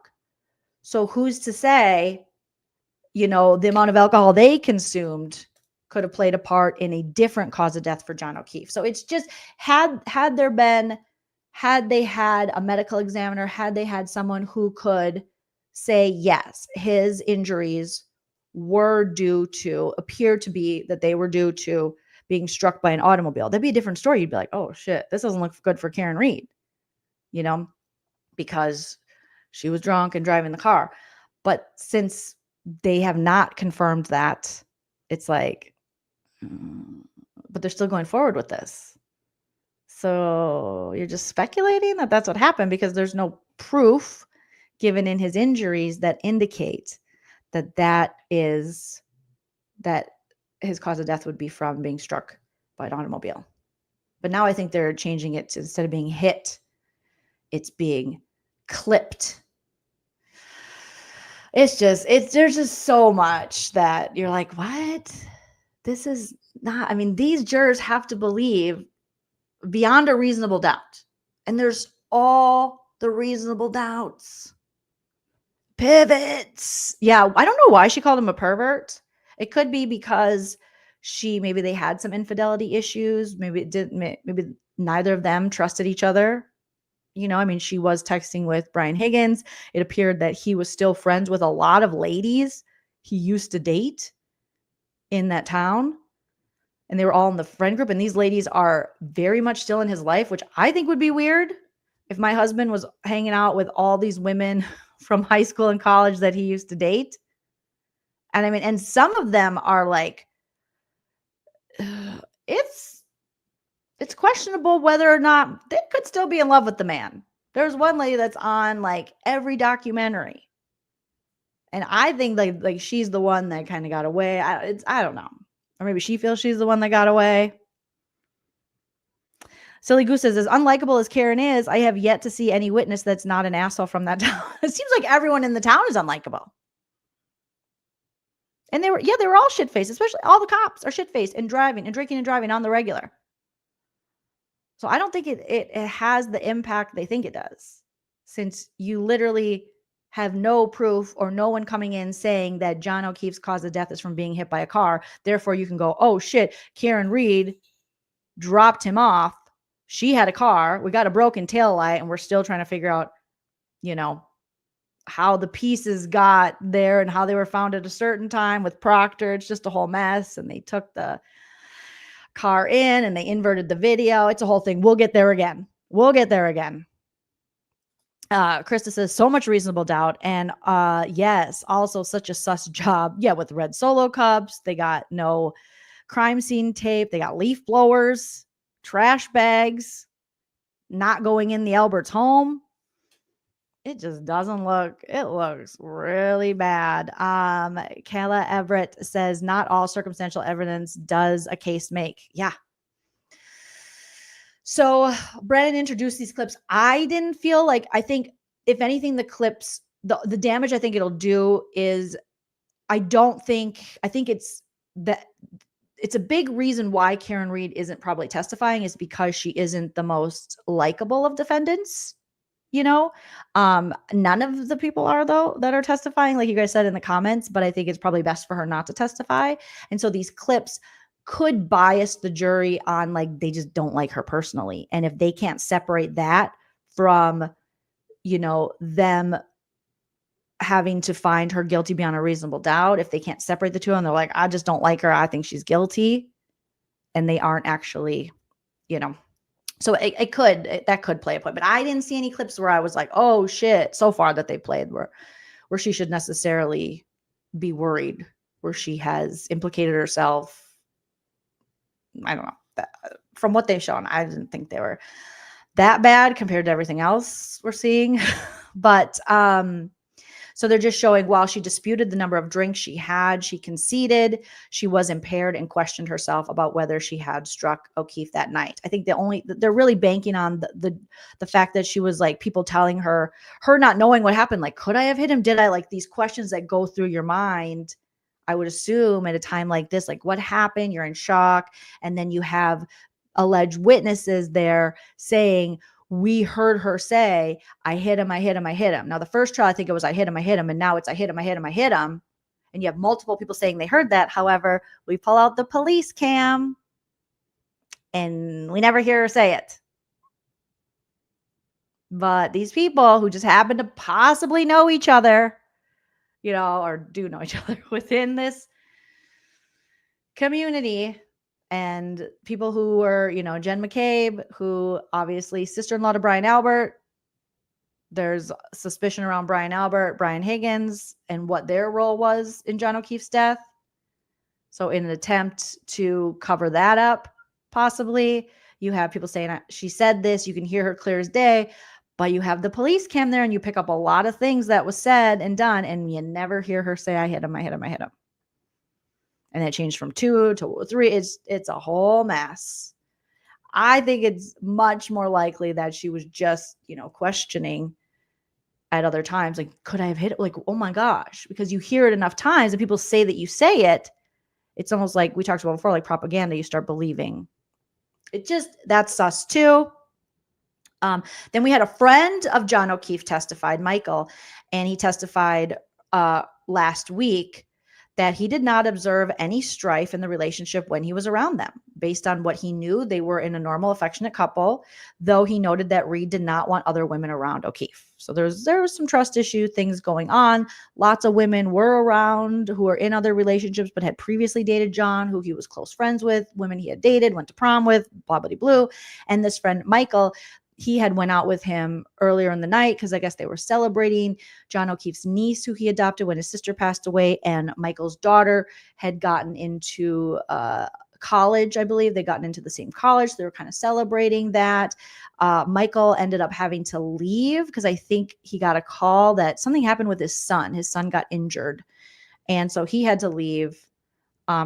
So who's to say, the amount of alcohol they consumed could have played a part in a different cause of death for John O'Keefe. So it's just, had they had a medical examiner, had they had someone who could say, yes, his injuries appear to be that they were due to being struck by an automobile, that'd be a different story. You'd be like, oh shit, this doesn't look good for Karen Read, because she was drunk and driving the car. But since they have not confirmed that, it's like, but they're still going forward with this. So you're just speculating that that's what happened, because there's no proof given in his injuries that indicate that his cause of death would be from being struck by an automobile. But now I think they're changing it to, instead of being hit, it's being clipped. There's just so much that you're like, what? This is not, these jurors have to believe beyond a reasonable doubt. And there's all the reasonable doubts. Pivots. Yeah, I don't know why she called him a pervert. It could be because maybe they had some infidelity issues. Maybe neither of them trusted each other. She was texting with Brian Higgins. It appeared that he was still friends with a lot of ladies he used to date in that town. and they were all in the friend group. And these ladies are very much still in his life, which I think would be weird if my husband was hanging out with all these women from high school and college that he used to date. And I mean, and some of them are like, it's questionable whether or not they could still be in love with the man. There's one lady that's on like every documentary. And I think like she's the one that kind of got away. I don't know. Or maybe she feels she's the one that got away. Silly Goose says, as unlikable as Karen is, I have yet to see any witness that's not an asshole from that town. It seems like everyone in the town is unlikable. And they were all shit-faced, especially all the cops are shit-faced and driving and drinking and driving on the regular. So I don't think it has the impact they think it does, since you literally have no proof or no one coming in saying that John O'Keefe's cause of death is from being hit by a car. Therefore, you can go, oh shit, Karenread dropped him off. She had a car. We got a broken taillight, and we're still trying to figure out, how the pieces got there and how they were found at a certain time with Proctor. It's just a whole mess. And they took the car in and they inverted the video. It's a whole thing. We'll get there again. Krista says, so much reasonable doubt. And yes, also such a sus job. Yeah, with red Solo cups. They got no crime scene tape. They got leaf blowers, trash bags, not going in the Albert's home. It just doesn't look, it looks really bad. Kayla Everett says, not all circumstantial evidence does a case make. Yeah. So Brennan introduced these clips. I didn't feel like, I think if anything, the clips, the damage I think it'll do is, I think it's that it's a big reason why Karenread isn't probably testifying is because she isn't the most likable of defendants. None of the people are, though, that are testifying, like you guys said in the comments, but I think it's probably best for her not to testify. And so these clips could bias the jury on, like, they just don't like her personally. And if they can't separate that from, them having to find her guilty beyond a reasonable doubt, if they can't separate the two and they're like, I just don't like her, I think she's guilty, and they aren't actually, so that could play a point, but I didn't see any clips where I was like, oh shit, so far that they played where she should necessarily be worried, where she has implicated herself. I don't know. From what they've shown, I didn't think they were that bad compared to everything else we're seeing. But so they're just showing while she disputed the number of drinks she had, she conceded she was impaired and questioned herself about whether she had struck O'Keefe that night. I think they're really banking on the fact that she was like, people telling her not knowing what happened. Like, could I have hit him? Did I? Like, these questions that go through your mind, I would assume at a time like this, like, what happened? You're in shock. And then you have alleged witnesses there saying, we heard her say, I hit him. Now, the first trial, I think it was, I hit him. And now it's, I hit him. And you have multiple people saying they heard that. However, we pull out the police cam and we never hear her say it. But these people who just happen to possibly know each other, or do know each other within this community, and people who were, Jen McCabe, who obviously sister-in-law to Brian Albert. There's suspicion around Brian Albert, Brian Higgins, and what their role was in John O'Keefe's death. So in an attempt to cover that up, possibly, you have people saying, she said this, you can hear her clear as day, but you have the police cam there and you pick up a lot of things that was said and done, and you never hear her say, I hit him. And that changed from 2 to 3. It's a whole mess. I think it's much more likely that she was just, questioning at other times. Like, could I have hit it? Like, oh my gosh, because you hear it enough times and people say that you say it. It's almost like we talked about before, like propaganda, you start believing. That's sus too. Then we had a friend of John O'Keefe testified, Michael, and he testified last week that he did not observe any strife in the relationship when he was around them. based on what he knew, they were in a normal, affectionate couple, though he noted that Reed did not want other women around O'Keefe. So there was some trust issue things going on. Lots of women were around who were in other relationships but had previously dated John, who he was close friends with, women he had dated, went to prom with, blah, blah, blue. And this friend, Michael, he had went out with him earlier in the night because I guess they were celebrating John O'Keefe's niece, who he adopted when his sister passed away, and Michael's daughter had gotten into college, I believe. They'd gotten into the same college. So they were kind of celebrating that. Michael ended up having to leave because I think he got a call that something happened with his son. His son got injured. And so he had to leave.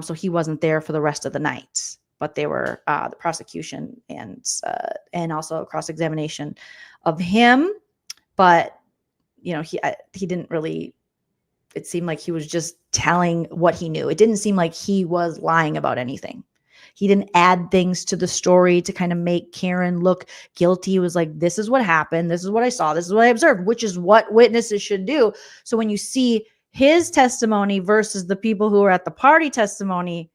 So he wasn't there for the rest of the night. But they were the prosecution and also cross-examination of him. But, you know, he didn't really, it seemed like he was just telling what he knew. It didn't seem like he was lying about anything. He didn't add things to the story to kind of make Karen look guilty. He was like, this is what happened. This is what I saw. This is what I observed, which is what witnesses should do. So when you see his testimony versus the people who were at the party testimony,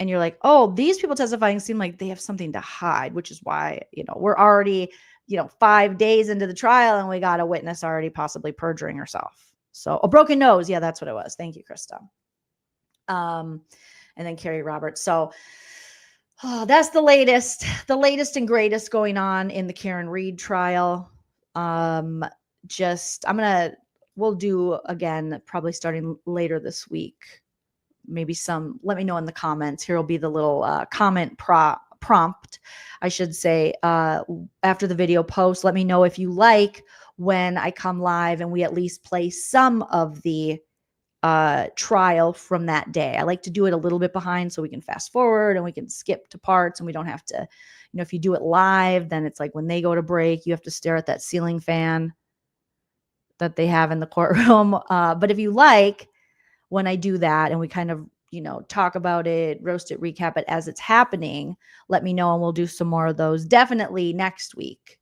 and you're like, oh, these people testifying seem like they have something to hide, which is why, you know, we're already, 5 days into the trial and we got a witness already possibly perjuring herself. So a broken nose. Yeah, that's what it was. Thank you, Krista. And then Carrie Roberts. So that's the latest and greatest going on in the Karen Read trial. We'll do again, probably starting later this week. Maybe let me know in the comments. Here will be the little comment prompt, I should say, after the video post. Let me know if you like when I come live and we at least play some of the trial from that day. I like to do it a little bit behind so we can fast forward and we can skip to parts and we don't have to, if you do it live, then it's like when they go to break, you have to stare at that ceiling fan that they have in the courtroom. But if you like, when I do that and we kind of, talk about it, roast it, recap it as it's happening, let me know and we'll do some more of those definitely next week.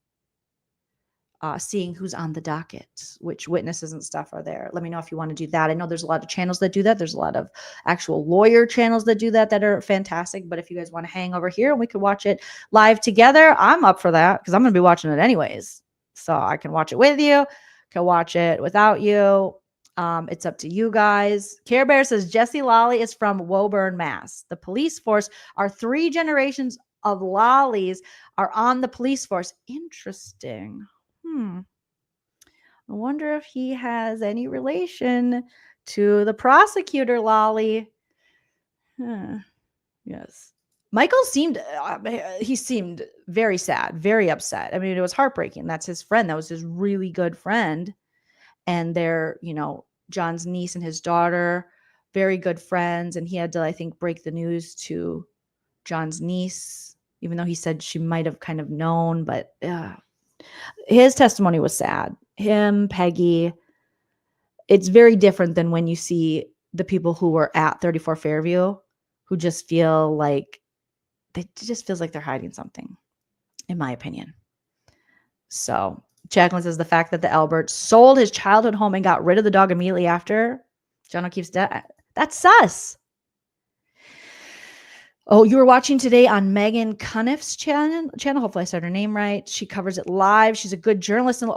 Seeing who's on the docket, which witnesses and stuff are there. Let me know if you want to do that. I know there's a lot of channels that do that. There's a lot of actual lawyer channels that do that are fantastic. But if you guys want to hang over here and we could watch it live together, I'm up for that because I'm going to be watching it anyways. So I can watch it with you, can watch it without you. It's up to you guys. Care Bear says Jesse Lolly is from Woburn, Mass. The police force are 3 generations of Lollies are on the police force. Interesting. I wonder if he has any relation to the prosecutor Lolly. Yes. Michael seemed very sad, very upset. I mean, it was heartbreaking. That's his friend. That was his really good friend. And they're, John's niece and his daughter, very good friends. And he had to, I think, break the news to John's niece, even though he said she might have kind of known. But his testimony was sad. Him, Peggy. It's very different than when you see the people who were at 34 Fairview who just feel like they're hiding something, in my opinion. So Jacqueline says the fact that the Albert sold his childhood home and got rid of the dog immediately after John O'Keefe's death, that's sus. Oh, you were watching today on Megan Cuniff's channel. Hopefully I said her name right. She covers it live. She's a good journalist. And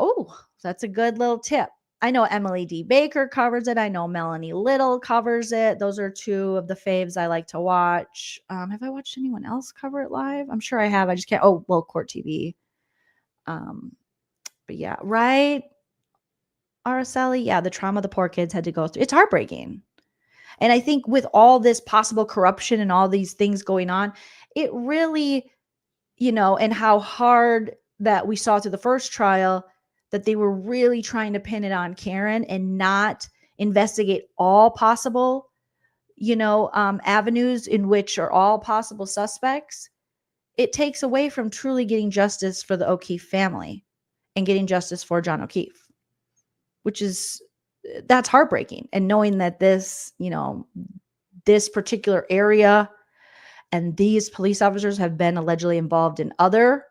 that's a good little tip. I know Emily D. Baker covers it. I know Melanie Little covers it. Those are 2 of the faves I like to watch. Have I watched anyone else cover it live? I'm sure I have. I just can't. Court TV. But yeah, right. Araceli. Yeah, the trauma the poor kids had to go through. It's heartbreaking. And I think with all this possible corruption and all these things going on, it really, and how hard that we saw through the first trial, that they were really trying to pin it on Karen and not investigate all possible, avenues in which are all possible suspects. It takes away from truly getting justice for the O'Keefe family and getting justice for John O'Keefe, that's heartbreaking. And knowing that this particular area and these police officers have been allegedly involved in other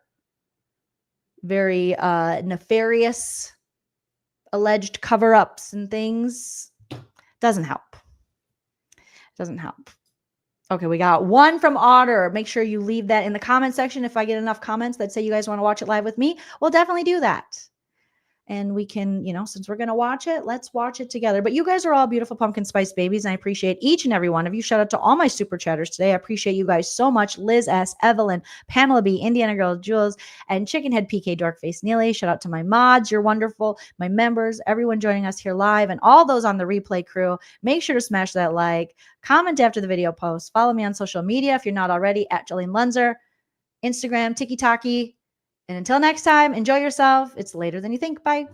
very nefarious alleged cover-ups and things doesn't help. Okay, we got one from Otter. Make sure you leave that in the comment section. If I get enough comments that say you guys want to watch it live with me, we'll definitely do that. And we can, since we're going to watch it, let's watch it together. But you guys are all beautiful pumpkin spice babies, and I appreciate each and every one of you. Shout out to all my super chatters today. I appreciate you guys so much. Liz S., Evelyn, Pamela B., Indiana Girl, Jules, and Chickenhead PK, Dorkface Neely. Shout out to my mods. You're wonderful. My members, everyone joining us here live, and all those on the replay crew. Make sure to smash that like, comment after the video post. Follow me on social media if you're not already at joleenlunzer, Instagram, TikTok. And until next time, enjoy yourself. It's later than you think. Bye.